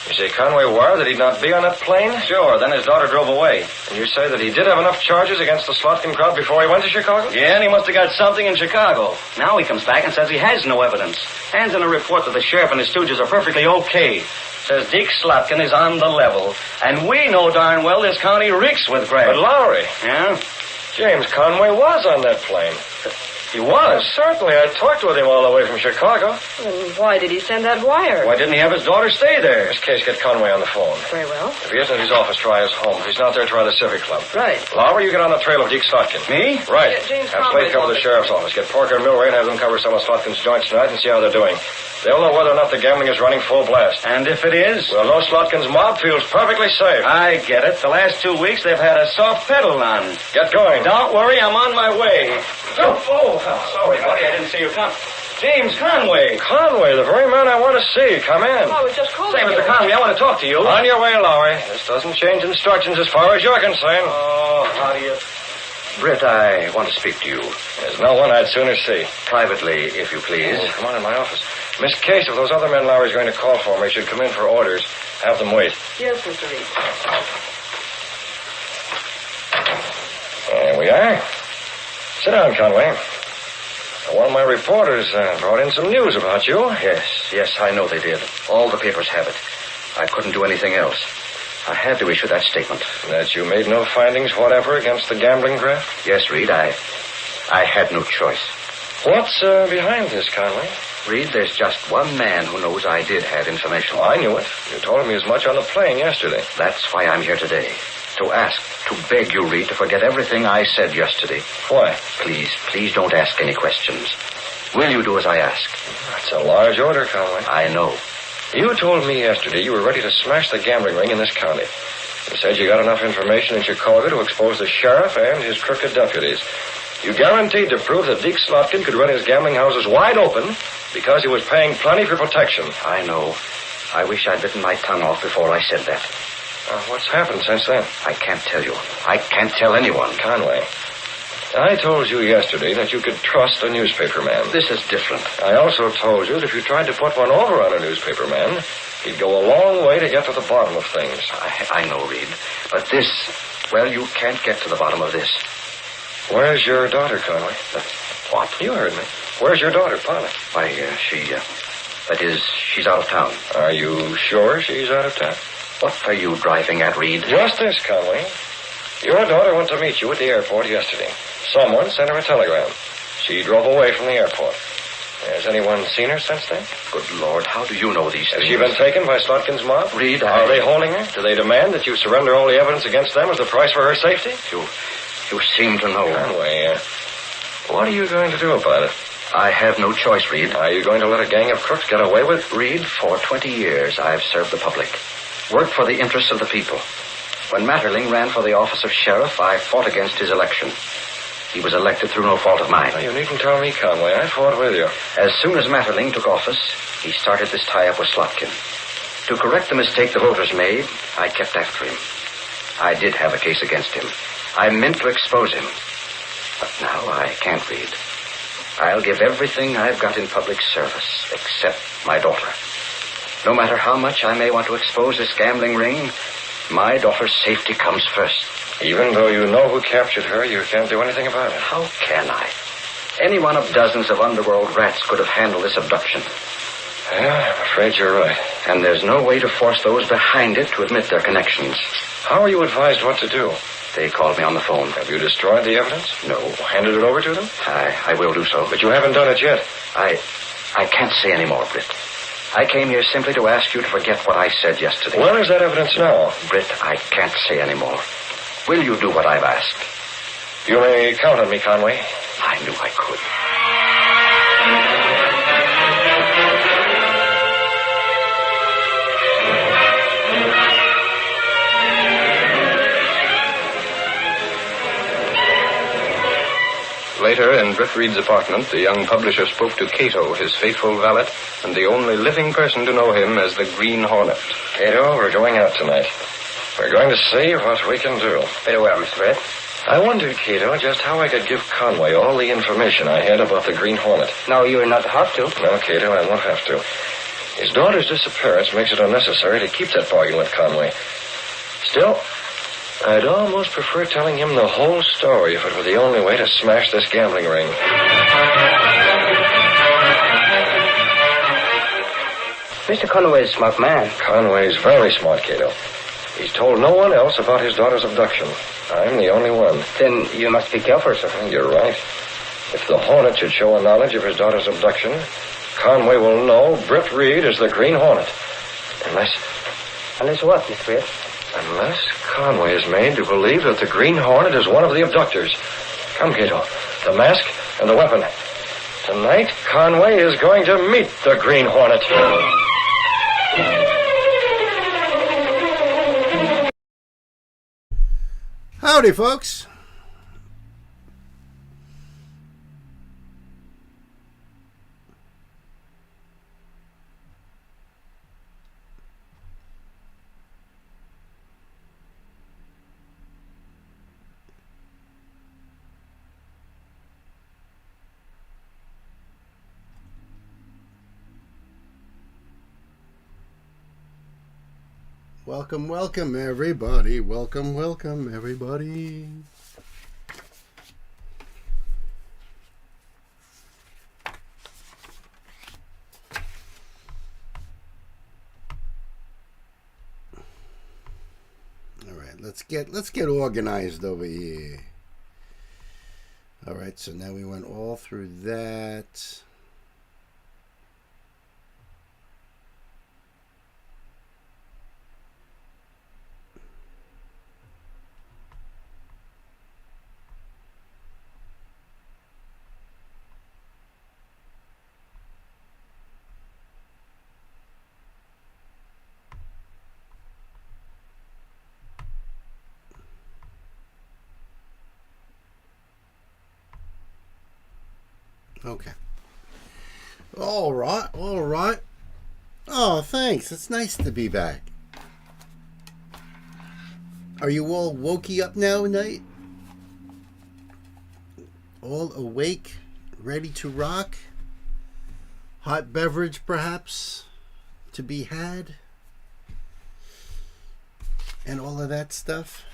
You say Conway wired that he'd not be on that plane? Sure, then his daughter drove away. And you say that he did have enough charges against the Slotkin crowd before he went to Chicago? Yeah, and he must have got something in Chicago. Now he comes back and says he has no evidence. Hands in a report that the sheriff and his stooges are perfectly okay. Says Deke Slotkin is on the level. And we know darn well this county reeks with graft. But Lowry. Yeah? James Conway was on that plane. He was? Certainly. I talked with him all the way from Chicago. Then why did he send that wire? Why didn't he have his daughter stay there? This case, get Conway on the phone. Very well. If he isn't at his office, try his home. If he's not there, try the Civic Club. Right. Lowry, you get on the trail of Deke Slotkin. Me? Right. Yeah, James have Conway's Slade cover the office. sheriff's office. Get Parker and Milray and have them cover some of Slotkin's joints tonight and see how they're doing. They'll know whether or not the gambling is running full blast. And if it is? We'll know Slotkin's mob feels perfectly safe. I get it. The last 2 weeks they've had a soft pedal on. Get going. Don't worry, I'm on my way. Oh, sorry, buddy. I didn't see you come. James Conway. Conway, the very man I want to see. Come in. Oh, I was just calling Say, you. Mr. Conway, I want to talk to you. On your way, Lowry. This doesn't change instructions as far as you're concerned. Oh, how do you... Britt, I want to speak to you. There's no one I'd sooner see. Privately, if you please. Oh, come on in my office. Miss Case, if those other men Lowry's going to call for me should come in for orders, have them wait. Yes, Mr. Reed. There we are. Sit down, Conway. One of my reporters brought in some news about you. Yes, I know they did. All the papers have it. I couldn't do anything else. I had to issue that statement. That you made no findings whatever against the gambling graft? Yes, Reed, I had no choice. What's behind this, Conway? Reed, there's just one man who knows I did have information. Oh, I knew it. You told me as much on the plane yesterday. That's why I'm here today. To ask, to beg you, Reed, to forget everything I said yesterday. Why? Please don't ask any questions. Will you do as I ask? That's a large order, Conway. I know. You told me yesterday you were ready to smash the gambling ring in this county. You said you got enough information in Chicago to expose the sheriff and his crooked deputies. You guaranteed to prove that Deke Slotkin could run his gambling houses wide open because he was paying plenty for protection. I know. I wish I'd bitten my tongue off before I said that. What's happened since then? I can't tell you. I can't tell anyone. Conway, I told you yesterday that you could trust a newspaper man. This is different. I also told you that if you tried to put one over on a newspaper man, he'd go a long way to get to the bottom of things. I know, Reed. But this, well, you can't get to the bottom of this. Where's your daughter, Conway? What? You heard me. Where's your daughter, Polly? Why, she's out of town. Are you sure she's out of town? What are you driving at, Reed? Just this, Conway. Your daughter went to meet you at the airport yesterday. Someone sent her a telegram. She drove away from the airport. Has anyone seen her since then? Good Lord, how do you know these Has things? she been taken by Slotkin's mob? Reed, Are they holding her? Do they demand that you surrender all the evidence against them as the price for her safety? You seem to know. Conway, what are you going to do about it? I have no choice, Reed. Are you going to let a gang of crooks get away with? Reed, for 20 years I've served the public. Worked for the interests of the people. When Matterling ran for the office of sheriff, I fought against his election. He was elected through no fault of mine. You needn't tell me, Conway. I fought with you. As soon as Matterling took office, he started this tie-up with Slotkin. To correct the mistake the voters made, I kept after him. I did have a case against him. I meant to expose him. But now I can't, Reed. I'll give everything I've got in public service, except my daughter. No matter how much I may want to expose this gambling ring, my daughter's safety comes first. Even though you know who captured her, you can't do anything about it. How can I? Any one of dozens of underworld rats could have handled this abduction. Yeah, I'm afraid you're right. And there's no way to force those behind it to admit their connections. How are you advised what to do? They called me on the phone. Have you destroyed the evidence? No. Handed it over to them? I will do so. But you haven't done it yet. I can't say any more, Britt. I came here simply to ask you to forget what I said yesterday. Where is that evidence now? Britt, I can't say any more. Will you do what I've asked? You may count on me, Conway. I knew I could. Later, in Britt Reed's apartment, the young publisher spoke to Cato, his faithful valet, and the only living person to know him as the Green Hornet. Cato, we're going out tonight. We're going to see what we can do. Very well, Mr. Brett. I wondered, Cato, just how I could give Conway all the information I had about the Green Hornet. No, you will not have to. No, Cato, I won't have to. His daughter's disappearance makes it unnecessary to keep that bargain with Conway. Still, I'd almost prefer telling him the whole story if it were the only way to smash this gambling ring. Mr. Conway's a smart man. Conway's very smart, Cato. He's told no one else about his daughter's abduction. I'm the only one. Then you must be careful, sir. You're right. If the Hornet should show a knowledge of his daughter's abduction, Conway will know Britt Reed is the Green Hornet. Unless what, Mr. Brett? Unless Conway is made to believe that the Green Hornet is one of the abductors. Come, Cato. The mask and the weapon. Tonight, Conway is going to meet the Green Hornet. Howdy, folks. Welcome, welcome, everybody. Welcome, welcome, everybody. All right, let's get organized over here. All right, so now we went all through that. Okay. All right, all right. Oh, thanks. It's nice to be back. Are you all wokey up now tonight? All awake, ready to rock? Hot beverage, perhaps, to be had? And all of that stuff?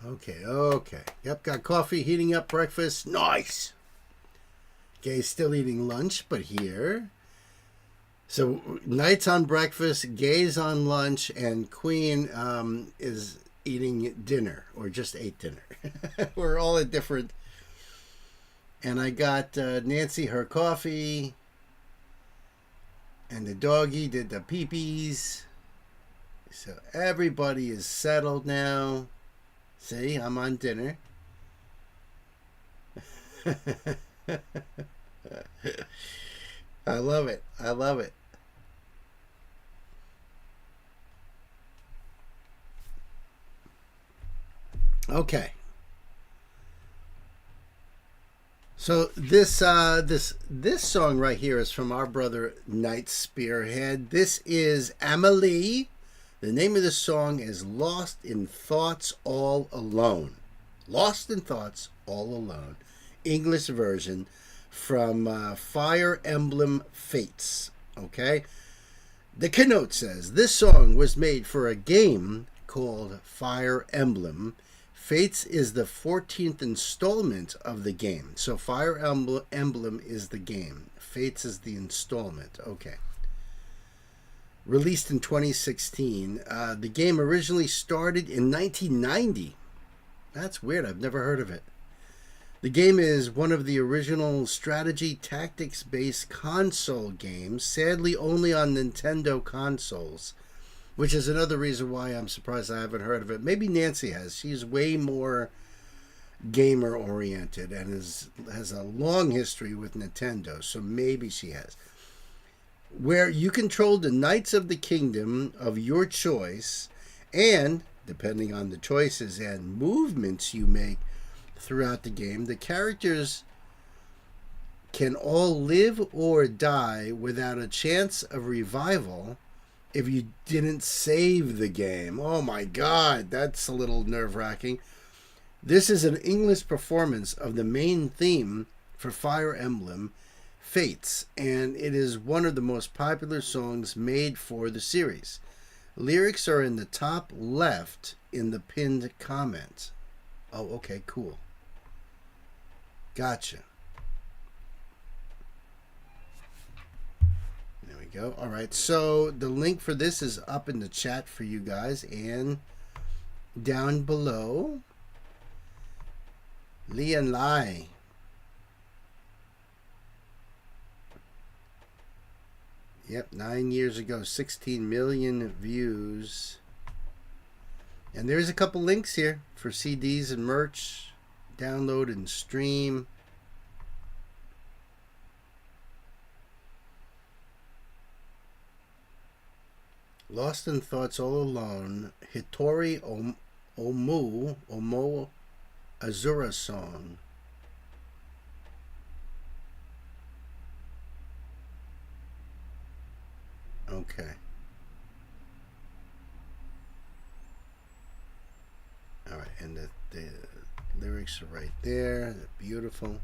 Okay. Yep, got coffee, heating up breakfast. Nice. Gay's still eating lunch, but here. So, Knight's on breakfast, Gay's on lunch, and Queen is eating dinner, or just ate dinner. We're all at different. And I got Nancy her coffee, and the doggy did the pee-pees. So, everybody is settled now. See, I'm on dinner. I love it. I love it. Okay. So this song right here is from our brother Night Spearhead. This is Amelie. The name of the song is Lost in Thoughts All Alone. Lost in Thoughts All Alone. English version from Fire Emblem Fates. Okay? The keynote says, this song was made for a game called Fire Emblem. Fates is the 14th installment of the game. So Fire Emblem is the game. Fates is the installment. Okay. Released in 2016. The game originally started in 1990. That's weird. I've never heard of it. The game is one of the original strategy tactics-based console games, sadly only on Nintendo consoles. which is another reason why I'm surprised I haven't heard of it. Maybe Nancy has. She's way more gamer oriented and has a long history with Nintendo, so maybe she has. Where you control the Knights of the Kingdom of your choice, and depending on the choices and movements you make throughout the game, the characters can all live or die without a chance of revival if you didn't save the game. Oh my God, that's a little nerve-wracking. This is an English performance of the main theme for Fire Emblem Fates, and it is one of the most popular songs made for the series. Lyrics are in the top left in the pinned comment. Oh, okay, cool. Gotcha. There we go. All right, so the link for this is up in the chat for you guys and down below. Li and Lai. Yep, 9 years ago, 16 million views. And there's a couple links here for CDs and merch. Download and stream. Lost in Thoughts All Alone. Hitori Omo Azura song. Okay. All right, and the lyrics are right there. They're beautiful.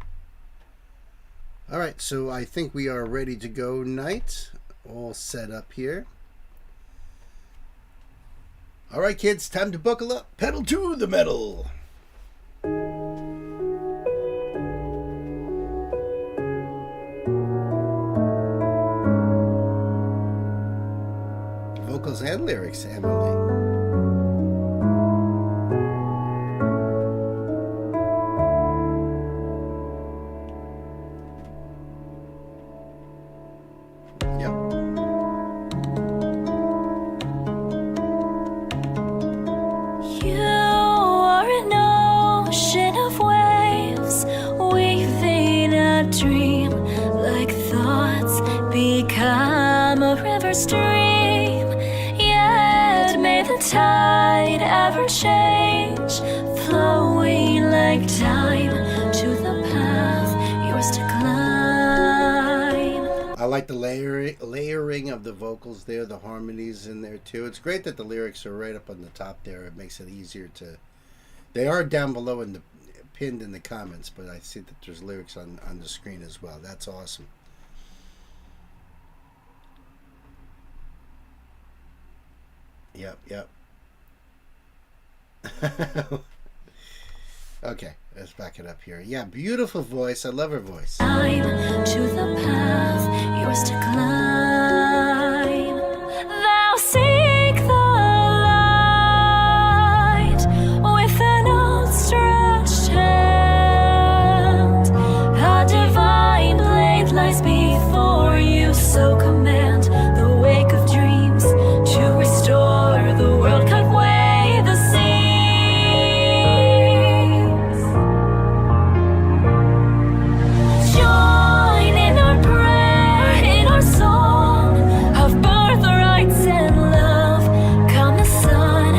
All right, so I think we are ready to go, Knight. All set up here. All right, kids, time to buckle up. Pedal to the metal. Vocals and lyrics, Emily. Tide ever change, flowing like time to the path yours to climb. I like the layering of the vocals there, the harmonies in there too. It's great that the lyrics are right up on the top there. It makes it easier to. They are down below in the pinned in the comments, but I see that there's lyrics on the screen as well. That's awesome. Yep. Okay, let's back it up here. Yeah, beautiful voice. I love her voice. Time to the path yours to climb. Thou seek the light with an outstretched hand. A divine blade lies before you, so command the wake of dreams to restore the world. Cut away the seas. Join in our prayer, in our song of birthrights and love. Come the sun,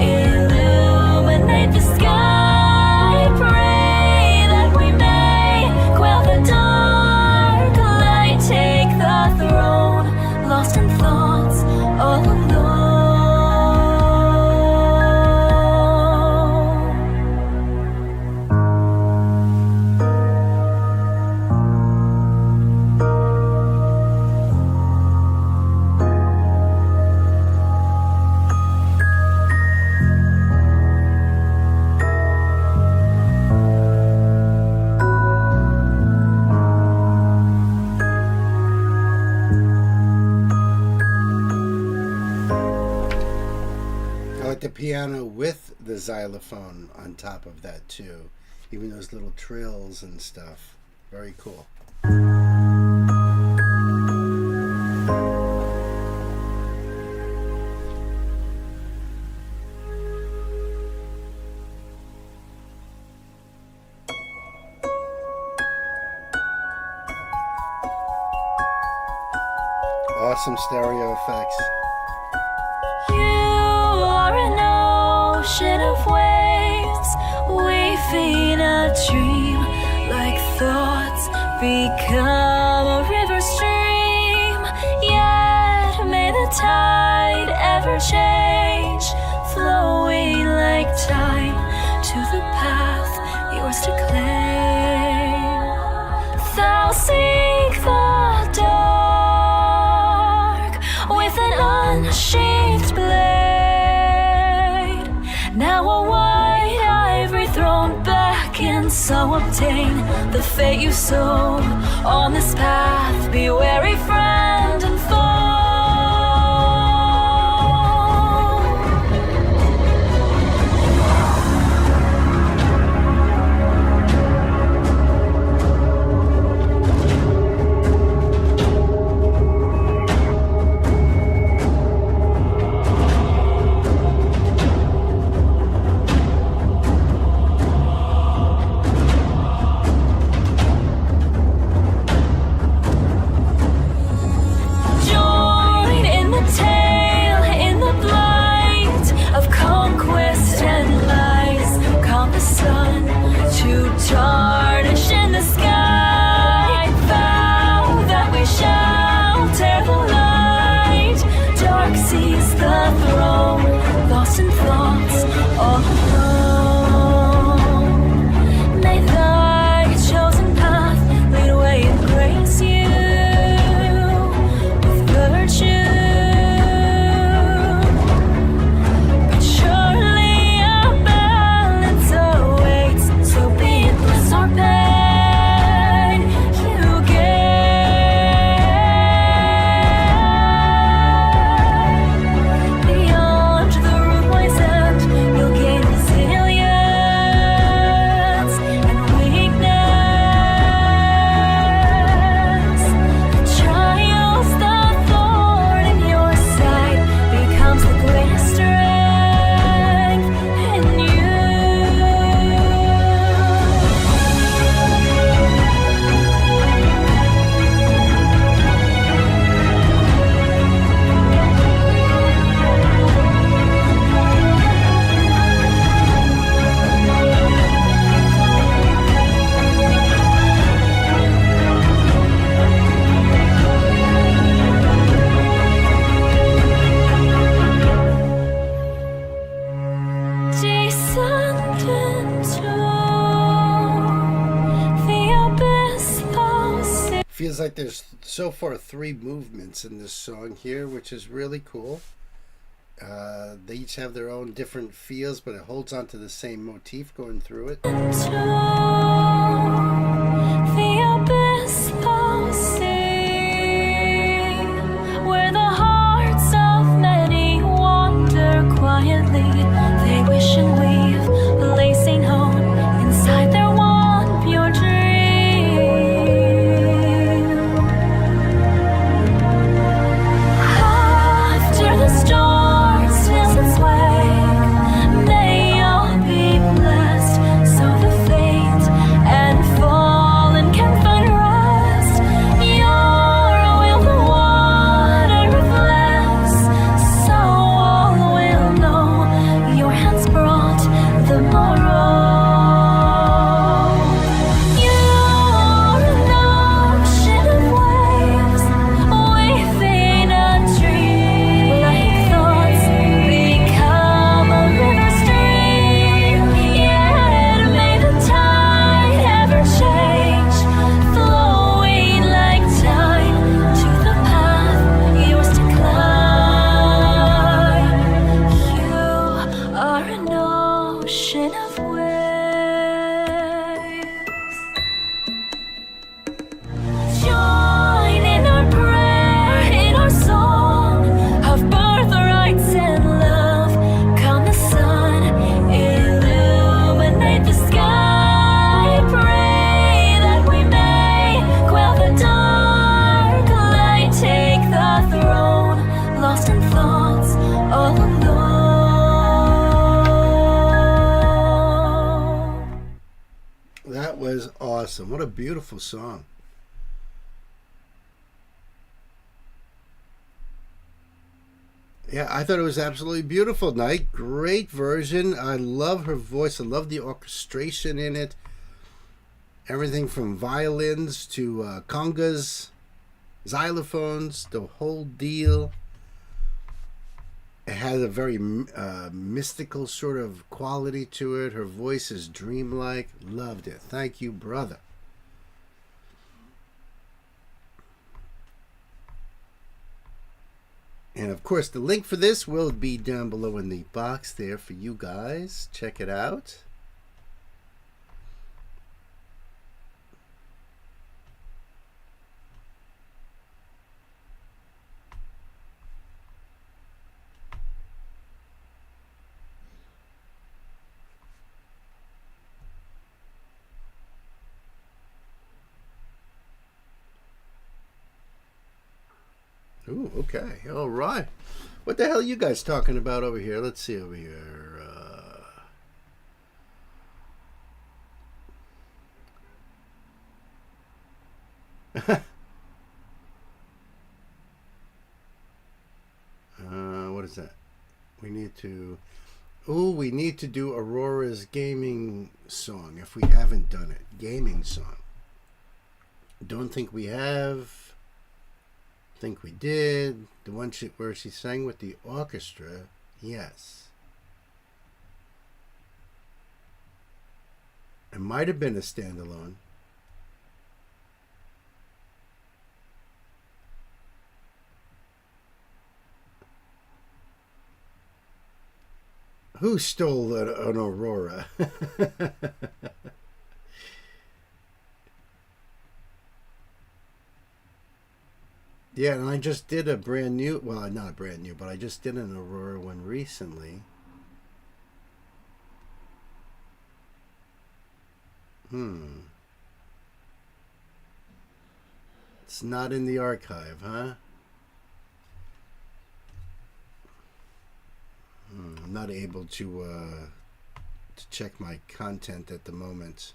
illuminate the sky. Pray that we may quell the dark light. Take the throne, lost in thoughts all alone. I like the piano with the xylophone on top of that too. Even those little trills and stuff. Very cool. awesome stereo effects. You are an ocean of waves, weaving a dream like thoughts become a river stream. Yet may the tide ever change, flowing like time to the path yours to claim. Thou seek the dark with an unsheathed blade. Now a white ivory thrown back, and so obtain the fate you sow on this path. Be wary, friend and foe. Tarnish in the sky, vow that we shall tear the light. Dark sees the throne, lost in thoughts, all alone. May thy chosen path lead away and grace you with virtue. But surely a balance awaits, so be or pain you gain. Beyond the rude ways end, you'll gain resilience and weakness. The trials, the thorn in your side becomes the greatest strength in you. Descend into the abyss thou seest. Feels like there's so far 3 movements in this song here, which is really cool. They each have their own different feels, but it holds on to the same motif going through it. Into the abyss thou see, where the hearts of many wander quietly. They wish and weave, placing hope inside their one pure dream. After the storm steals its way, may all be blessed, so the faint and fallen can find rest. Your will the water reflects, so all will know your hands brought the morrow. You're an ocean of waves, weaving a dream like thoughts become a river stream. Yet may the tide ever change, flowing like time to the path yours to climb. You are an ocean of waves. Join in our prayer, in our song of birthrights and love. Come the sun, illuminate the sky. Pray that we may quell the dark light. Take the throne, lost in thoughts, all alone. That was awesome. What a beautiful song. Yeah, I thought it was absolutely beautiful, Night. Great version. I love her voice. I love the orchestration in it. Everything from violins to congas, xylophones, the whole deal. It has a very mystical sort of quality to it. Her voice is dreamlike. Loved it. Thank you, brother. And of course, the link for this will be down below in the box there for you guys. Check it out. Ooh, okay. All right. What the hell are you guys talking about over here? Let's see over here. What is that? We need to... Ooh, we need to do Aurora's gaming song if we haven't done it. Gaming song. Don't think we have... think we did. The one where she sang with the orchestra. Yes. It might have been a standalone. Who stole an Aurora? Yeah, and I just did a brand new, well, not brand new, but I just did an Aurora one recently. It's not in the archive, huh? I'm not able to check my content at the moment.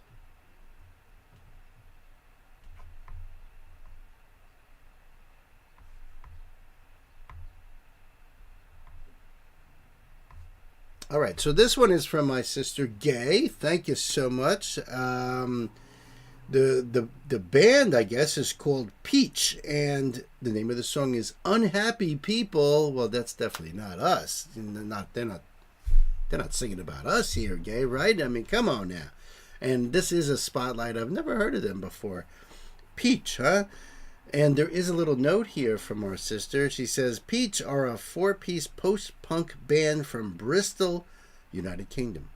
All right, so this one is from my sister Gay. Thank you so much. The band, I guess, is called Peach, and the name of the song is "Unhappy People." Well, that's definitely not us. They're not singing about us here, Gay, right? I mean, come on now. And this is a spotlight. I've never heard of them before. Peach, huh? And there is a little note here from our sister. She says, Peach are a 4-piece post-punk band from Bristol, United Kingdom.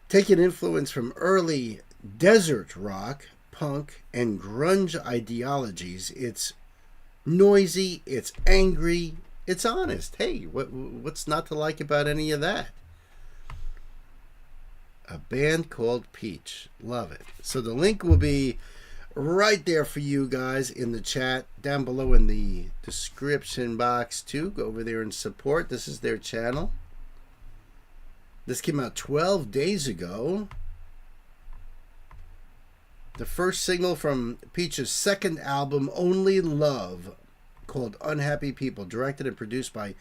Taking influence from early desert rock, punk, and grunge ideologies, it's noisy, it's angry, it's honest. Hey, what's not to like about any of that? A band called Peach. Love it. So the link will be right there for you guys in the chat, down below in the description box too. Go over there and support. This is their channel. This came out 12 days ago. The first single from Peach's second album, Only Love, called Unhappy People, directed and produced by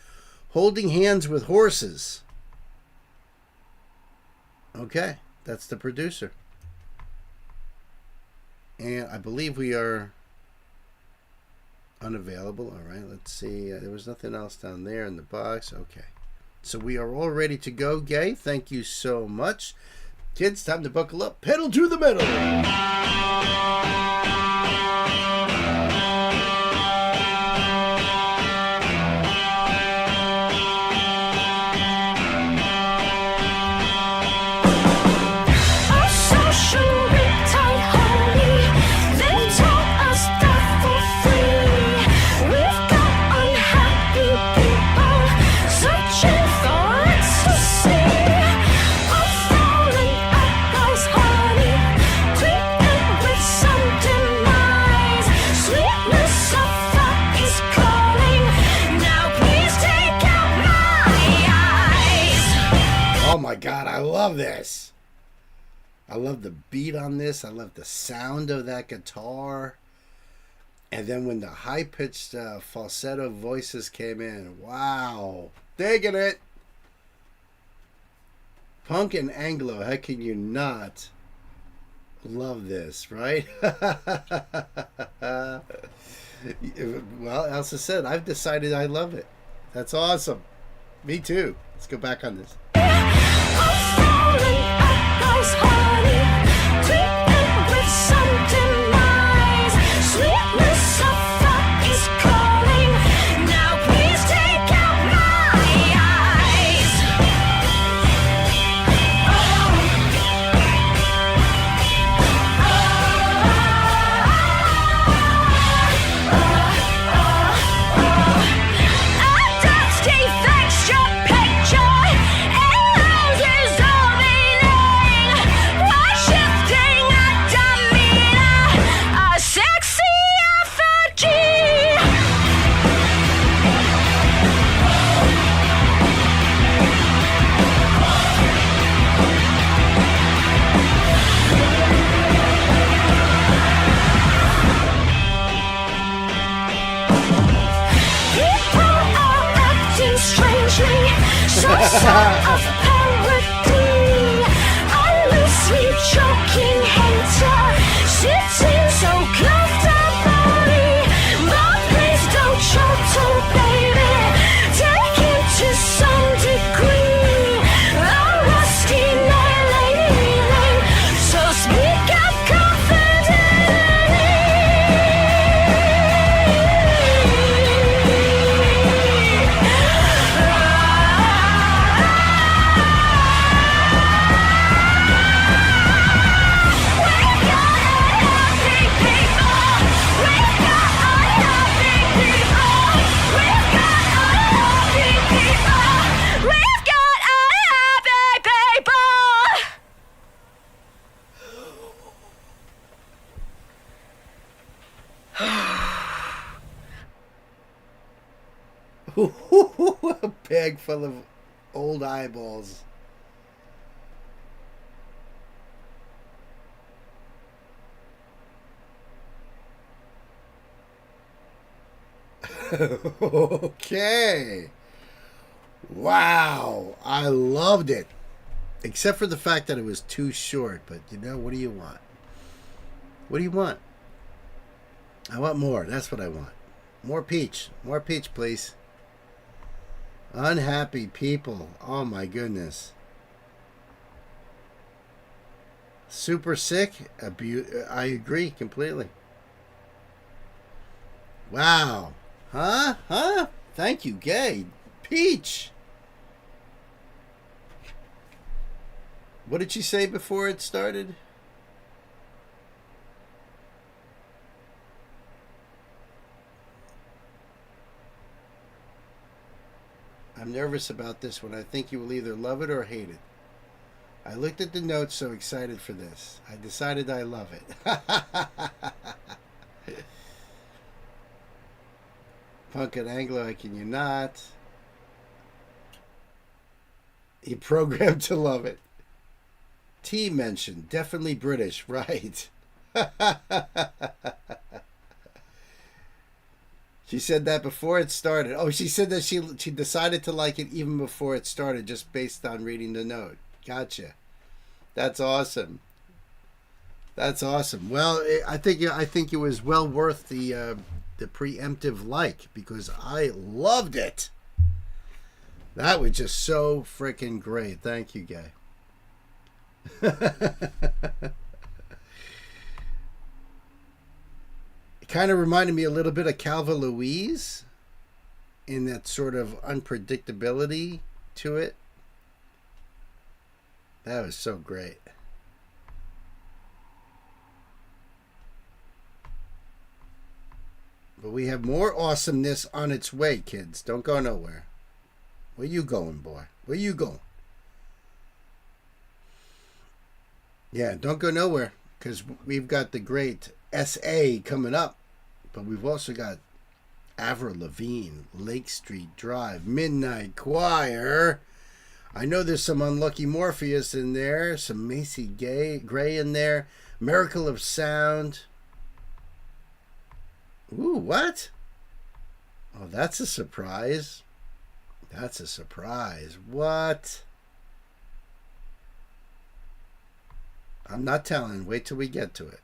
Holding Hands with Horses. Okay, that's the producer. And I believe we are unavailable. All right, let's see. There was nothing else down there in the box. Okay. So we are all ready to go, Gay. Thank you so much. Kids, time to buckle up. Pedal to the metal. Oh my God, I love this. I love the beat on this. I love the sound of that guitar. And then when the high-pitched falsetto voices came in, wow, digging it. Punk and Anglo, how can you not love this, right? Well, Elsa said, I've decided I love it. That's awesome. Me too. Let's go back on this. A bag full of old eyeballs. Okay. Wow. I loved it. Except for the fact that it was too short. But, you know, what do you want? What do you want? I want more. That's what I want. More peach. More peach, please. Unhappy people. Oh, my goodness. Super sick. I agree completely. Wow. Huh? Huh? Thank you, Gay. Peach. What did she say before it started? I'm nervous about this one. I think you will either love it or hate it. I looked at the notes, so excited for this. I decided I love it. Punk and Anglo, how can you not? You programmed to love it. T mentioned, definitely British, right? She said that before it started. Oh, she said that she decided to like it even before it started, just based on reading the note. Gotcha. That's awesome. That's awesome. Well, I think it was well worth the preemptive like, because I loved it. That was just so freaking great. Thank you, Gay. It kind of reminded me a little bit of Calva Louise in that sort of unpredictability to it. That was so great. But we have more awesomeness on its way, kids. Don't go nowhere. Where you going, boy? Where you going? Yeah, don't go nowhere, because we've got the great SA coming up. But we've also got Avril Lavigne, Lake Street Drive, Midnight Choir. I know there's some Unlucky Morpheus in there, some Macy Gray in there, Miracle of Sound. Ooh, what? Oh, that's a surprise. That's a surprise. What? I'm not telling. Wait till we get to it.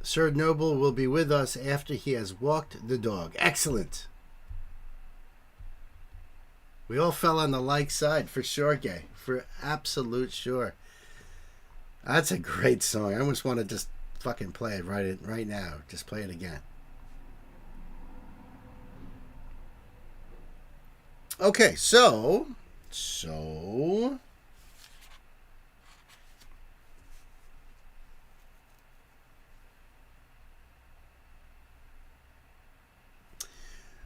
Sir Noble will be with us after he has walked the dog. Excellent. We all fell on the like side for sure, Gay. For absolute sure. That's a great song. I almost want to just fucking play it right now. Just play it again. Okay, so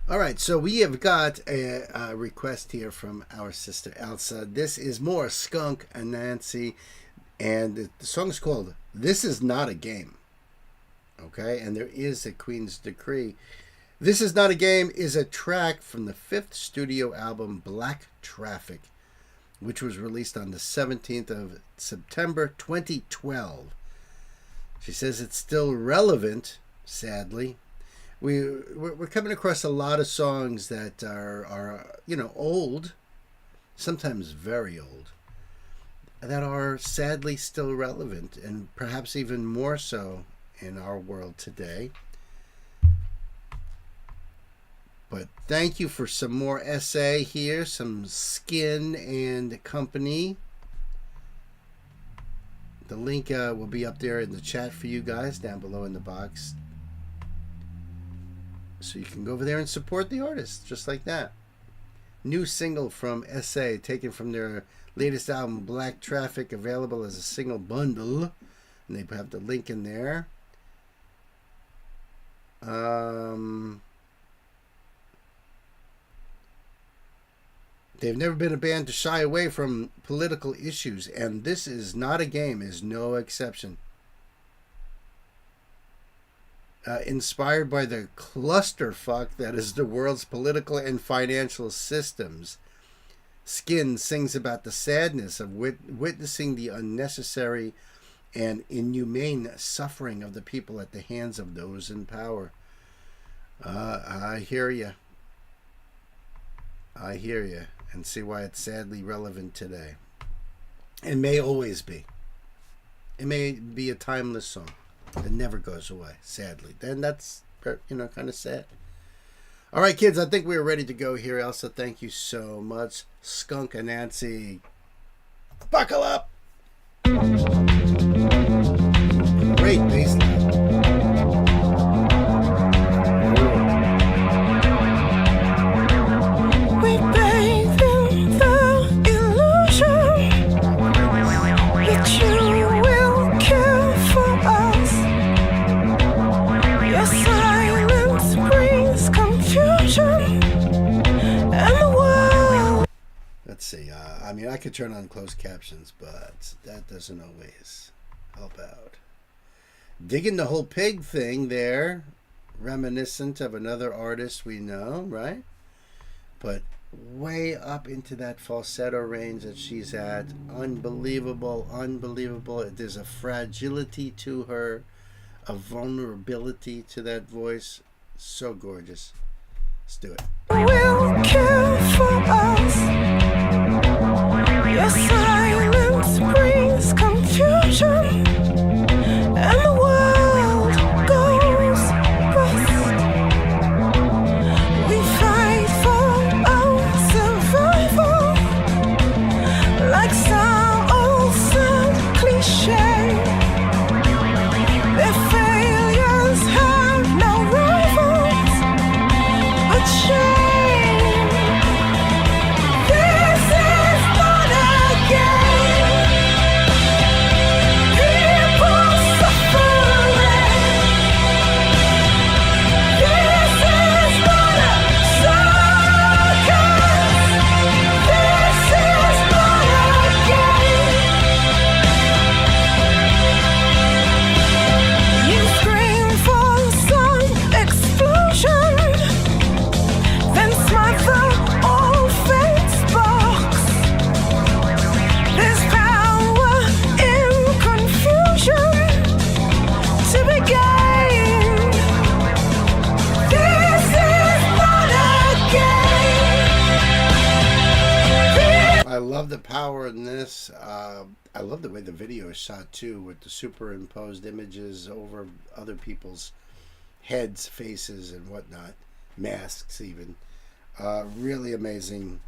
all right, so we have got a request here from our sister Elsa. This is more Skunk and Nancy, and the song is called This Is Not a Game. Okay, and there is a Queen's Decree. This Is Not a Game is a track from the 5th studio album Black Traffic, which was released on the 17th of September 2012. She says it's still relevant, sadly. We're coming across a lot of songs that are old, sometimes very old, that are sadly still relevant, and perhaps even more so in our world today. But thank you for some more essay here, some Skin and Company. The link will be up there in the chat for you guys, down below in the box. So you can go over there and support the artist, just like that. New single from SA, taken from their latest album, Black Traffic, available as a single bundle. And they have the link in there. They've never been a band to shy away from political issues, and This Is Not a Game is no exception. Inspired by the clusterfuck that is the world's political and financial systems, Skin sings about the sadness of witnessing the unnecessary and inhumane suffering of the people at the hands of those in power. I hear you. I hear you, and see why it's sadly relevant today. It may always be. It may be a timeless song. It never goes away, sadly. Then that's, kind of sad. All right, kids, I think we're ready to go here. Elsa, thank you so much. Skunk and Nancy, buckle up. Great bass line. We bathe in the illusion that you will care for us. Your silence brings confusion and the world. Let's see. I could turn on closed captions, but that doesn't always help out. Digging the whole pig thing there, reminiscent of another artist we know, right? But way up into that falsetto range that she's at. Unbelievable, unbelievable. There's a fragility to her, a vulnerability to that voice. So gorgeous. Let's do it. Will care for us. Your silence brings confusion and the world goes bust. We fight for our survival like some old sad cliche. Their failures have no rivals but shame. This is not a game. power in this. I love the way the video is shot too, with the superimposed images over other people's heads, faces, and whatnot, masks even. Really amazing.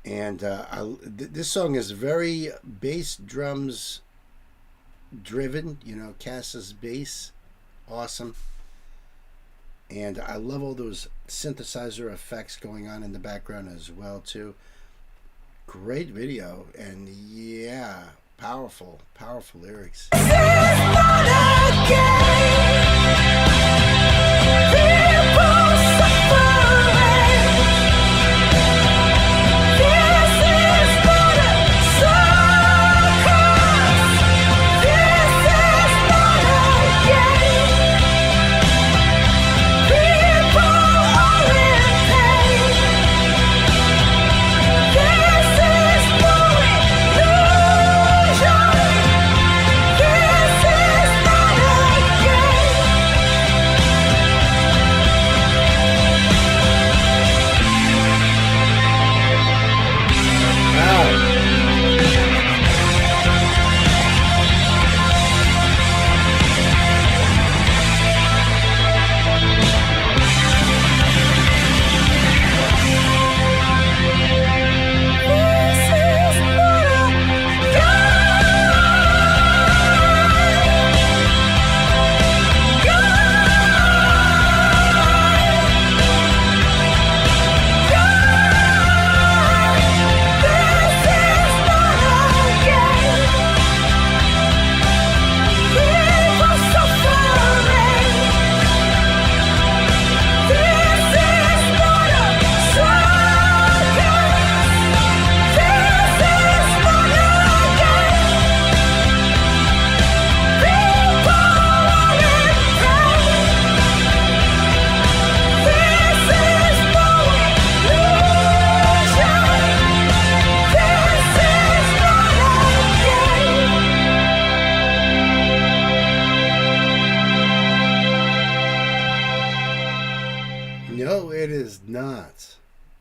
And this song is very bass drums driven, Cass's bass, awesome. And I love all those synthesizer effects going on in the background as well too. Great video, and yeah, powerful lyrics.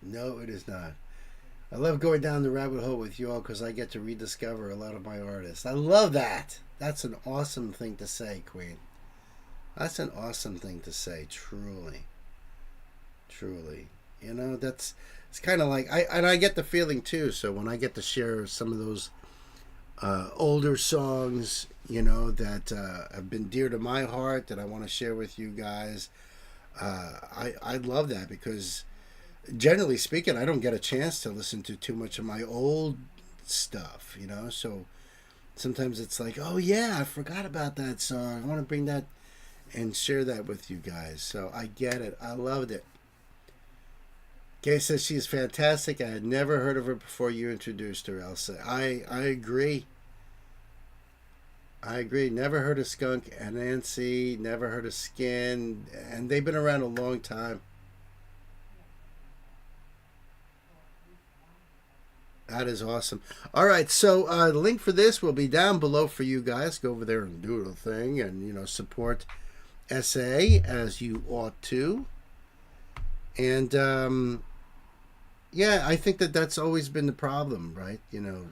No, it is not. I love going down the rabbit hole with you all because I get to rediscover a lot of my artists. I love that. That's an awesome thing to say, Queen. That's an awesome thing to say, truly. Truly. It's kind of like, I get the feeling too, so when I get to share some of those older songs, that have been dear to my heart, that I want to share with you guys, I love that because generally speaking, I don't get a chance to listen to too much of my old stuff, so sometimes it's like, oh yeah, I forgot about that song. I want to bring that and share that with you guys. So I get it. I loved it. Kay says she's fantastic. I had never heard of her before you introduced her, Elsa. I agree. I agree. Never heard of Skunk and Nancy. Never heard of Skin. And they've been around a long time. That is awesome. All right, so the link for this will be down below for you guys. Go over there and do the thing and, support SA as you ought to. And, yeah, I think that's always been the problem, right?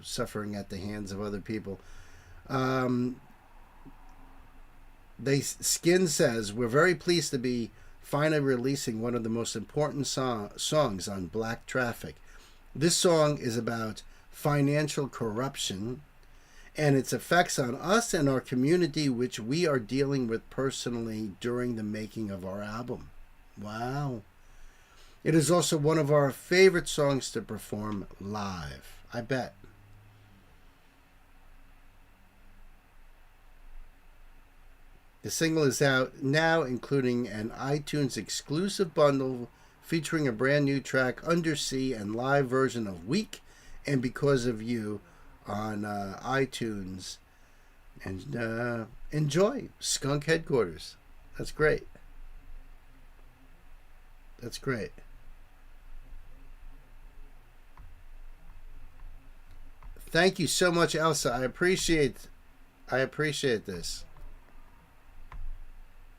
Suffering at the hands of other people. Skin says, we're very pleased to be finally releasing one of the most important songs on Black Traffic. This song is about financial corruption and its effects on us and our community, which we are dealing with personally during the making of our album. Wow. It is also one of our favorite songs to perform live. I bet. The single is out now, including an iTunes exclusive bundle featuring a brand new track, Undersea, and live version of Weak and Because of You on iTunes. And enjoy Skunk Headquarters. That's great. That's great. Thank you so much, Elsa. I appreciate this.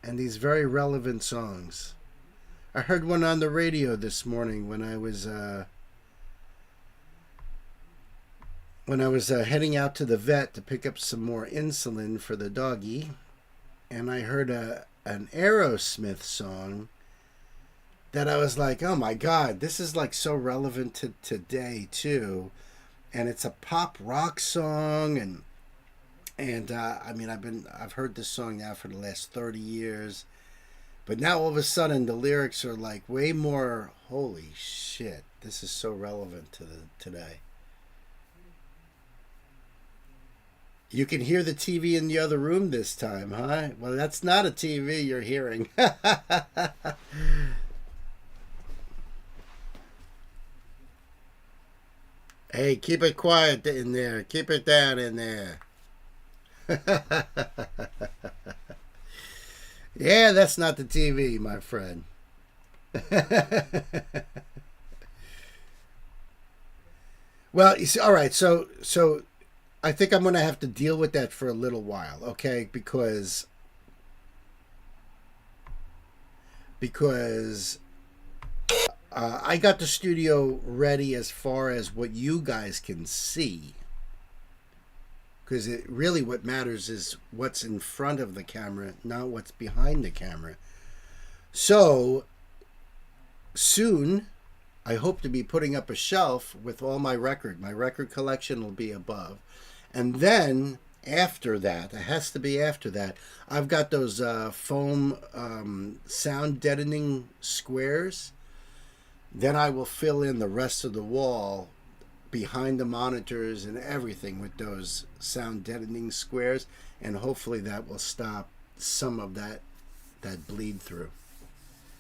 And these very relevant songs. I heard one on the radio this morning when I was when I was heading out to the vet to pick up some more insulin for the doggy, and I heard an Aerosmith song that I was like, oh my God, this is like so relevant to today too. And it's a pop rock song, and I mean, I've heard this song now for the last 30 years, but now all of a sudden the lyrics are like way more, holy shit, this is so relevant to today. You can hear the TV in the other room this time, huh? Well, that's not a TV you're hearing. Hey, keep it quiet in there. Keep it down in there. Yeah, that's not the TV, my friend. Well, you see, all right, so I think I'm going to have to deal with that for a little while, okay? Because I got the studio ready as far as what you guys can see. Because really what matters is what's in front of the camera, not what's behind the camera. So, soon, I hope to be putting up a shelf with all my record. My record collection will be above. And then, after that, it has to be after that, I've got those foam sound deadening squares. Then I will fill in the rest of the wall behind the monitors and everything with those sound deadening squares, and hopefully that will stop some of that bleed through.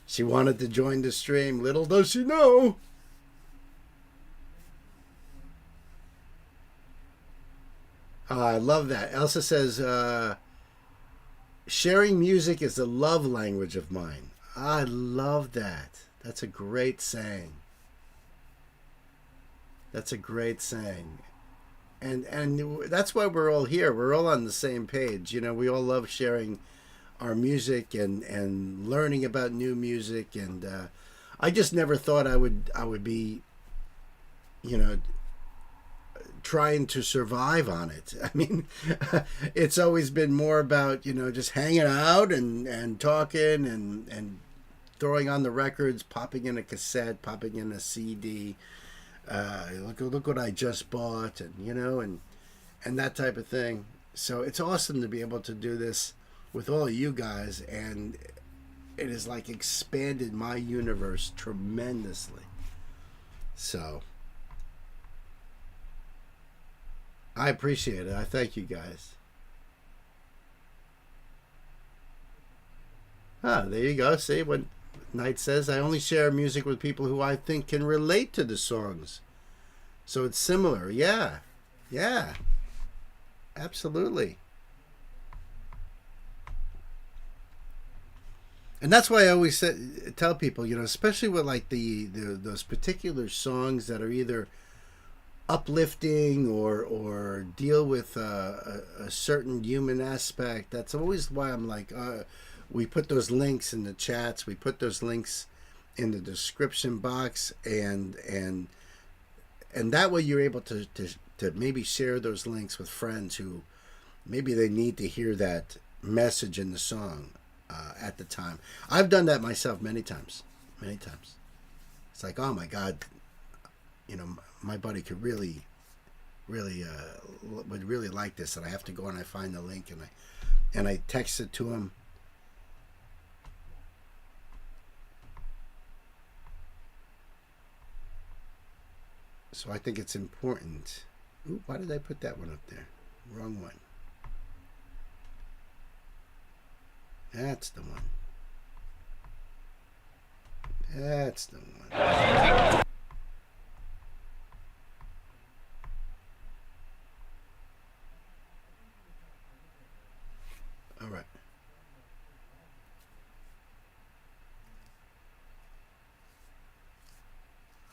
She wanted to join the stream. Little does she know. I love that. Elsa says, sharing music is the love language of mine. I love that. That's a great saying. That's a great saying. And that's why we're all here. We're all on the same page. You know, we all love sharing our music and learning about new music. And I just never thought I would be, you know, trying to survive on it. I mean, it's always been more about, you know, just hanging out and talking and throwing on the records, popping in a cassette, popping in a CD. Look what I just bought, and you know, and that type of thing. So it's awesome to be able to do this with all of you guys, and it has like expanded my universe tremendously. So I appreciate it. I thank you guys. There you go. See what Knight says? I only share music with people who I think can relate to the songs. So it's similar. Yeah. Yeah. Absolutely. And that's why I always tell people, you know, especially with like those particular songs that are either uplifting or deal with a certain human aspect. That's always why I'm like, we put those links in the chats. We put those links in the description box, and that way you're able to maybe share those links with friends who maybe they need to hear that message in the song at the time. I've done that myself many times. It's like, oh my God, you know, my buddy could really would really like this, and I have to go and I find the link and I text it to him. So I think it's important. Ooh, why did I put that one up there? Wrong one. That's the one. That's the one. All right.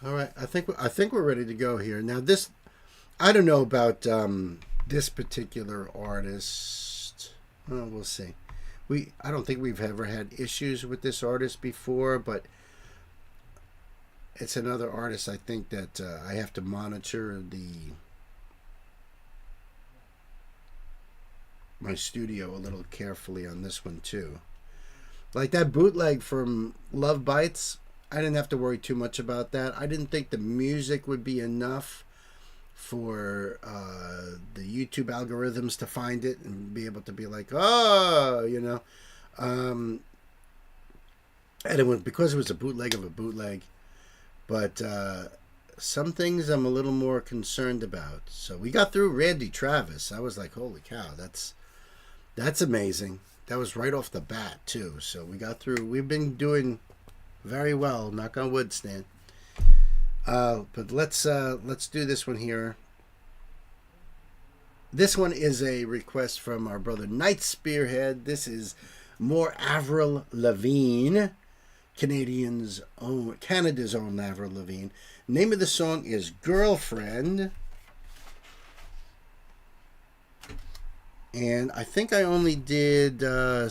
All right, I think we're ready to go here. Now this, I don't know about this particular artist. Well, we'll see. I don't think we've ever had issues with this artist before, but it's another artist I think that I have to monitor my studio a little carefully on this one too. Like that bootleg from Love Bites, I didn't have to worry too much about that. I didn't think the music would be enough for the YouTube algorithms to find it and be able to be like, oh, you know. And it was because it was a bootleg of a bootleg. But some things I'm a little more concerned about. So we got through Randy Travis. I was like, holy cow, that's amazing. That was right off the bat too. So we got through. We've been doing very well. Knock on wood, Stan. But let's do this one here. This one is a request from our brother Night Spearhead. This is more Avril Lavigne, Canada's own Avril Lavigne. Name of the song is Girlfriend. And I think I only did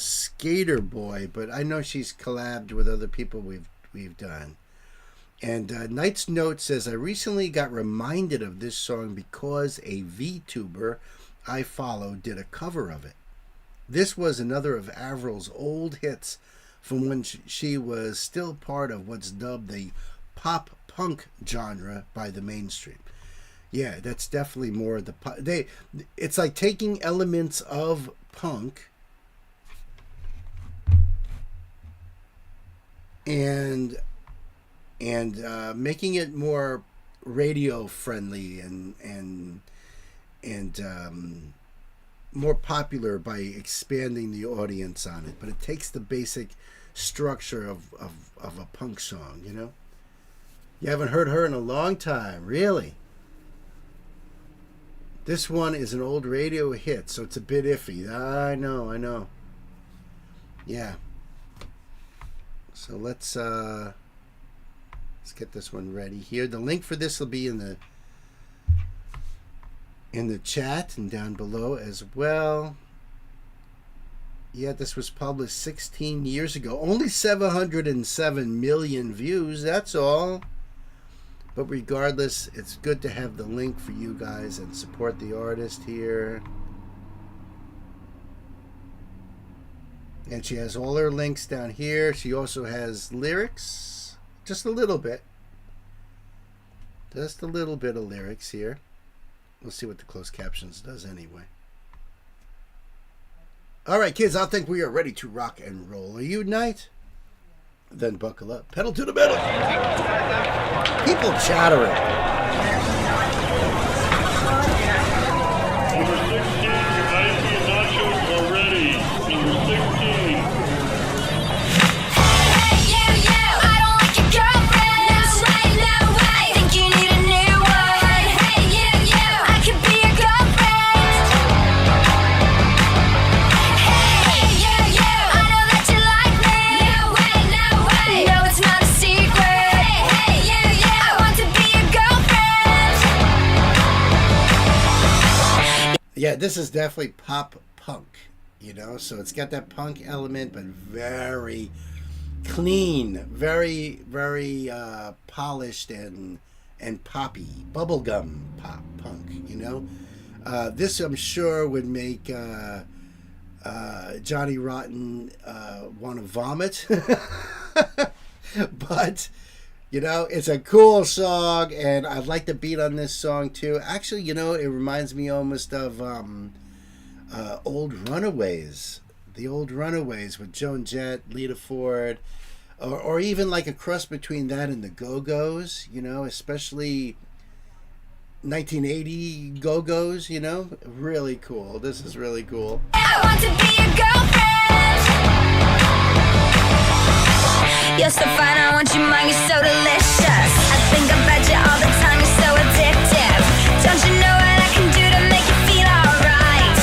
Skater Boy, but I know she's collabed with other people we've done. And Knight's note says, I recently got reminded of this song because a VTuber I follow did a cover of it. This was another of Avril's old hits from when she was still part of what's dubbed the pop-punk genre by the mainstream. Yeah, that's definitely more the... It's like taking elements of punk and making it more radio friendly and more popular by expanding the audience on it. But it takes the basic structure of a punk song, you know? You haven't heard her in a long time, really? This one is an old radio hit, so it's a bit iffy. I know. Yeah. So let's get this one ready here. The link for this will be in the chat and down below as well. Yeah, this was published 16 years ago. Only 707 million views, that's all. But regardless, it's good to have the link for you guys and support the artist here. And she has all her links down here. She also has lyrics. Just a little bit. Just a little bit of lyrics here. We'll see what the closed captions does anyway. All right, kids, I think we are ready to rock and roll. Are you, Knight? Then buckle up. Pedal to the metal. People chattering. Number 16, ice and nachos are ready. Number 16. Yeah, this is definitely pop punk, you know, so it's got that punk element, but very clean, very, very polished and poppy, bubblegum pop punk, you know. This, I'm sure, would make Johnny Rotten want to vomit, but... You know, it's a cool song, and I like the beat on this song, too. Actually, you know, it reminds me almost of Old Runaways. The Old Runaways with Joan Jett, Lita Ford, or even like a cross between that and the Go-Go's, you know, especially 1980 Go-Go's, you know. Really cool. This is really cool. I want to be a girlfriend. You're so fine, I want you mine, you're so delicious. I think about you all the time, you're so addictive. Don't you know what I can do to make you feel alright?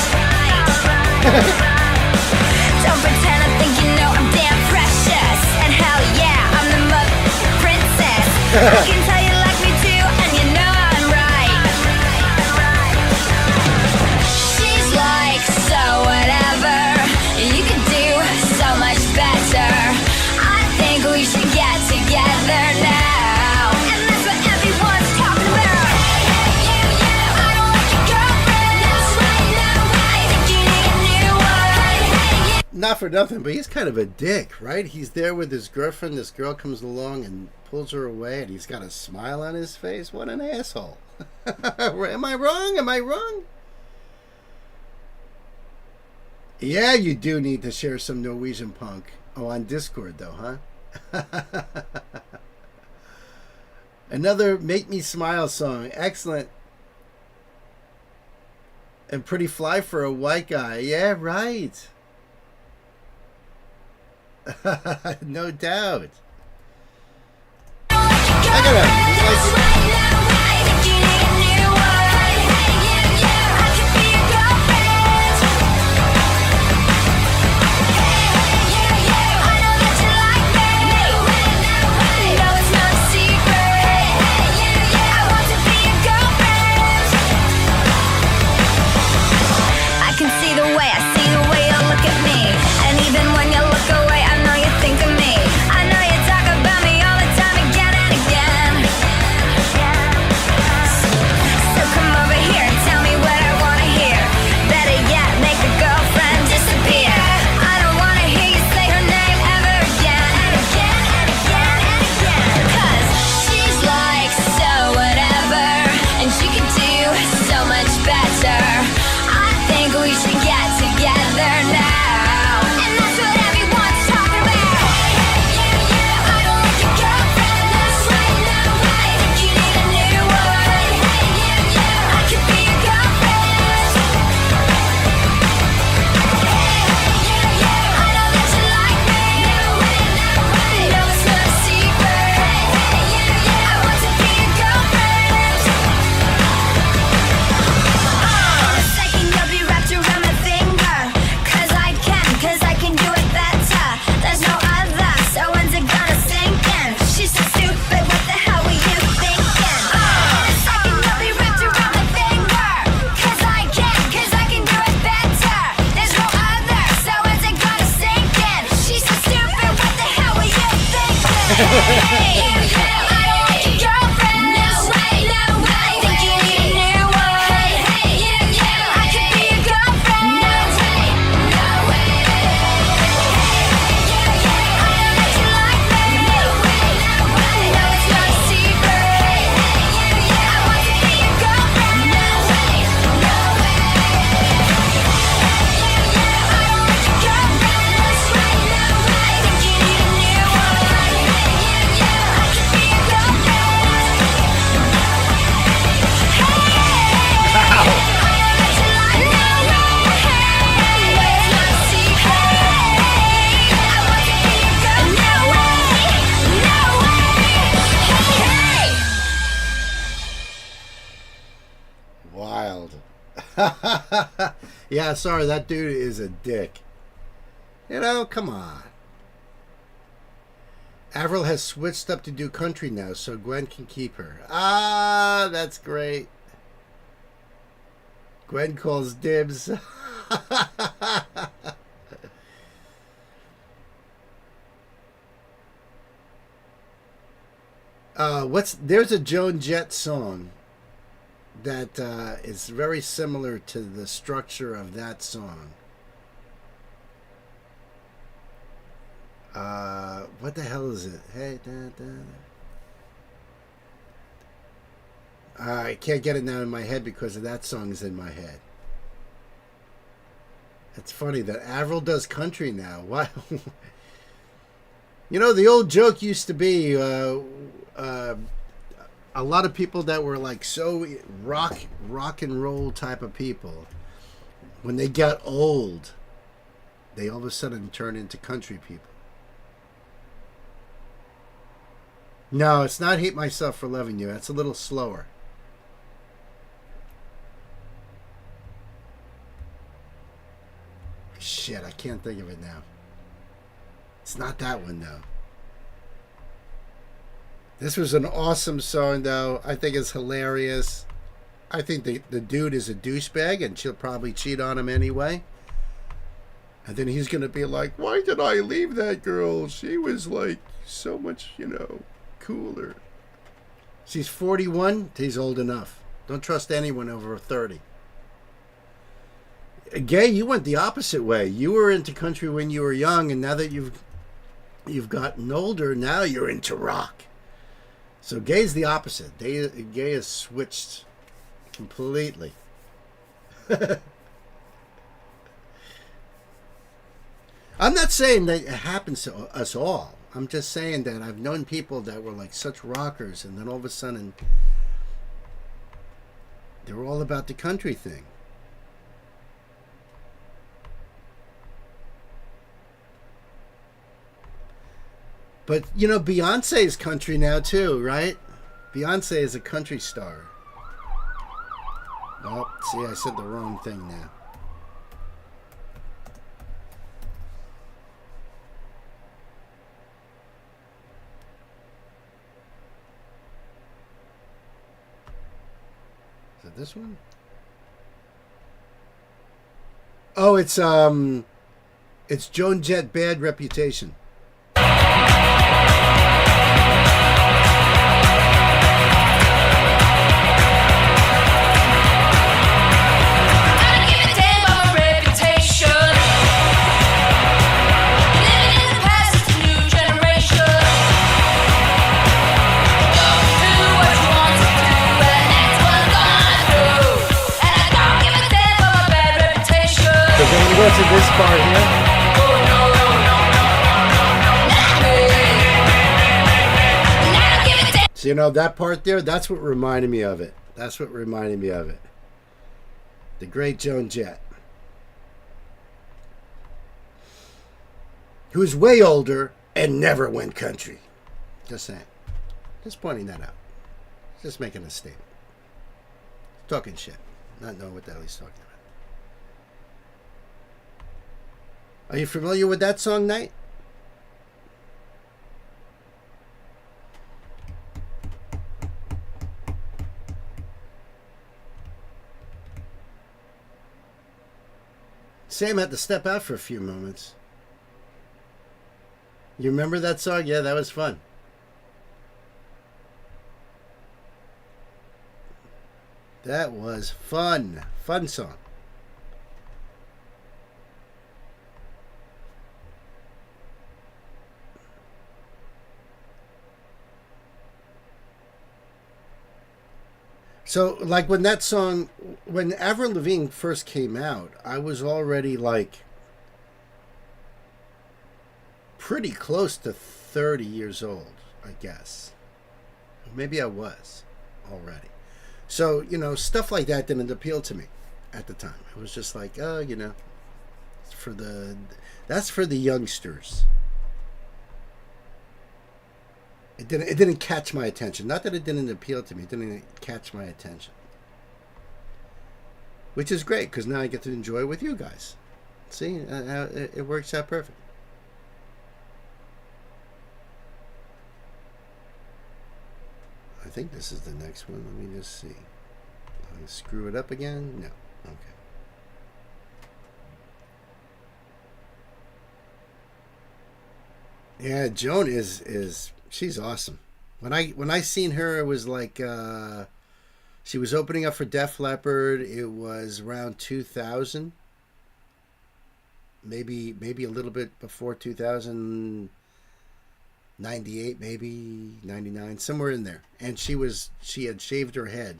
Don't pretend I think you know I'm damn precious. And hell yeah, I'm the mother princess. I can tell you like me too, and you know I'm right. She's like, so whatever, you could do so much better. We should get together now. And that's what everyone's talking about. Hey, you, I don't like your girlfriend. That's right, no way. Think you need a new for nothing, but he's kind of a dick, right? He's there with his girlfriend. This girl comes along and pulls her away, and he's got a smile on his face. What an asshole. Am I wrong? Am I wrong? Yeah, you do need to share some Norwegian punk. Oh, on Discord, though, huh? Another Make Me Smile song. Excellent. And pretty fly for a white guy. Yeah, right. No doubt. I gotta... Yeah, sorry, that dude is a dick. You know, come on. Avril has switched up to do country now, so Gwen can keep her. Ah, that's great. Gwen calls dibs. There's a Joan Jett song that is very similar to the structure of that song. What the hell is it? Hey, I can't get it now in my head because of that song's in my head. It's funny that Avril does country now. Why? You know, the old joke used to be a lot of people that were like so rock and roll type of people, when they got old, they all of a sudden turn into country people. No, it's not Hate Myself for Loving You. That's a little slower. Shit, I can't think of it now. It's not that one, though. This was an awesome song, though. I think it's hilarious. I think the dude is a douchebag, and she'll probably cheat on him anyway. And then he's going to be like, why did I leave that girl? She was, like, so much, cooler. She's 41. He's old enough. Don't trust anyone over 30. Gay, you went the opposite way. You were into country when you were young, and now that you've gotten older, now you're into rock. So Gay's the opposite. Gay has switched completely. I'm not saying that it happens to us all. I'm just saying that I've known people that were like such rockers, and then all of a sudden they were all about the country thing. But, you know, Beyonce is country now, too, right? Beyonce is a country star. Oh, see, I said the wrong thing now. Is it this one? Oh, it's Joan Jett, Bad Reputation. Go to this part here. So, you know, that part there, that's what reminded me of it. That's what reminded me of it. The great Joan Jett. Who's way older and never went country. Just saying. Just pointing that out. Just making a statement. Talking shit. Not knowing what the hell he's talking about. Are you familiar with that song, Knight? Sam had to step out for a few moments. You remember that song? Yeah, that was fun. That was fun. Fun song. So, like, when Avril Lavigne first came out, I was already, like, pretty close to 30 years old, I guess. Maybe I was already. So, you know, stuff like that didn't appeal to me at the time. It was just like, oh, you know, that's for the youngsters. It didn't catch my attention. Not that it didn't appeal to me. It didn't catch my attention. Which is great, because now I get to enjoy it with you guys. See? It works out perfect. I think this is the next one. Let me just see. Did I screw it up again? No. Okay. Yeah, Joan is she's awesome. When I seen her, it was like she was opening up for Def Leppard. It was around 2000, maybe a little bit before 2000, 98, maybe 99, somewhere in there. And she had shaved her head,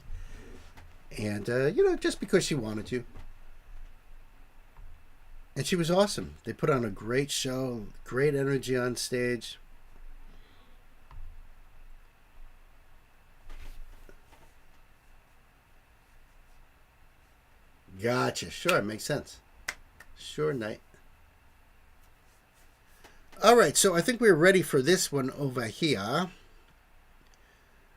and you know, just because she wanted to. And she was awesome. They put on a great show, great energy on stage. Gotcha. Sure, makes sense. Sure, Knight. All right, so I think we're ready for this one over here.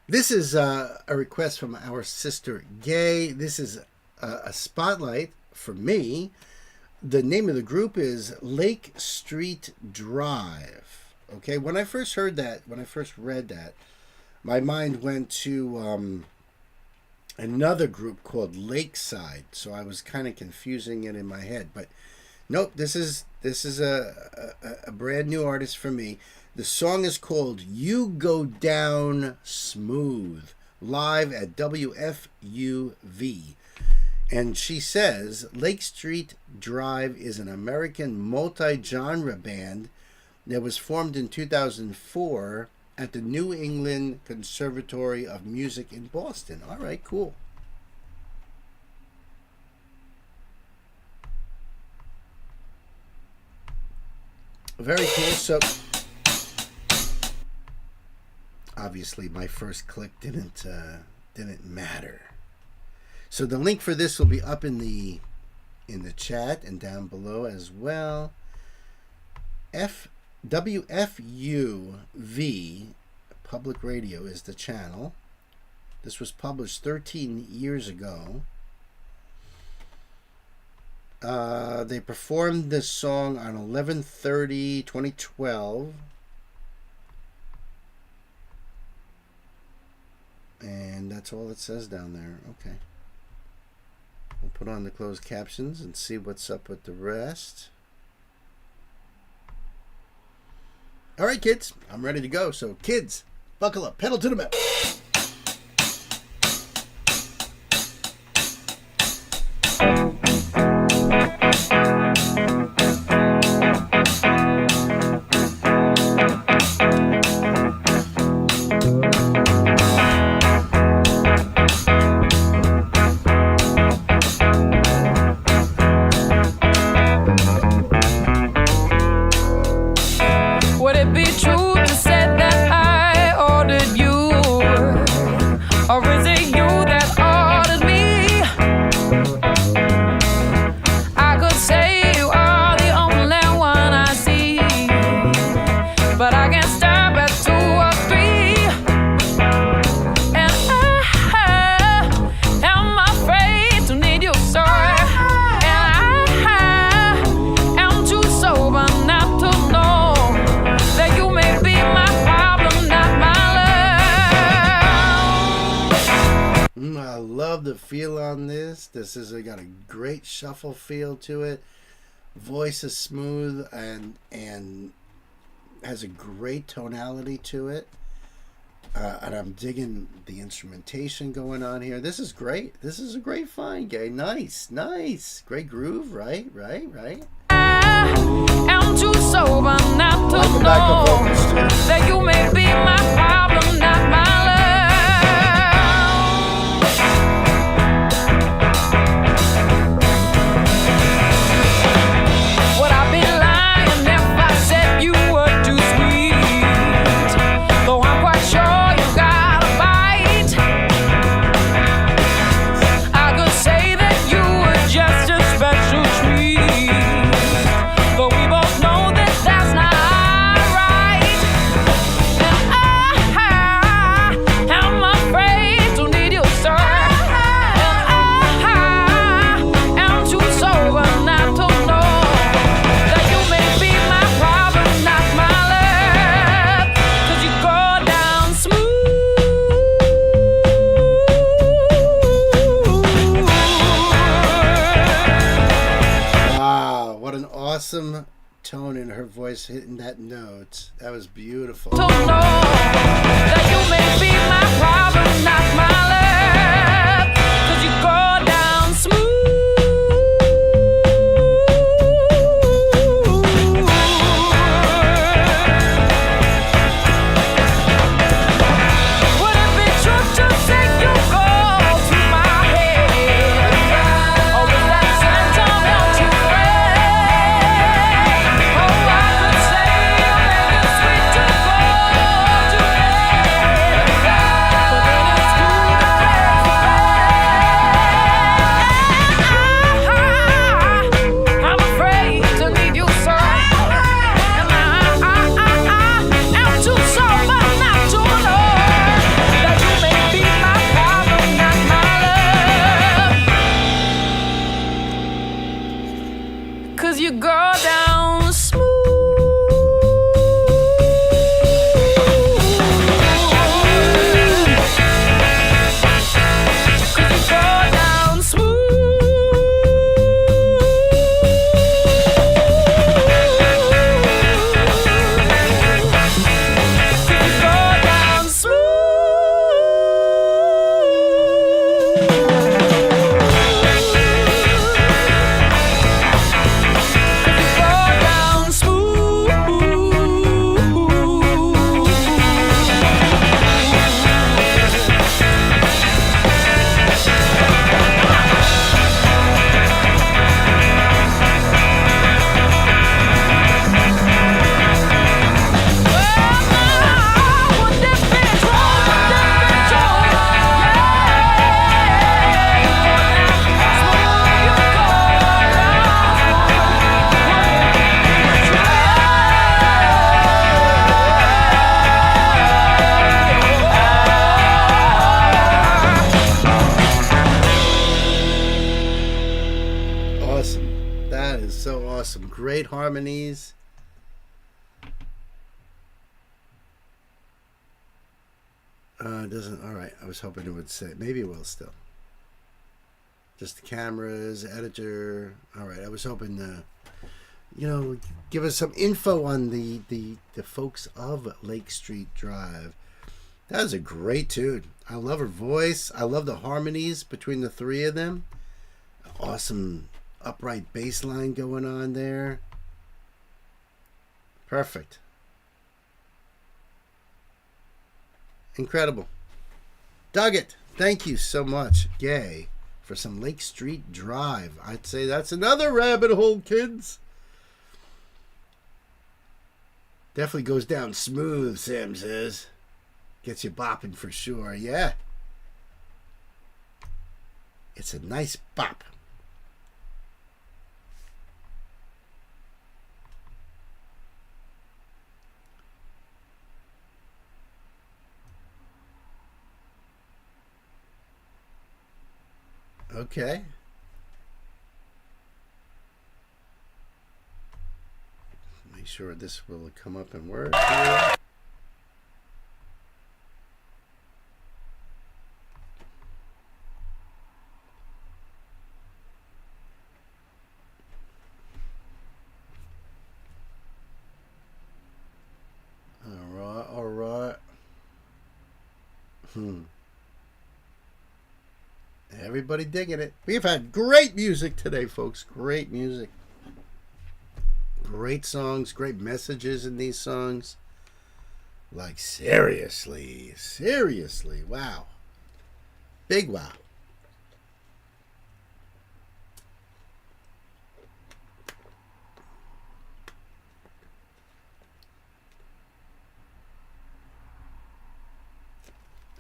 This is a request from our sister Gay. This is a spotlight for me. The name of the group is Lake Street Drive. Okay, when I first heard that, when I first read that, my mind went to another group called Lakeside. So I was kind of confusing it in my head. But nope, this is a brand new artist for me. The song is called You Go Down Smooth, live at WFUV. And she says Lake Street Drive is an American multi-genre band that was formed in 2004 at the New England Conservatory of Music in Boston. All right, cool. Very cool. So obviously my first click didn't matter. So the link for this will be up in the chat and down below as well. WFUV Public Radio is the channel. This was published 13 years ago. They performed this song on 11/30/2012. And that's all it says down there. Okay. We'll put on the closed captions and see what's up with the rest. All right, kids, I'm ready to go. So, kids, buckle up, pedal to the metal. Would it be true to say that I ordered you? Or is it you that ordered me? I could say you are the only one I see, but I can't stop at 2 or 3. And I am afraid to need you, sir. And I am too sober not to know that you may be my problem, not my love. I love the feel on this. This is got a great shuffle feel to it. Voice is smooth and has a great tonality to it. And I'm digging the instrumentation going on here. This is great. This is a great find, Gay. Nice. Great groove, right? I'm too sober not to know that you may be my problem, not my love. Would I be lying if I said you were too sweet? Though I'm quite sure you got a bite. I could say that you were just a special treat, but we both know that that's not right. And I am afraid to need you, sir. And I am too sober not to know that you may be my problem, not my love. 'Cause you go down smooth. Wow, what an awesome tone in her voice hitting that note. That was beautiful. To know that you may be my problem, not my love. 'Cause you go down smooth. Would it be true to say you go to my head? Or is that sentimental too red? Oh, I could say you're making sweet to go to bed. Awesome. Great harmonies. It doesn't. All right. I was hoping it would say. Maybe it will still. Just the cameras, editor. All right. I was hoping give us some info on the folks of Lake Street Drive. That was a great tune. I love her voice. I love the harmonies between the three of them. Awesome upright bass line going on there. Perfect. Incredible. Dug it. Thank you so much, Gay, for some Lake Street Drive. I'd say that's another rabbit hole, kids. Definitely goes down smooth, Sam says. Gets you bopping for sure, yeah. It's a nice bop. Okay. Make sure this will come up and work here. All right. Everybody digging it. We've had great music today, folks. Great music. Great songs. Great messages in these songs. Like, seriously. Seriously. Wow. Big wow.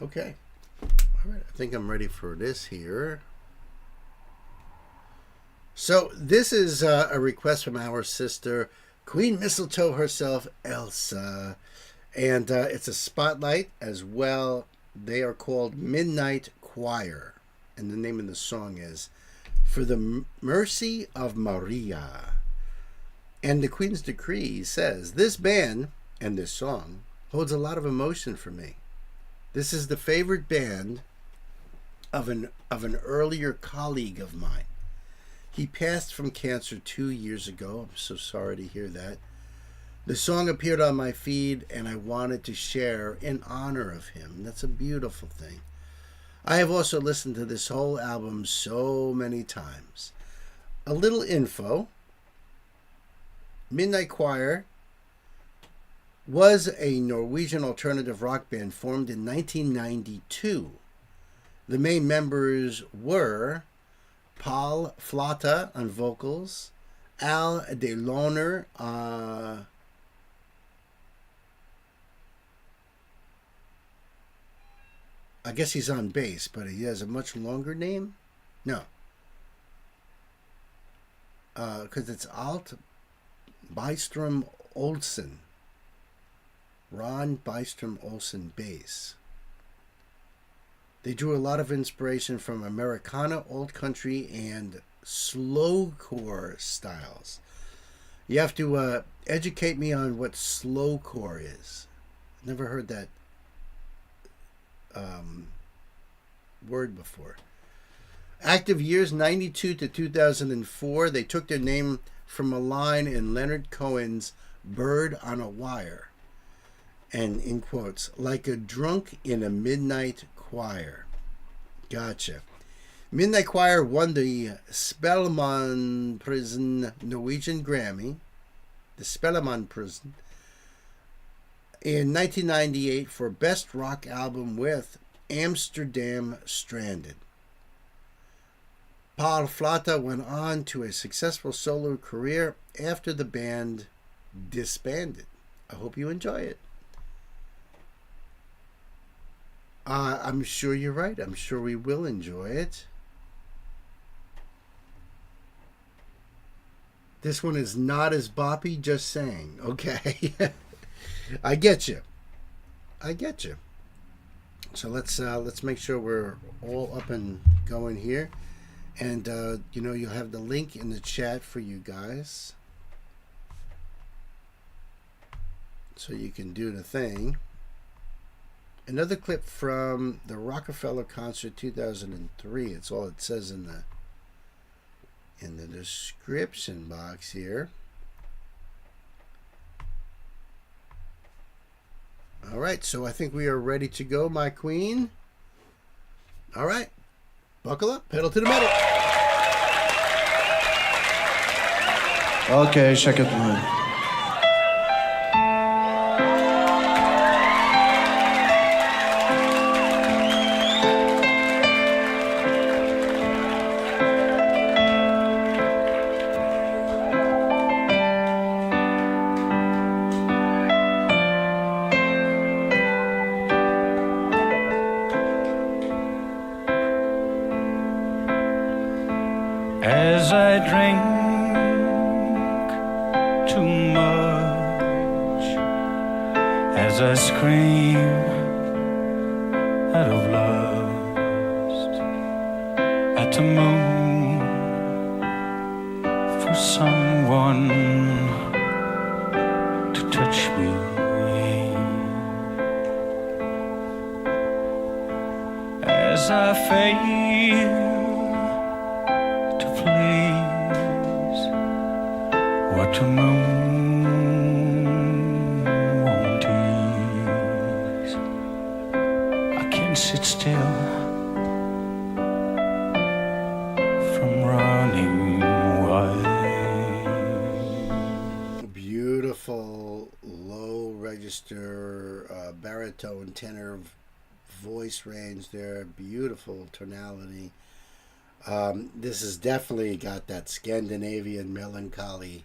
Okay. All right, I think I'm ready for this here. So this is a request from our sister, Queen Mistletoe herself, Elsa. And it's a spotlight as well. They are called Midnight Choir. And the name of the song is For the Mercy of Maria. And the Queen's Decree says, this band and this song holds a lot of emotion for me. This is the favorite band of an earlier colleague of mine. He passed from cancer 2 years ago. I'm so sorry to hear that. The song appeared on my feed and I wanted to share in honor of him. That's a beautiful thing. I have also listened to this whole album so many times. A little info. Midnight Choir was a Norwegian alternative rock band formed in 1992. The main members were Paul Flata on vocals, Al De Loner, I guess he's on bass, but he has a much longer name? No. Because it's Alt Bystrom Olsen. Ron Bystrom Olsen bass. They drew a lot of inspiration from Americana, old country, and slowcore styles. You have to educate me on what slowcore is. Never heard that word before. Active years 92 to 2004. They took their name from a line in Leonard Cohen's Bird on a Wire. And in quotes, like a drunk in a midnight choir. Gotcha. Midnight Choir won the Spellemann Prison Norwegian Grammy, the Spellemann Prison, in 1998 for Best Rock Album with Amsterdam Stranded. Paul Flata went on to a successful solo career after the band disbanded. I hope you enjoy it. I'm sure you're right. I'm sure we will enjoy it. This one is not as boppy, just saying. Okay. I get you. I get you. So let's make sure we're all up and going here. And, you'll have the link in the chat for you guys. so you can do the thing. Another clip from the Rockefeller concert 2003. It's all it says in the description box here. All right, so I think we are ready to go, my queen. All right, buckle up, pedal to the metal. Ok, check it out. As I drink too much, as I scream out of lust at the moon for someone to touch me, as I fail what the moon won't ease. I can't sit still from running away. Beautiful low register baritone tenor voice range there. Beautiful tonality. This has definitely got that Scandinavian melancholy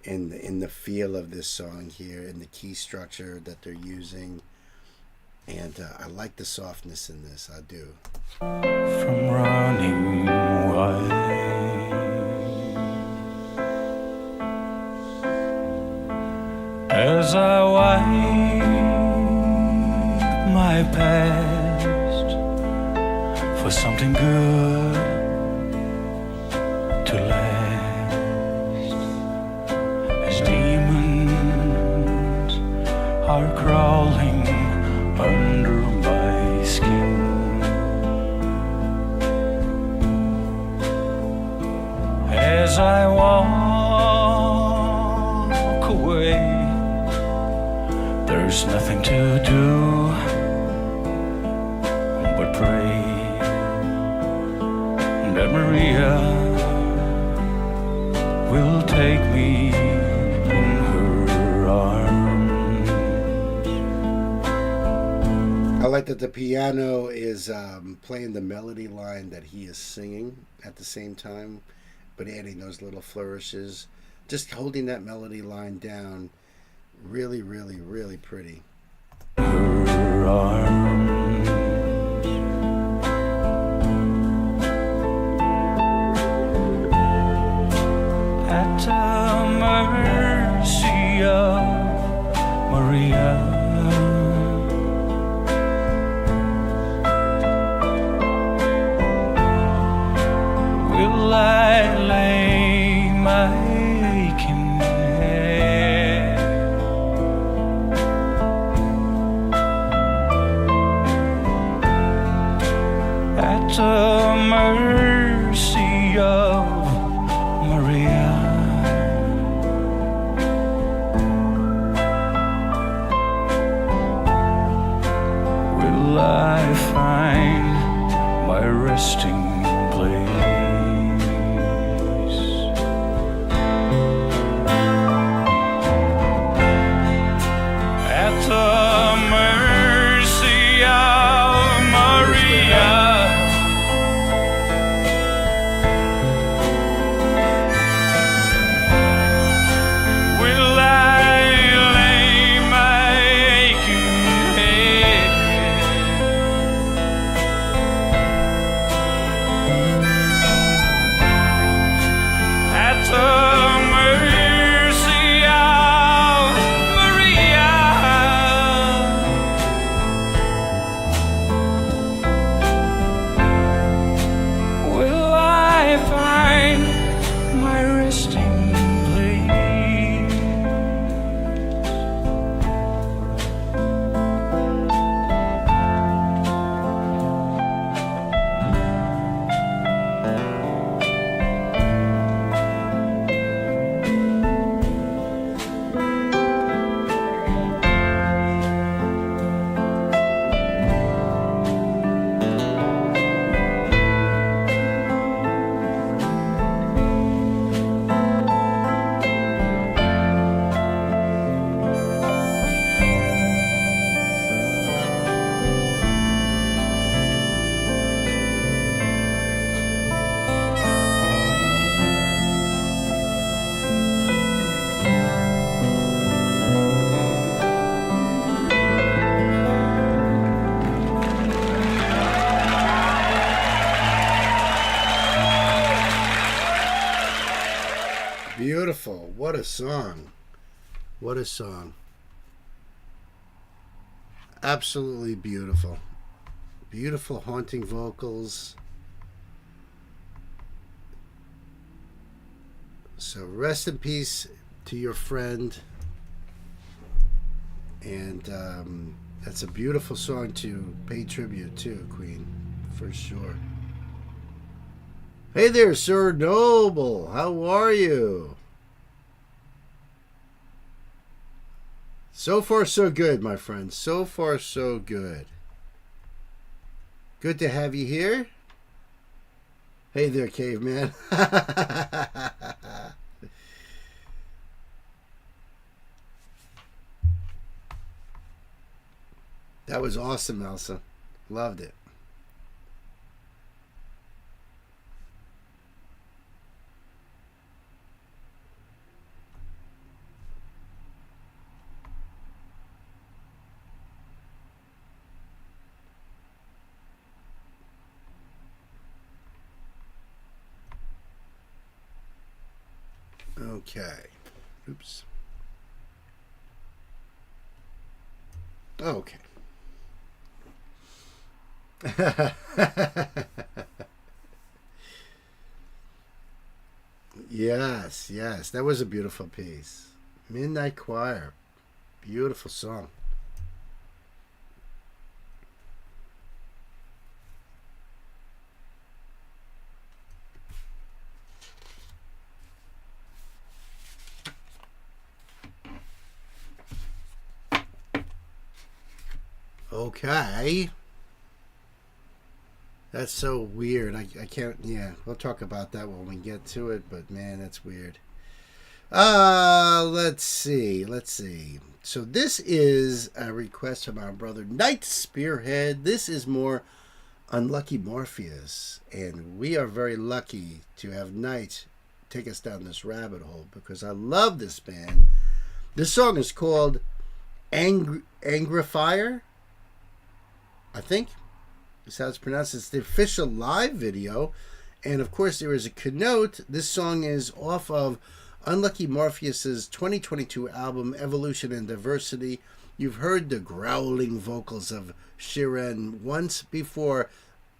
in the feel of this song here, in the key structure that they're using, and I like the softness in this. I do. From running away, as I wipe my past for something good to last, as demons are crawling under my skin, as I walk away, there's nothing to do but pray that Maria will take me in her arms. I like that the piano is playing the melody line that he is singing at the same time, but adding those little flourishes, just holding that melody line down. Really, really, really pretty. Her arms. At the mercy of Maria, will I lay my aching head at the mercy of Maria? Will I find my resting place at the mercy of Maria? Will I lay my aching head What a song. What a song. Absolutely beautiful. Beautiful, haunting vocals. So rest in peace to your friend. And that's a beautiful song to pay tribute to, Queen, for sure. Hey there, Sir Noble. How are you? So far, so good, my friend. So far, so good. Good to have you here. Hey there, caveman. That was awesome, Elsa. Loved it. Okay. Oops. Okay. Yes, yes. That was a beautiful piece. Midnight Choir. Beautiful song. Okay. That's so weird. I can't, yeah, we'll talk about that when we get to it, but man, that's weird. Let's see. So this is a request from our brother Knight Spearhead. This is more Unlucky Morpheus, and we are very lucky to have Knight take us down this rabbit hole because I love this band. This song is called Angrifier, I think. That's how it's pronounced. It's the official live video. And of course, there is a connote. This song is off of Unlucky Morpheus's 2022 album, Evolution and Diversity. You've heard the growling vocals of Shiren once before.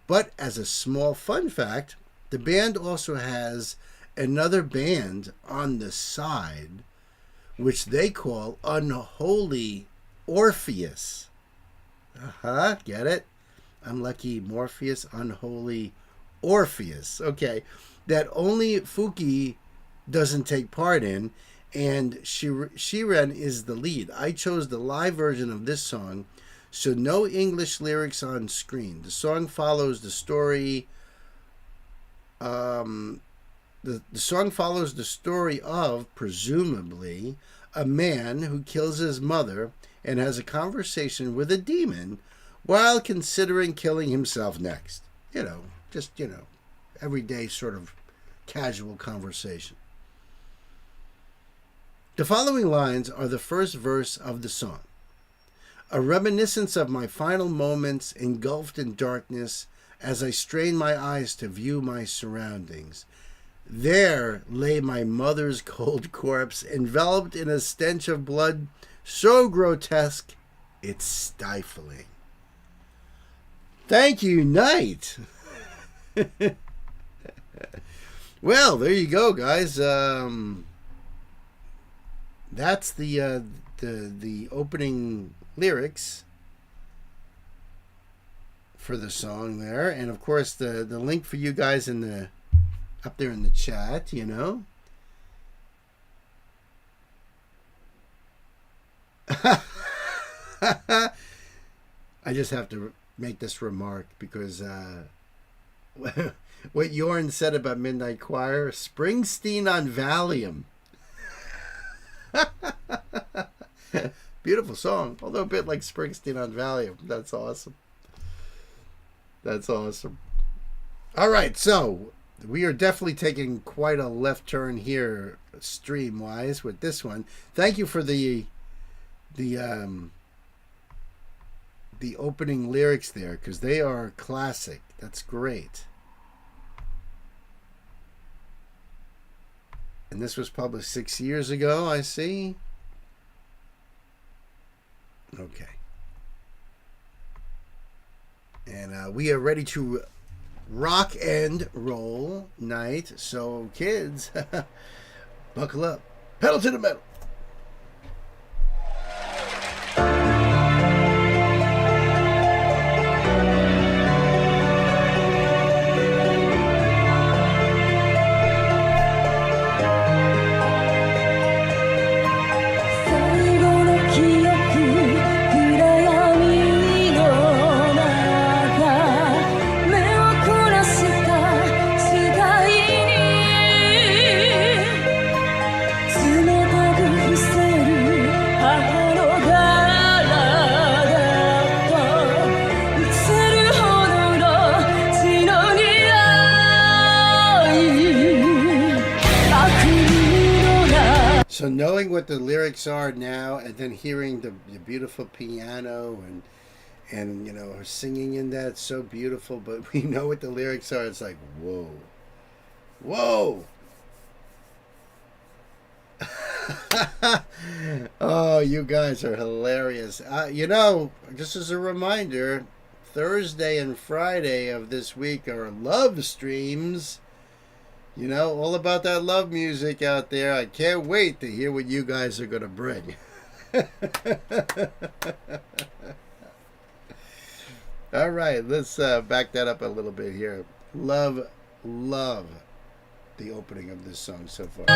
But as a small fun fact, the band also has another band on the side, which they call Unholy Orpheus. Get it? Unlucky Morpheus, Unholy Orpheus. Okay, that only Fuki doesn't take part in, and Shiren is the lead. I chose the live version of this song, so no English lyrics on screen. The song follows the story. The song follows the story of, presumably, a man who kills his mother and has a conversation with a demon while considering killing himself next. Just everyday sort of casual conversation. The following lines are the first verse of the song. A reminiscence of my final moments engulfed in darkness as I strained my eyes to view my surroundings. There lay my mother's cold corpse, enveloped in a stench of blood so grotesque it's stifling. Thank you, Knight. Well, there you go, guys. That's the opening lyrics for the song there, and of course the link for you guys up there in the chat. I just have to make this remark because what Jorn said about Midnight Choir, Springsteen on Valium. Beautiful song, although a bit like Springsteen on Valium. That's awesome. That's awesome. All right, so we are definitely taking quite a left turn here, stream wise, with this one. Thank you for the opening lyrics there, because they are classic. That's great. And this was published 6 years ago, I see. Okay. And we are ready to rock and roll night. So, kids, buckle up. Pedal to the metal. So knowing what the lyrics are now, and then hearing the beautiful piano and you know, her singing in that, so beautiful, but we know what the lyrics are, it's like, whoa. Whoa! Oh, you guys are hilarious. You know, just as a reminder, Thursday and Friday of this week are love streams. You know, all about that love music out there. I can't wait to hear what you guys are going to bring. All right, let's back that up a little bit here. Love the opening of this song so far.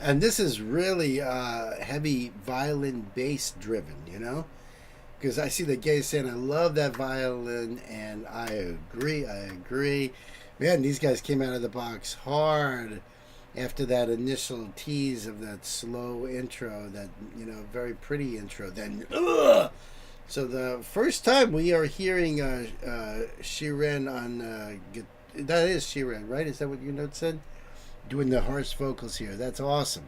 And this is really heavy violin bass driven, you know? Because I see the guys saying, I love that violin, and I agree. Man, these guys came out of the box hard after that initial tease of that slow intro, that, you know, very pretty intro. Then, ugh! So the first time we are hearing Shiren on, that is Shiren, right? Is that what your note said? Doing the harsh vocals here. That's awesome.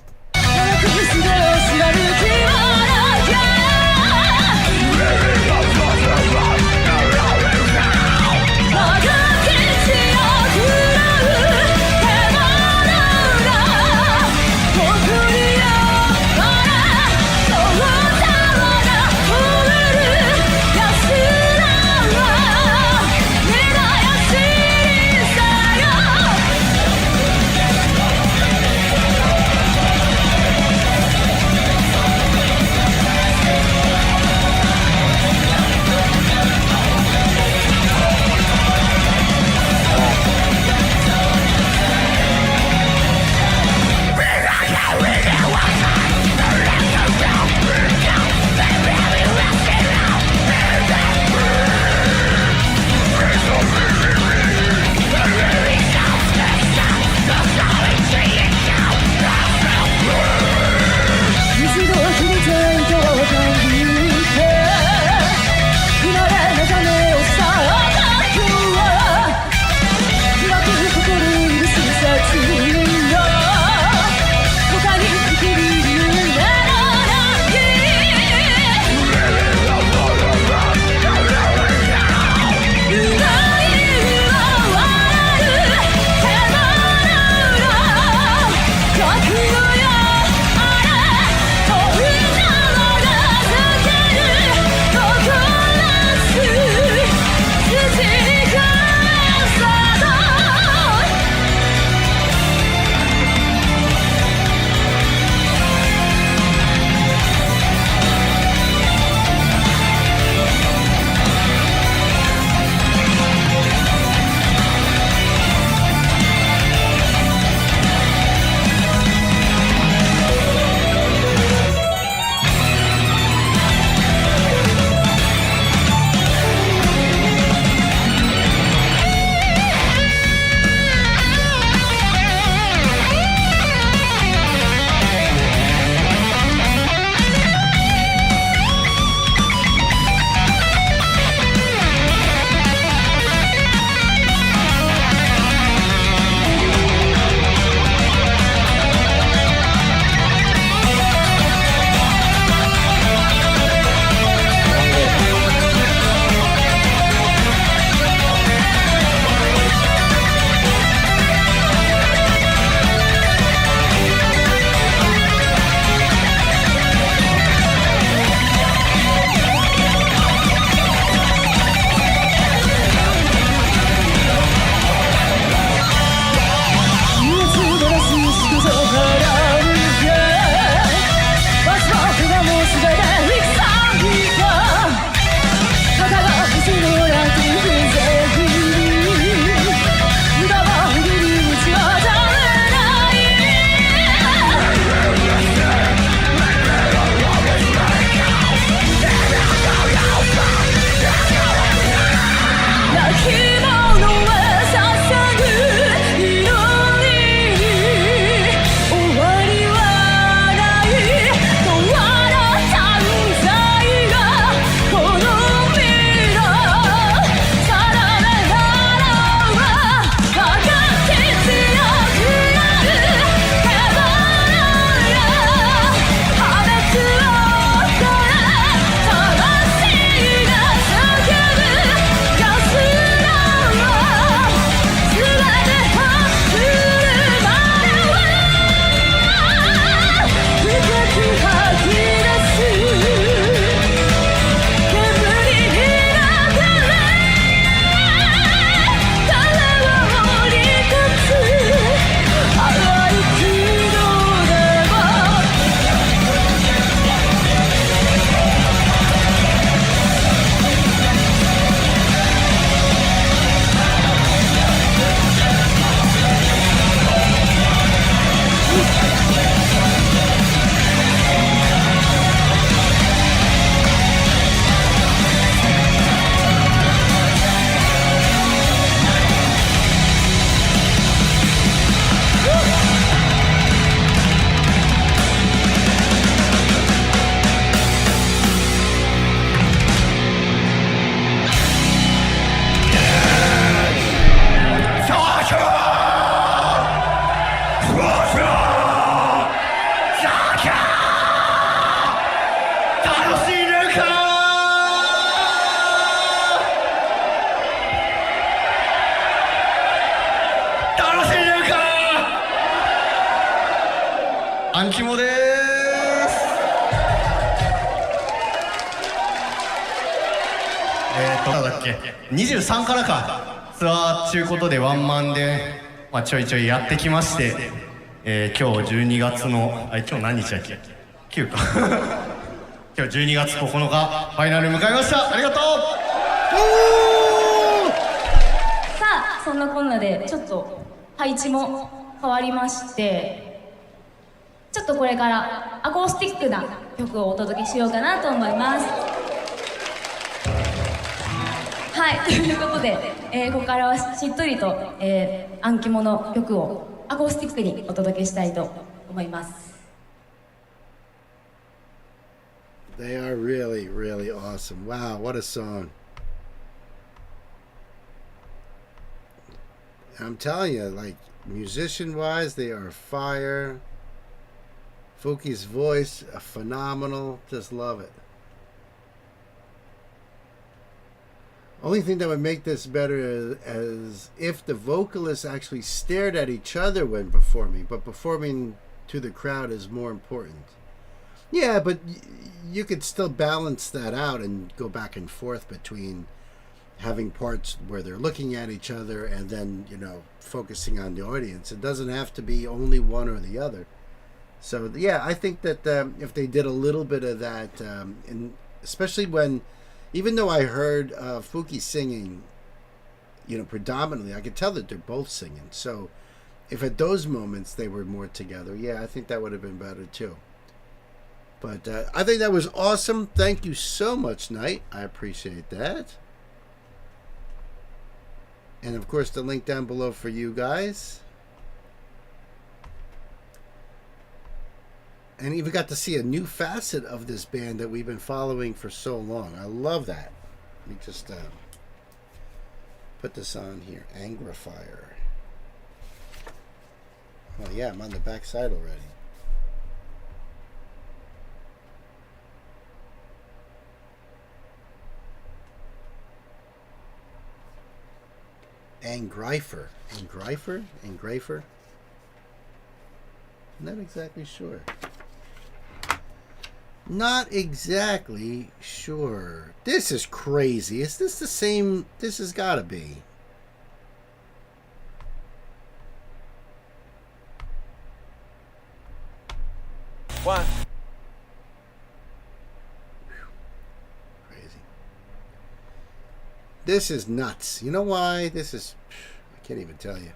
アンキモでーす。なんだっけ、23からかツアーちゅうことでワンマンで、ちょいちょいやってきまして、今日12月の今日何日だっけ、9か今日12月9日ファイナル迎えました。ありがとう。さあそんなこんなでちょっと配置も変わりまして、ちょっとこれからアコースティックな曲をお届けしようかなと思います。はい、ということで、ここからはしっとりと、アンキモの曲をアコースティックにお届けしたいと思います。They are really, really awesome. Wow, what a song. I'm telling you, like, musician-wise, they are fire. Fuki's voice, phenomenal. Just love it. Only thing that would make this better is if the vocalists actually stared at each other when performing, but performing to the crowd is more important. Yeah, but you could still balance that out and go back and forth between having parts where they're looking at each other and then, you know, focusing on the audience. It doesn't have to be only one or the other. So, yeah, I think that if they did a little bit of that, and especially when, even though I heard Fuki singing, you know, predominantly, I could tell that they're both singing. So if at those moments they were more together, yeah, I think that would have been better too. But I think that was awesome. Thank you so much, Knight. I appreciate that. And of course, the link down below for you guys. And even got to see a new facet of this band that we've been following for so long. I love that. Let me just put this on here. Angrifier. Oh yeah, I'm on the back side already. Angrifer. Angrifer? Angrifer? Not exactly sure. Not exactly sure. This is crazy. Is this the same? This has got to be. What? Crazy. This is nuts. You know why? This is... I can't even tell you.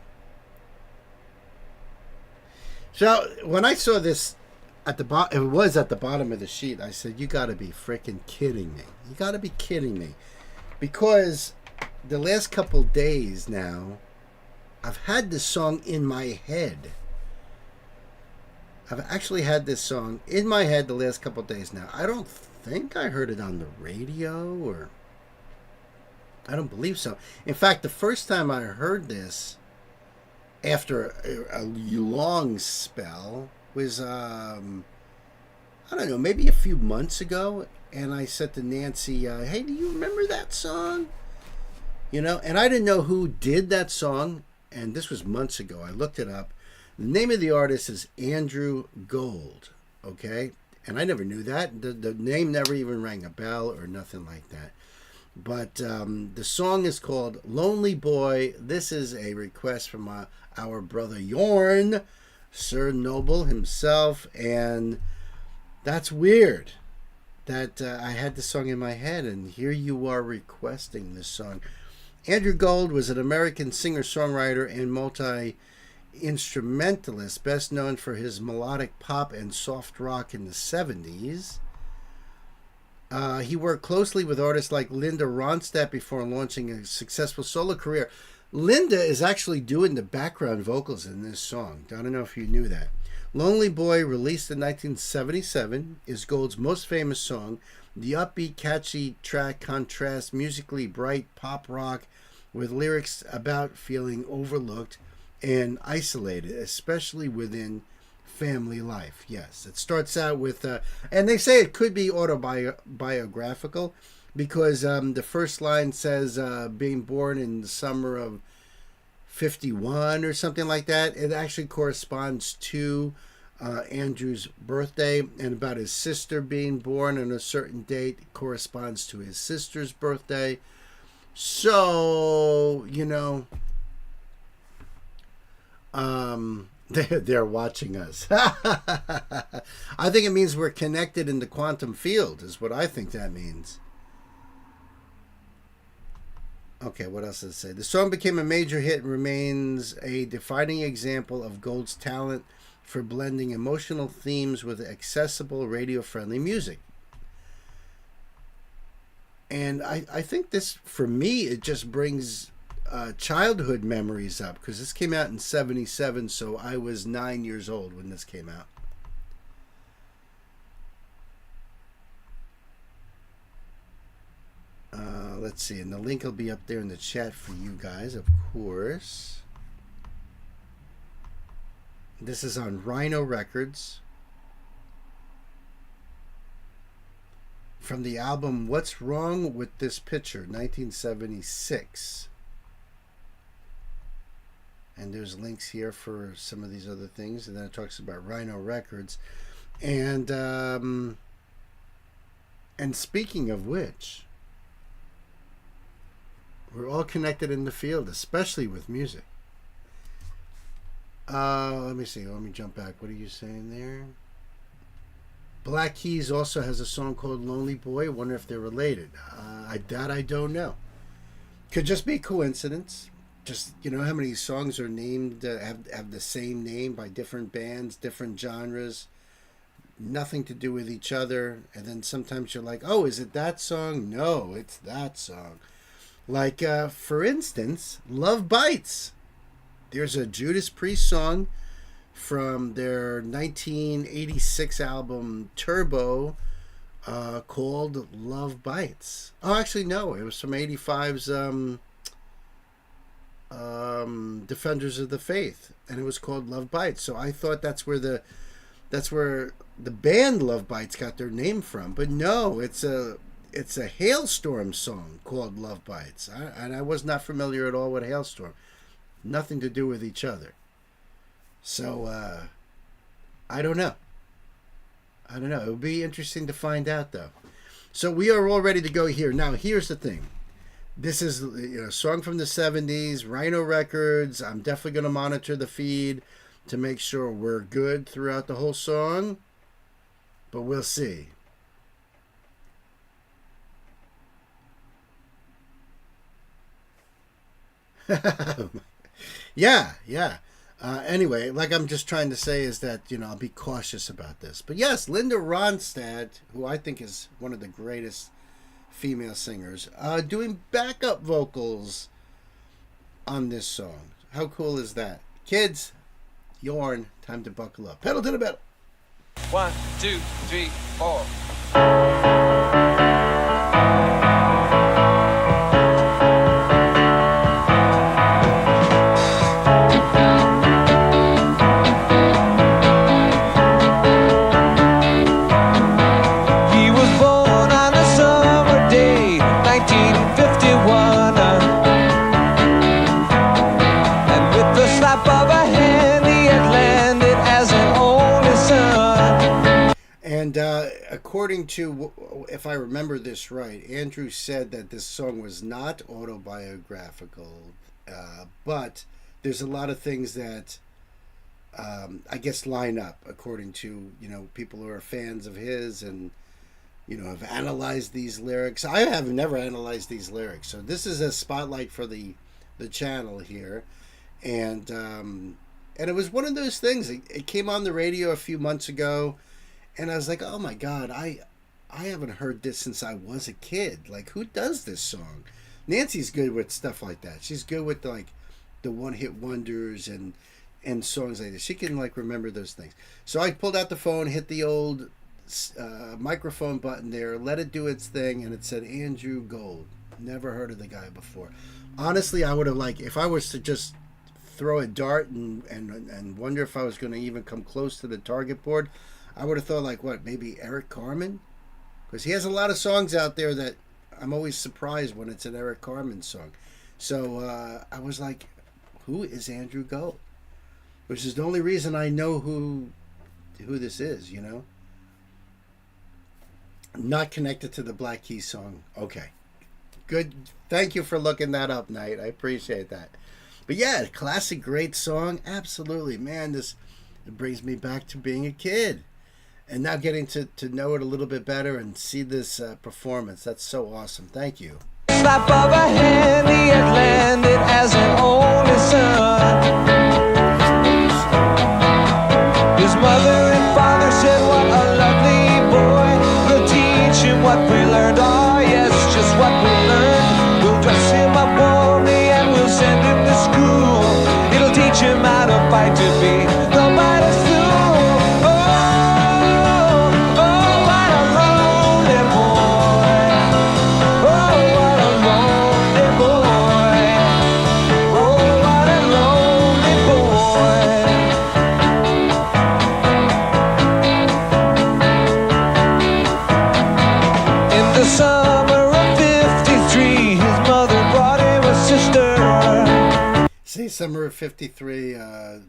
So, when I saw this at the bottom, it was at the bottom of the sheet, I said, you got to be freaking kidding me. You got to be kidding me. Because the last couple days now, I've had this song in my head. I've actually had this song in my head the last couple days now. I don't think I heard it on the radio, or... I don't believe so. In fact, the first time I heard this, after a long spell, was, I don't know, maybe a few months ago. And I said to Nancy, hey, do you remember that song? You know, and I didn't know who did that song. And this was months ago. I looked it up. The name of the artist is Andrew Gold. Okay? And I never knew that. The name never even rang a bell or nothing like that. But the song is called Lonely Boy. This is a request from our brother Yorn, Sir Noble himself. And that's weird that I had this song in my head, and here you are requesting this song. Andrew Gold was an American singer-songwriter and multi-instrumentalist, best known for his melodic pop and soft rock in the 70s. He worked closely with artists like Linda Ronstadt before launching a successful solo career. Linda is actually doing the background vocals in this song. I don't know if you knew that. Lonely Boy, released in 1977, is Gold's most famous song. The upbeat, catchy track contrasts musically bright pop rock with lyrics about feeling overlooked and isolated, especially within family life. Yes, it starts out with, and they say it could be autobiographical, because the first line says being born in the summer of 51 or something like that. It actually corresponds to Andrew's birthday, and about his sister being born on a certain date corresponds to his sister's birthday. So, they're watching us. I think it means we're connected in the quantum field, is what I think that means. Okay, what else does it say? The song became a major hit and remains a defining example of Gold's talent for blending emotional themes with accessible, radio-friendly music. And I think this, for me, it just brings childhood memories up, because this came out in 1977, so I was 9 years old when this came out. Let's see, and the link will be up there in the chat for you guys, of course. This is on Rhino Records, from the album What's Wrong with This Picture, 1976. And there's links here for some of these other things, and then it talks about Rhino Records. And speaking of which, we're all connected in the field, especially with music. Let me see. Let me jump back. What are you saying there? Black Keys also has a song called Lonely Boy. Wonder if they're related. I don't know. Could just be coincidence. Just, how many songs are named, have the same name by different bands, different genres, nothing to do with each other. And then sometimes you're like, oh, is it that song? No, it's that song. Like, for instance, Love Bites. There's a Judas Priest song from their 1986 album Turbo called Love Bites. Oh, actually, no. It was from 85's Defenders of the Faith, and it was called Love Bites. So I thought that's where the band Love Bites got their name from. But no, it's a Hailstorm song called Love Bites. And I was not familiar at all with Hailstorm. Nothing to do with each other. So, I don't know. It would be interesting to find out, though. So we are all ready to go here. Now, here's the thing. This is a song from the 70s, Rhino Records. I'm definitely going to monitor the feed to make sure we're good throughout the whole song. But we'll see. Yeah. Anyway, like I'm just trying to say is that, I'll be cautious about this. But yes, Linda Ronstadt, who I think is one of the greatest female singers, doing backup vocals on this song. How cool is that? Kids, yarn, time to buckle up. Pedal to the metal. 1, 2, 3, 4. According to, if I remember this right, Andrew said that this song was not autobiographical, but there's a lot of things that I guess line up according to, people who are fans of his and, have analyzed these lyrics. I have never analyzed these lyrics, so this is a spotlight for the channel here. And it was one of those things. It came on the radio a few months ago, and I was like, oh my God, I haven't heard this since I was a kid. Like, who does this song? Nancy's good with stuff like that. She's good with the one-hit wonders and songs like this. She can remember those things. So I pulled out the phone, hit the old microphone button there, let it do its thing, and it said Andrew Gold. Never heard of the guy before. Honestly, I would have if I was to just throw a dart and wonder if I was going to even come close to the target board, I would have thought maybe Eric Carmen? Because he has a lot of songs out there that I'm always surprised when it's an Eric Carmen song. So I was like, who is Andrew Gold? Which is the only reason I know who who this is, you know. Not connected to the Black Keys song. Okay. Good. Thank you for looking that up, Knight. I appreciate that. But yeah, classic, great song. Absolutely. Man, it brings me back to being a kid. And now getting to know it a little bit better and see this performance. That's so awesome. Thank you. Slap of a hand, he had landed as an only son. His mother and father said, what a lovely boy. We'll teach him what we learned. Oh yes, just what we learned. We'll dress him up warmly and we'll send him to school. It'll teach him how to fight to be the mightiest fool. Summer of '53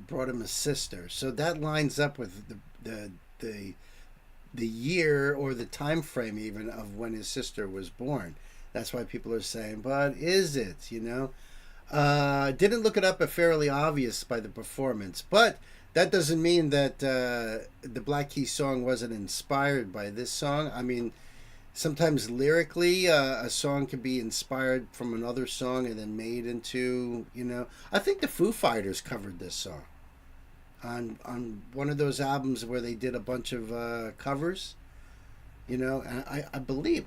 brought him a sister, so that lines up with the year or the time frame even of when his sister was born. That's why people are saying, but is it? You know, didn't look it up, but fairly obvious by the performance. But that doesn't mean that the Black Keys song wasn't inspired by this song. I mean, sometimes lyrically, a song can be inspired from another song and then made into, you know. I think the Foo Fighters covered this song on one of those albums where they did a bunch of covers, you know. And I believe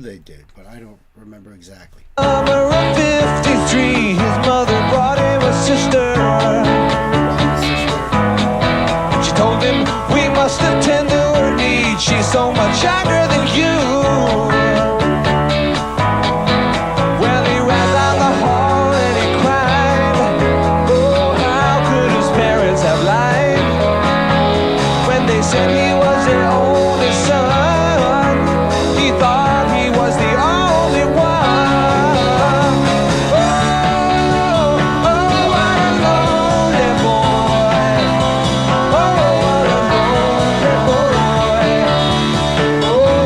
they did, but I don't remember exactly. Summer of '53, his mother brought him a sister. She told him, we must attend to her needs. She's so much younger than you. Well, he ran down the hall and he cried. Oh, how could his parents have lied when they said he was their only son? He thought he was the only one. Oh, what a lonely boy. Oh,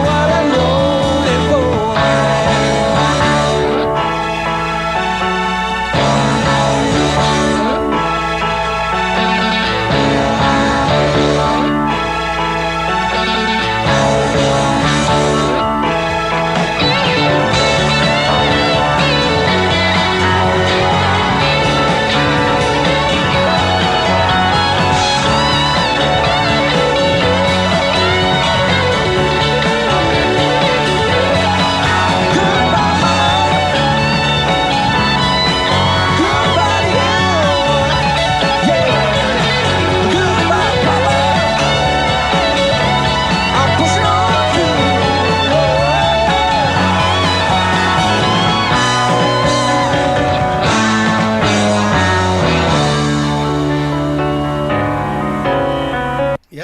what a lonely boy.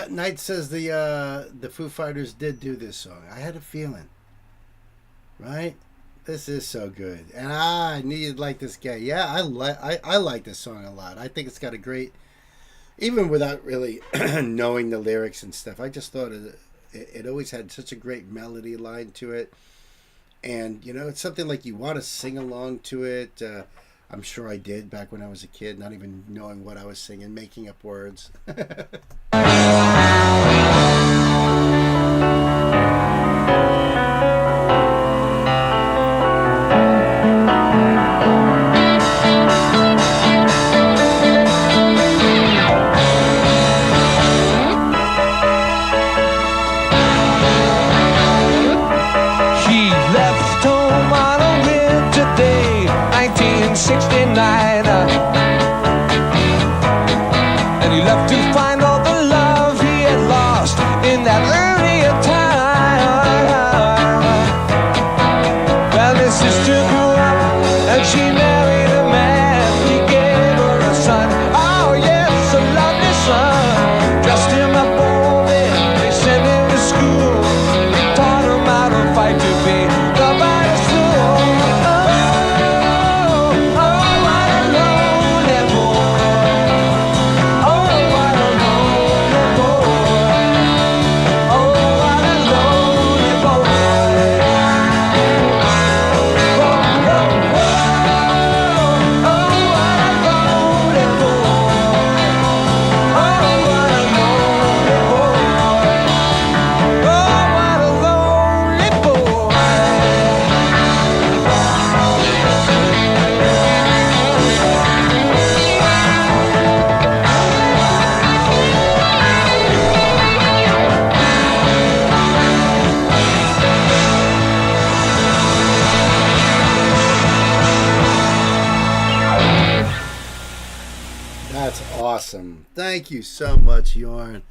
Knight says the Foo Fighters did do this song. I had a feeling, right? This is so good, and I knew you'd like this guy. Yeah, I like this song a lot. I think it's got a great, even without really knowing the lyrics and stuff. I just thought it always had such a great melody line to it, and you know, it's something like you want to sing along to it. I'm sure I did back when I was a kid, not even knowing what I was singing, making up words. He left home on a winter day, 1969, and he left to find all the love he had lost in that earlier time. Well, his sister grew up and she married a man. He gave her a son, oh yes, a lovely son. Dressed him up warmly, they sent him to school. Taught him how to fight to be the baddest fool. Oh, what a awesome. Thank you so much, Yorn.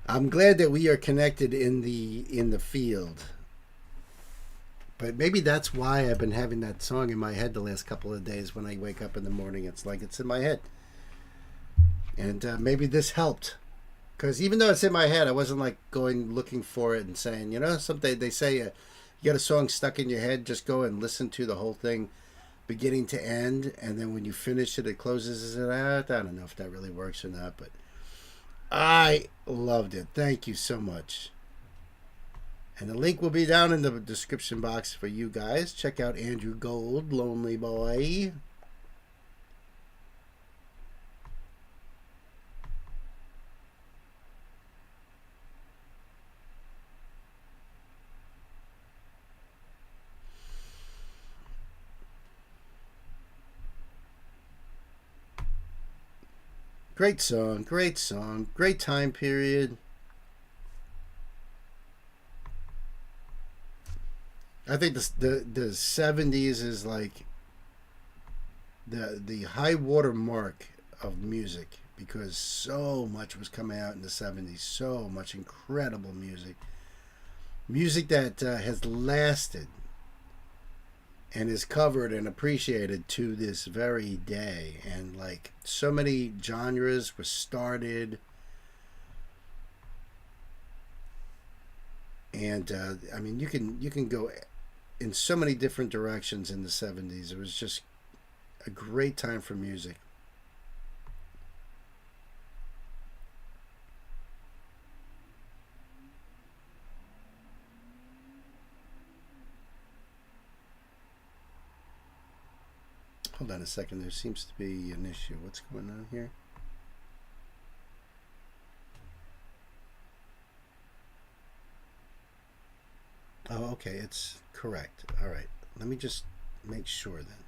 I'm glad that we are connected in the field. But maybe that's why I've been having that song in my head the last couple of days. When I wake up in the morning, it's like it's in my head. And maybe this helped. Because even though it's in my head, I wasn't like going looking for it and saying, you know, something they say you got a song stuck in your head, just go and listen to the whole thing beginning to end, and then when you finish it, it closes it out. I don't know if that really works or not, but I loved it. Thank you so much. And the link will be down in the description box for you guys. Check out Andrew Gold, Lonely Boy. Great song, great time period. I think the 70s is like the high water mark of music, because so much was coming out in the 70s, so much incredible music that has lasted and is covered and appreciated to this very day. And like so many genres were started, and I mean you can go in so many different directions in the 70s. It was just a great time for music. Hold on a second, there seems to be an issue. What's going on here? Oh, okay, it's correct. All right, let me just make sure then.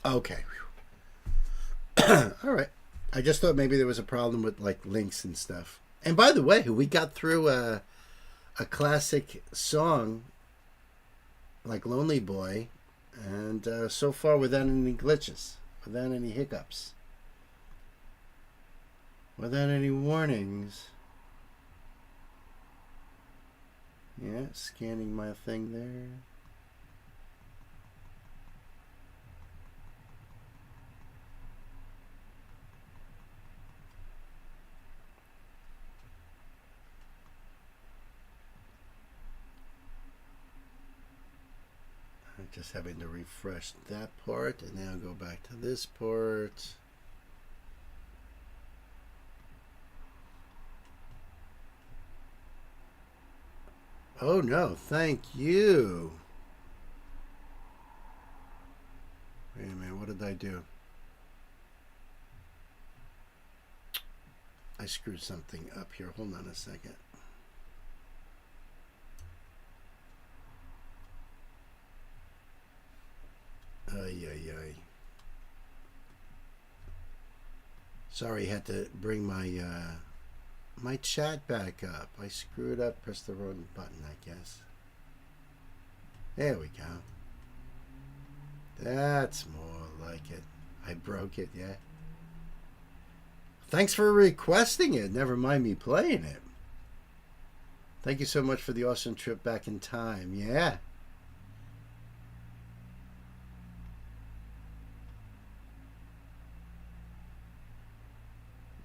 Okay. All right. I just thought maybe there was a problem with like links and stuff. And by the way, we got through a classic song like Lonely Boy, and so far without any glitches, without any hiccups, without any warnings. Yeah, scanning my thing there. Just having to refresh that part, and now go back to this part. Oh no, thank you. Wait a minute, what did I do? I screwed something up here. Hold on a second. Ay, ay, ay. Sorry, had to bring my my chat back up. I screwed up, pressed the wrong button, I guess. There we go. That's more like it. I broke it, yeah. Thanks for requesting it. Never mind me playing it. Thank you so much for the awesome trip back in time. Yeah.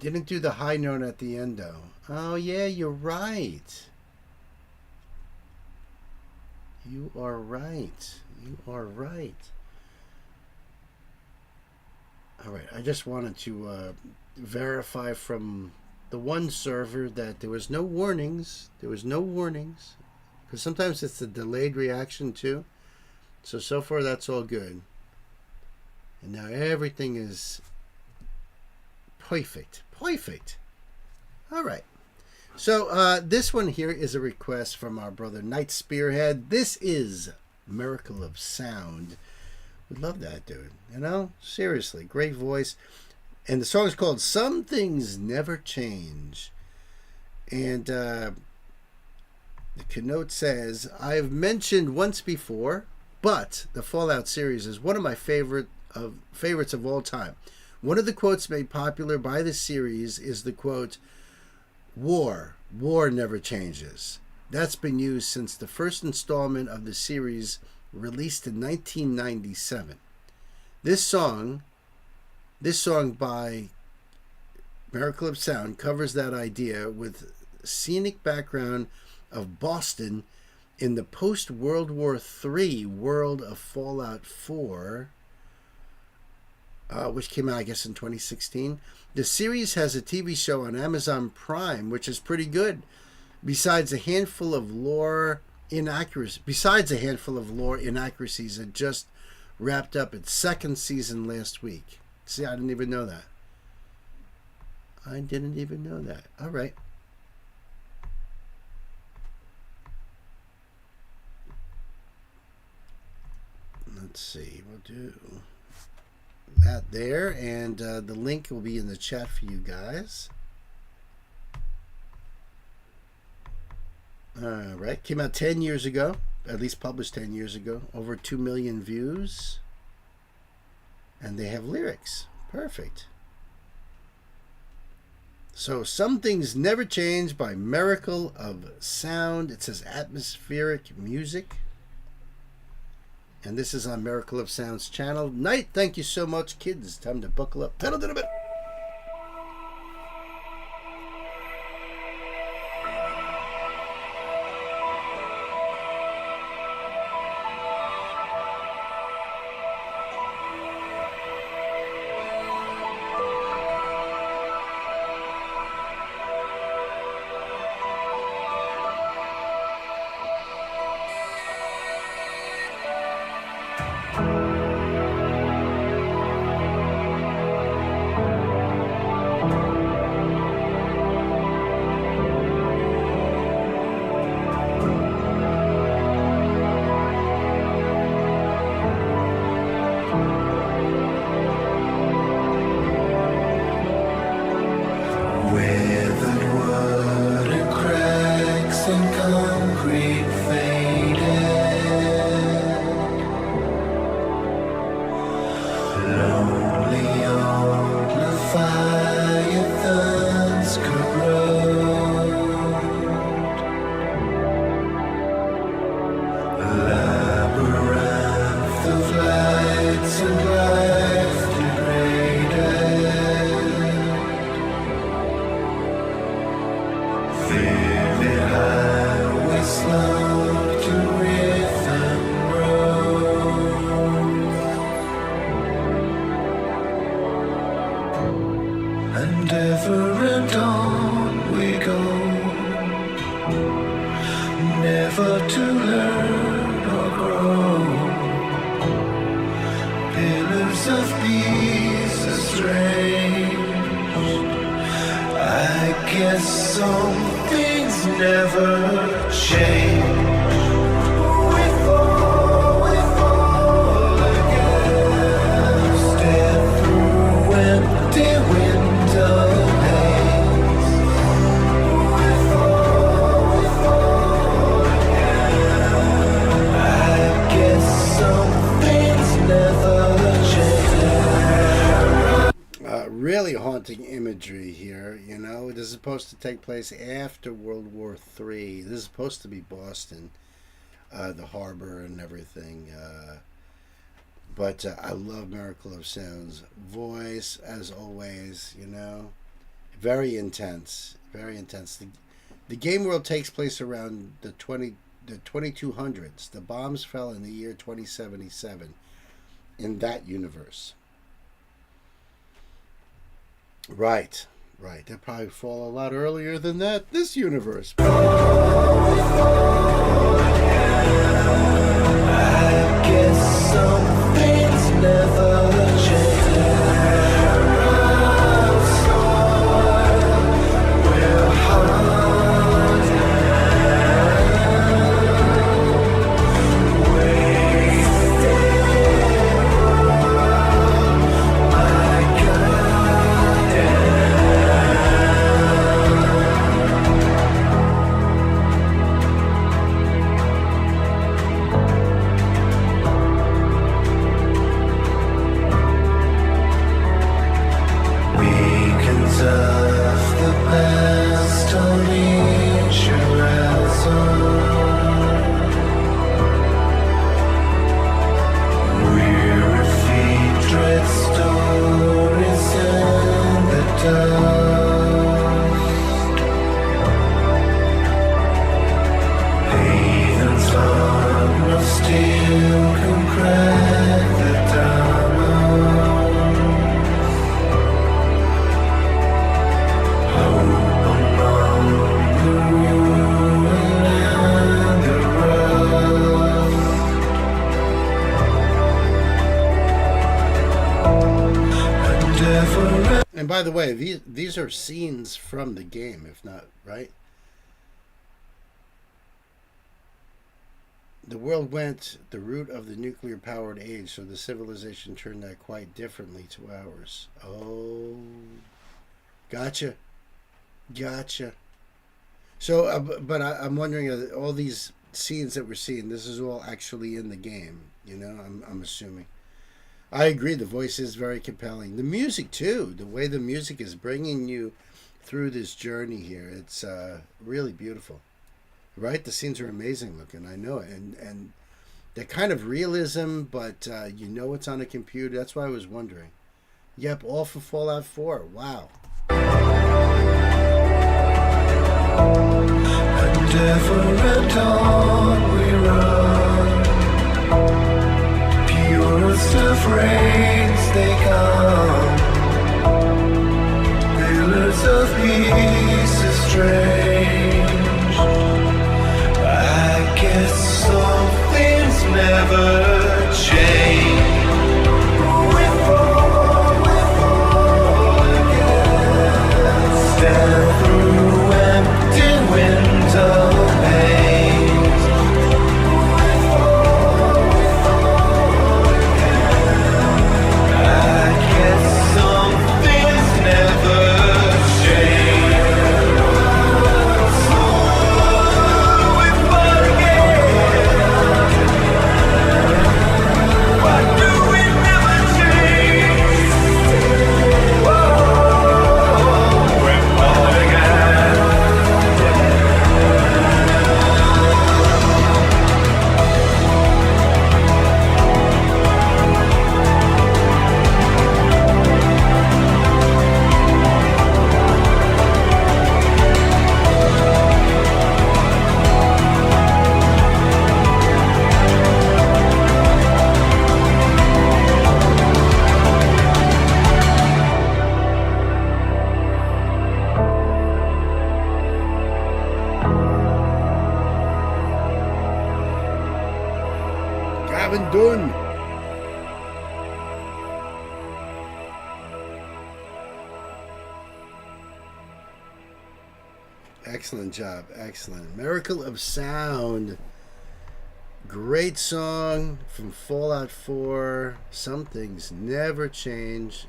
Didn't do the high note at the end, though. Oh, yeah, you're right. You are right. You are right. All right, I just wanted to verify from the one server that there was no warnings. There was no warnings. Because sometimes it's a delayed reaction, too. So far, that's all good. And now everything is perfect. Perfect. All right. So this one here is a request from our brother Night Spearhead. This is Miracle of Sound. We love that dude. You know, seriously, great voice. And the song is called "Some Things Never Change." And The keynote says, I've mentioned once before, but the Fallout series is one of my favorites of all time. One of the quotes made popular by the series is the quote, war never changes. That's been used since the first installment of the series released in 1997. This song by Miracle of Sound covers that idea with scenic background of Boston in the post-World War III world of Fallout 4, which came out, I guess, in 2016. The series has a TV show on Amazon Prime, which is pretty good. Besides a handful of lore inaccuracies, it just wrapped up its second season last week. See, I didn't even know that. All right. Let's see. We'll do that there, and the link will be in the chat for you guys. All right. Came out 10 years ago, at least published 10 years ago. Over 2 million views. And they have lyrics. Perfect. So, Some Things Never Change by Miracle of Sound. It says atmospheric music. And this is on Miracle of Sound's channel. Night, thank you so much, kids. Time to buckle up. Pedal to the bit. Imagery here, you know. This is supposed to take place after World War III. This is supposed to be Boston, the harbor and everything. But I love Miracle of Sound's voice, as always, you know. Very intense. Very intense. The game world takes place around the 2200s. The bombs fell in the year 2077 in that universe. Right. They'll probably fall a lot earlier than that. This universe. I guess some things never change. by the way, these are scenes from the game, if not, right? The world went the route of the nuclear-powered age, so the civilization turned out quite differently to ours. Oh, gotcha. So, but I'm wondering, all these scenes that we're seeing, this is all actually in the game, you know, I'm assuming. I agree, the voice is very compelling. The music, too, the way the music is bringing you through this journey here, it's really beautiful. Right? The scenes are amazing looking, I know it. And they're kind of realism, but you know it's on a computer. That's why I was wondering. Yep, all for Fallout 4. Wow. A different dawn we run. Purest of rains they come. Pillars of peace is strange. I guess some things never change. We fall again. Stand through empty window panes. We fall again. I guess some things never change. Gavin Dunn. Excellent job. Excellent. Miracle of Sound. Great song from Fallout 4. Some things never change.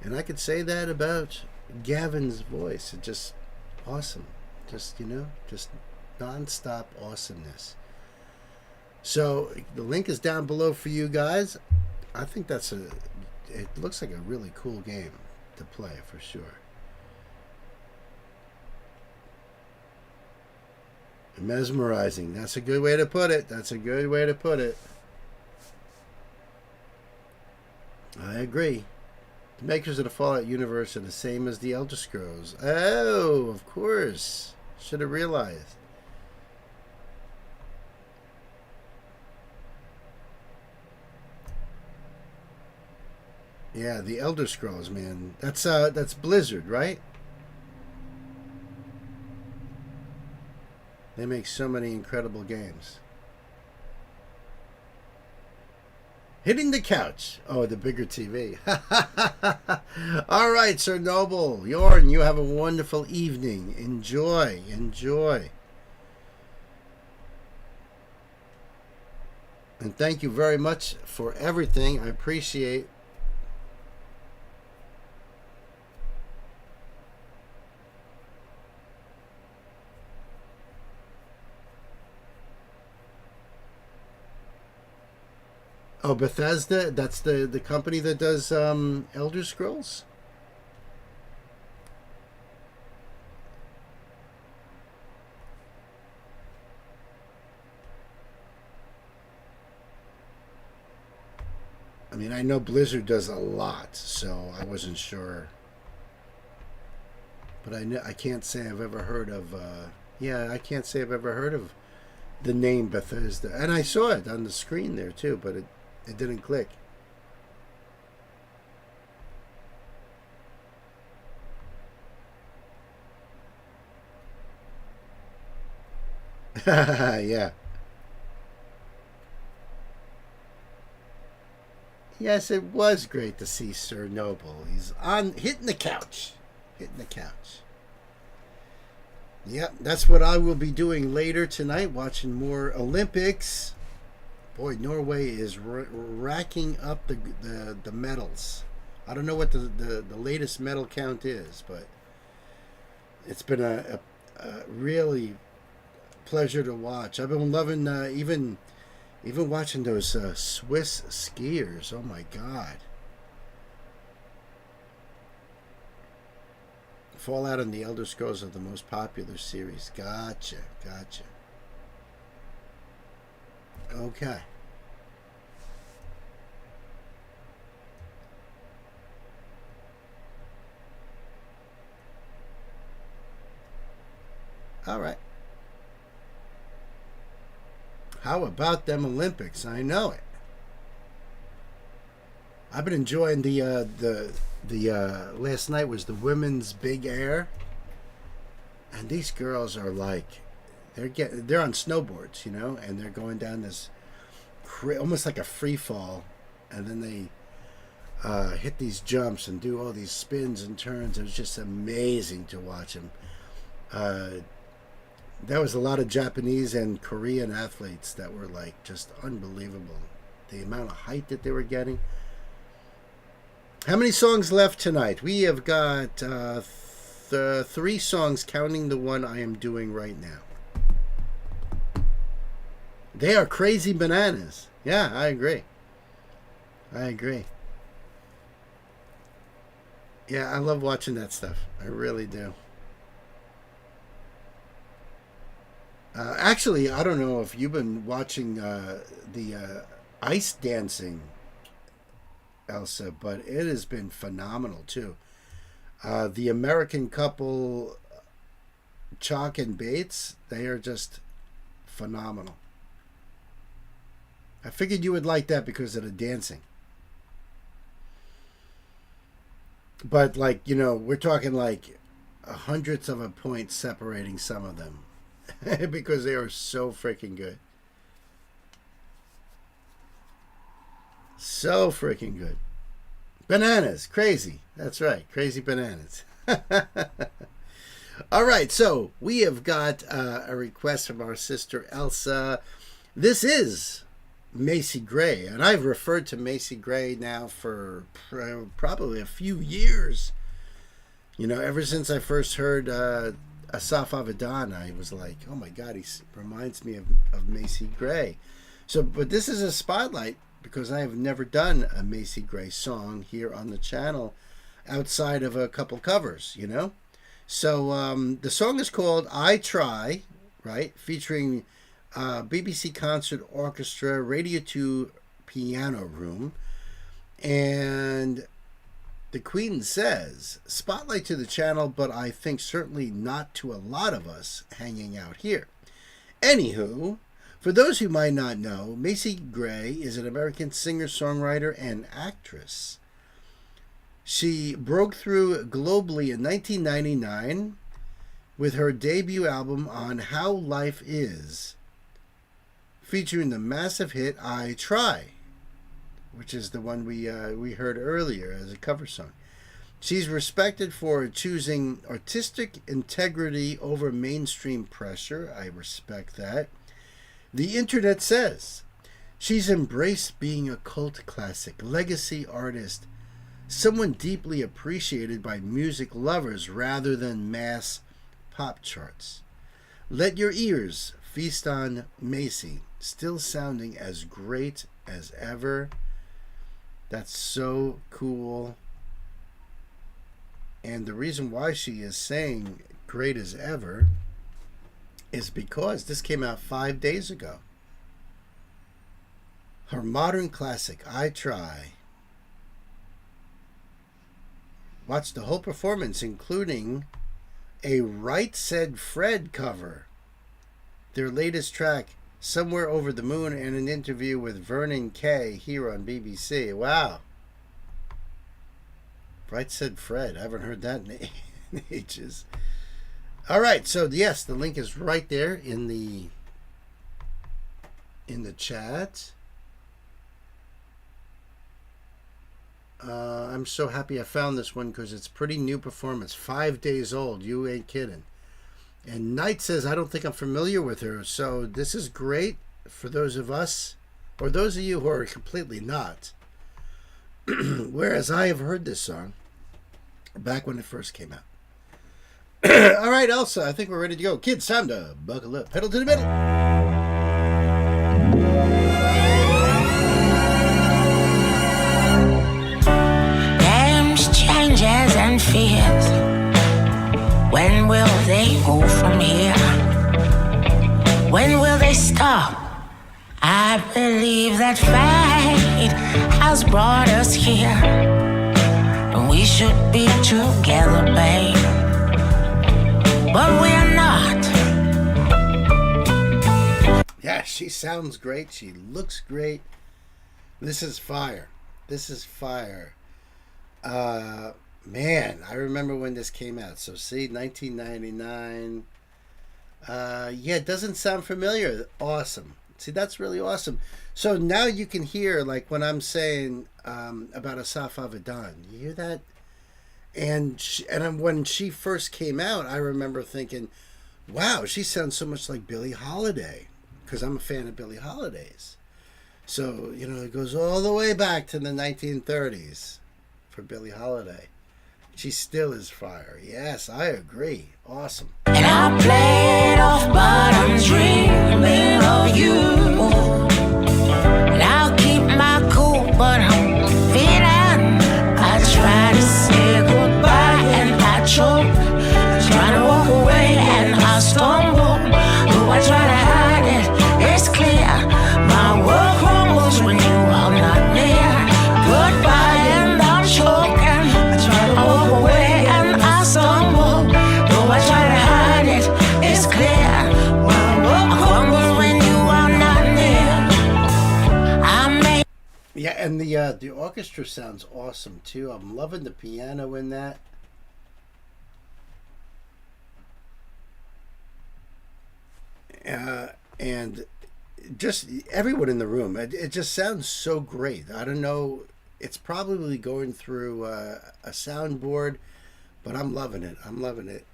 And I could say that about Gavin's voice. It's just awesome. Just, you know, just non-stop awesomeness. So the link is down below for you guys. I think it looks like a really cool game to play for sure. Mesmerizing. That's a good way to put it. I agree. The makers of the Fallout universe are the same as the Elder Scrolls. Oh, of course. Should have realized. Yeah, the Elder Scrolls, man. That's Blizzard, right? They make so many incredible games. Hitting the couch. Oh, the bigger TV. All right, Sir Noble. Jorn, you have a wonderful evening. Enjoy. And thank you very much for everything. I appreciate. Oh, Bethesda, that's the company that does Elder Scrolls? I mean, I know Blizzard does a lot, so I wasn't sure. But I can't say I've ever heard of I can't say I've ever heard of the name Bethesda. And I saw it on the screen there too, but it didn't click. Yeah. Yes, it was great to see Sir Noble. He's hitting the couch. Hitting the couch. Yep, that's what I will be doing later tonight, watching more Olympics. Boy, Norway is racking up the medals. I don't know what the latest medal count is, but it's been a really pleasure to watch. I've been loving even watching those Swiss skiers. Oh my God. Fallout and the Elder Scrolls are the most popular series. Gotcha. Okay. All right. How about them Olympics? I know it. I've been enjoying the last night was the women's big air, and these girls are like they're on snowboards, and they're going down this almost like a free fall, and then they hit these jumps and do all these spins and turns. It was just amazing to watch them. There was a lot of Japanese and Korean athletes that were like just unbelievable. The amount of height that they were getting. How many songs left tonight? We have got 3 songs, counting the one I am doing right now. They are crazy bananas. Yeah, I agree. Yeah, I love watching that stuff. I really do. Actually, I don't know if you've been watching the ice dancing, Elsa, but it has been phenomenal too. The American couple, Chalk and Bates, they are just phenomenal. I figured you would like that because of the dancing. But we're talking like hundreds of a point separating some of them. Because they are so freaking good. So freaking good. Bananas. Crazy. That's right. Crazy bananas. All right. So we have got a request from our sister Elsa. This is Macy Gray. And I've referred to Macy Gray now for probably a few years. Ever since I first heard Asaf Avidan, I was like, oh my God, he reminds me of Macy Gray. But this is a spotlight because I have never done a Macy Gray song here on the channel outside of a couple covers, So the song is called I Try, right? Featuring BBC Concert Orchestra, Radio 2 Piano Room. And the Queen says, spotlight to the channel, but I think certainly not to a lot of us hanging out here. Anywho, for those who might not know, Macy Gray is an American singer-songwriter and actress. She broke through globally in 1999 with her debut album On How Life Is, featuring the massive hit I Try, which is the one we heard earlier as a cover song. She's respected for choosing artistic integrity over mainstream pressure. I respect that. The internet says she's embraced being a cult classic, legacy artist, someone deeply appreciated by music lovers rather than mass pop charts. Let your ears feast on Macy, still sounding as great as ever. That's so cool. And the reason why she is saying great as ever is because this came out 5 days ago. Her modern classic, I Try. Watch the whole performance, including a Right Said Fred cover. Their latest track, Somewhere Over the Moon, and an interview with Vernon Kay here on BBC. Wow. Right Said Fred. I haven't heard that in ages. All right, so yes, the link is right there in the chat. I'm so happy I found this one because it's pretty new performance. 5 days old. You ain't kidding. And Knight says, I don't think I'm familiar with her. So this is great for those of us, or those of you who are completely not. Whereas I have heard this song back when it first came out. All right, Elsa, I think we're ready to go. Kids, time to buckle up. Pedal to the middle. Games, changes, and fears. When will they go from here? When will they stop? I believe that fate has brought us here, and we should be together, babe. But we're not. Yeah, she sounds great. She looks great. This is fire. This is fire. Man, I remember when this came out. So see, 1999. Yeah, it doesn't sound familiar. Awesome. See, that's really awesome. So now you can hear, like, when I'm saying about Asaf Avidan. You hear that? And when she first came out, I remember thinking, wow, she sounds so much like Billie Holiday, because I'm a fan of Billie Holiday's. So, you know, it goes all the way back to the 1930s for Billie Holiday. She still is fire. Yes, I agree. Awesome. And I played off, but I'm dreaming of you. And I'll keep my cool, but I'm feeling. I try to say goodbye and I choke. I try to walk away and I stumble. Though I try to hide it, it's clear. My world crumbles when you are not near. Goodbye and I'm choking. I try to walk away and I stumble. Though I try to hide it, it's clear. My world crumbles when you are not near. Yeah, and the orchestra sounds awesome too. I'm loving the piano in that. And just everyone in the room, it just sounds so great. I don't know, it's probably going through a soundboard, but I'm loving it. I'm loving it.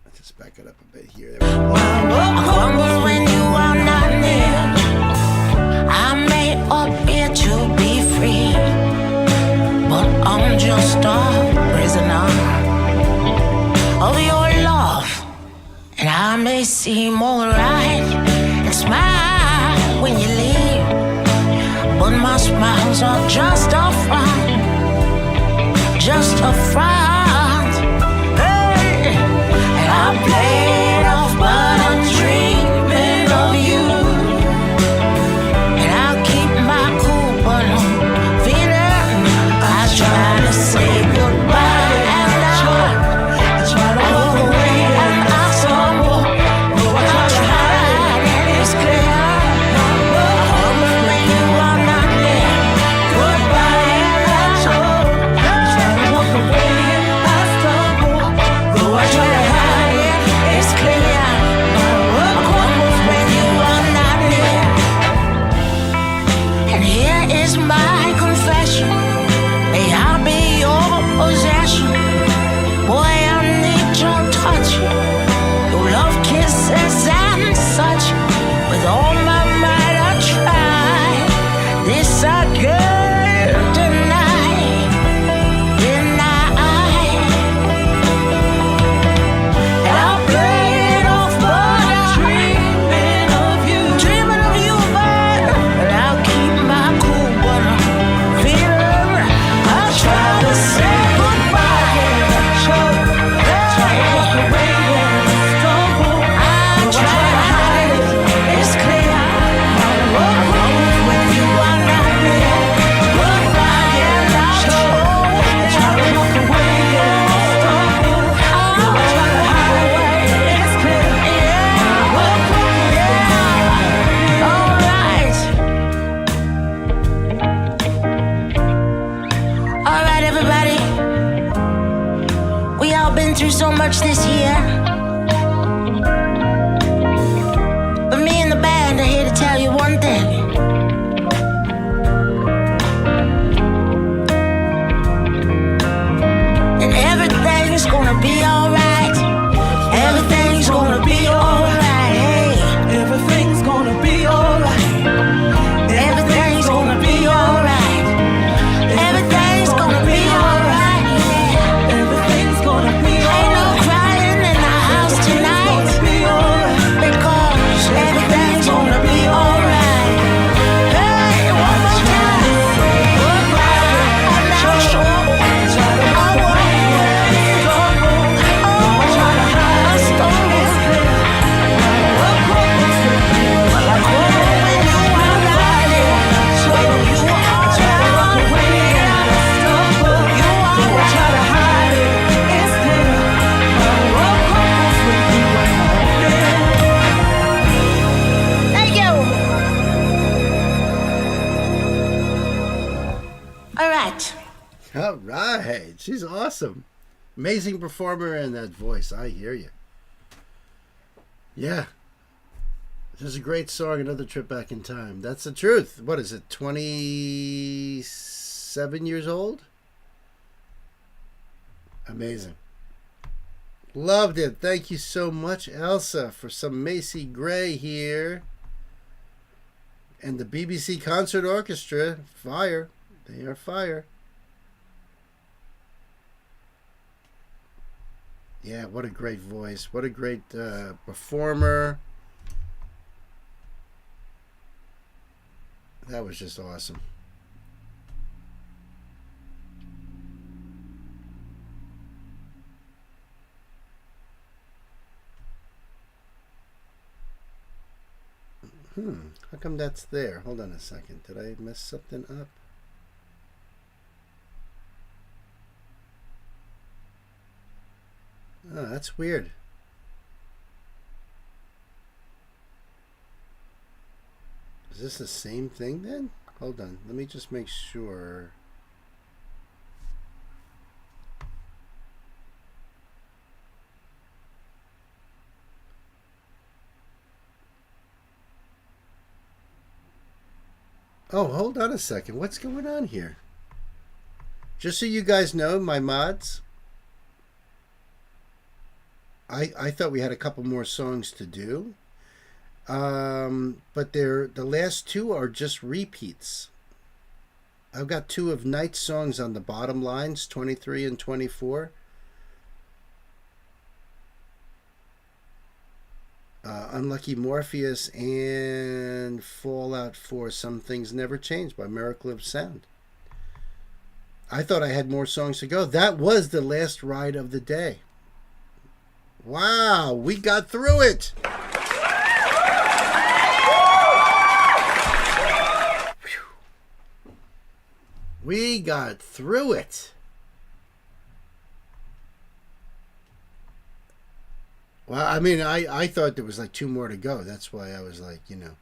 Let's just back it up a bit here. Crumbles when you are not near. I may appear to be free, but I'm just a prisoner of your love. And I may seem alright and smile when you leave, but my smiles are just a front, just a front. Hey, and I play it off, but I'm dreaming of you. And I'll keep my cool, but I'm feeling. I try to say goodbye and I try to walk away and I stumble. Though I try and it's clear. When you are not there. Goodbye and I try to walk away and I stumble. Though I try to hide it, it's clear. My world crumbles when you are not there. And here is my confession. May I be your possession. Boy, I need your touch. Your love kisses and such. With all my might I try. This I can't deny. And I'll play it off, but I'm dreaming of you. Dreaming of you, babe. And I'll keep my cool, but I'm feeling. I'll try to say goodbye and I choke. Try to walk away and stumble. I try to hide it, it's clear. My world crumbles when you are not there. Goodbye and I choke. Try to walk away and stumble. I try to hide it, it's clear. My world crumbles, yeah. All right, everybody. We all been through so much this year. But me and the band are here to tell you one thing. She's awesome. Amazing performer and that voice. I hear you. Yeah. This is a great song, Another Trip Back in Time. That's the truth. What is it, 27 years old? Amazing. Loved it. Thank you so much, Elsa, for some Macy Gray here. And the BBC Concert Orchestra. Fire. They are fire. Yeah, what a great voice. What a great performer. That was just awesome. How come that's there? Hold on a second. Did I mess something up? Oh, that's weird. Is this the same thing then? Hold on. Let me just make sure. Oh, hold on a second. What's going on here? Just so you guys know, my mods, I thought we had a couple more songs to do. But the last two are just repeats. I've got two of Night's songs on the bottom lines, 23 and 24. Unlucky Morpheus and Fallout 4, Some Things Never Change by Miracle of Sound. I thought I had more songs to go. That was the last ride of the day. Wow, we got through it. We got through it. Well, I mean, I thought there was like two more to go. That's why I was like, you know.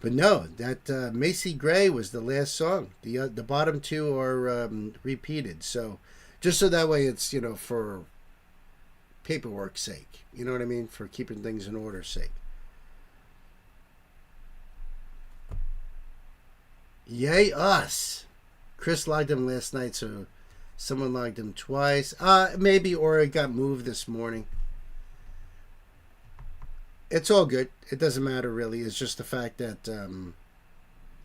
But no, that Macy Gray was the last song. The bottom two are repeated. So just so that way it's, you know, for paperwork's sake. You know what I mean? For keeping things in order's sake. Yay us. Chris logged him last night, so someone logged him twice. Maybe, or it got moved this morning. It's all good. It doesn't matter really. It's just the fact that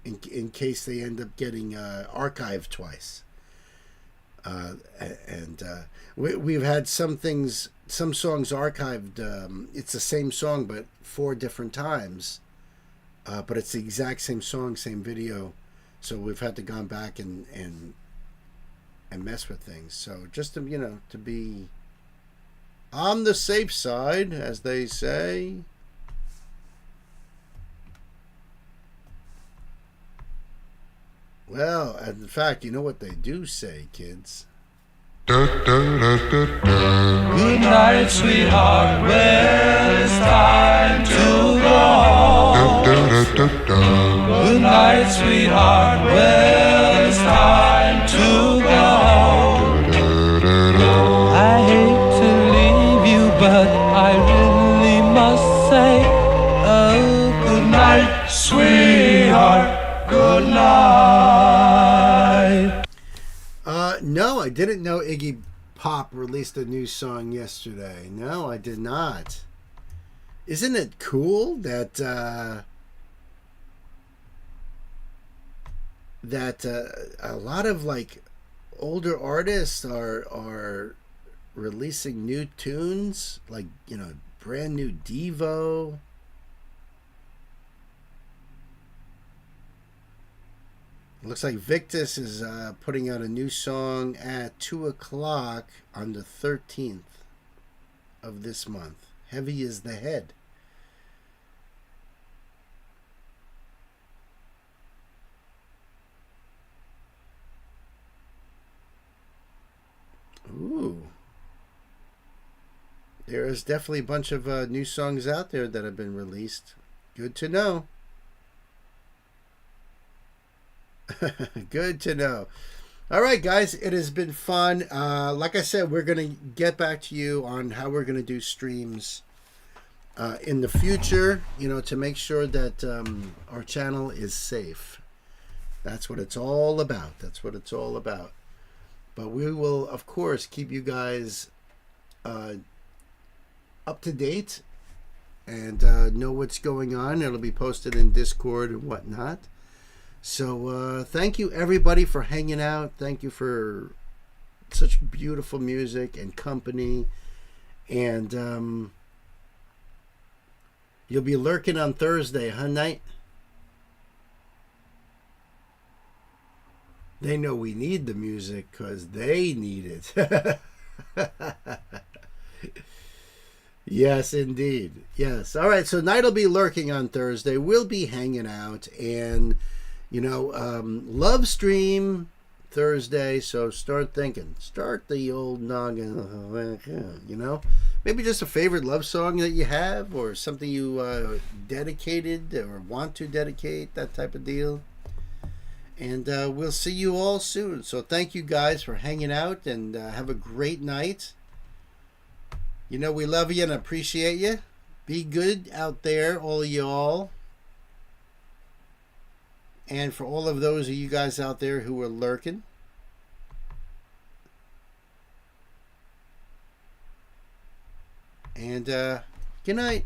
in case they end up getting archived twice. We've had some songs archived. It's the same song, but 4 different times. But it's the exact same song, same video. So we've had to go back and mess with things. So just to, you know, to be on the safe side, as they say. Well, in fact, you know what they do say, kids? Good night, sweetheart. Well, it's time to go. Good night, sweetheart. Well, it's time to go. I hate to leave you, but I really must say, oh, good night, sweetheart. Good night. No, I didn't know Iggy Pop released a new song yesterday. No, I did not. Isn't it cool that a lot of like older artists are releasing new tunes, like, you know, brand new Devo. Looks like Victus is putting out a new song at 2 o'clock on the 13th of this month. Heavy is the Head. Ooh. There is definitely a bunch of new songs out there that have been released. Good to know. Good to know. All right, guys, it has been fun. Like I said, we're going to get back to you on how we're going to do streams in the future, to make sure that our channel is safe. That's what it's all about. That's what it's all about. But we will, of course, keep you guys up to date and know what's going on. It'll be posted in Discord and whatnot. So thank you, everybody, for hanging out. Thank you for such beautiful music and company. And you'll be lurking on Thursday, huh, Knight? They know we need the music because they need it. Yes, indeed. Yes. All right, so Knight will be lurking on Thursday. We'll be hanging out. And, love stream Thursday. So start thinking. Start the old noggin, Maybe just a favorite love song that you have or something you dedicated or want to dedicate, that type of deal. And we'll see you all soon. So thank you guys for hanging out and have a great night. We love you and appreciate you. Be good out there, all of y'all. And for all of those of you guys out there who are lurking. And good night.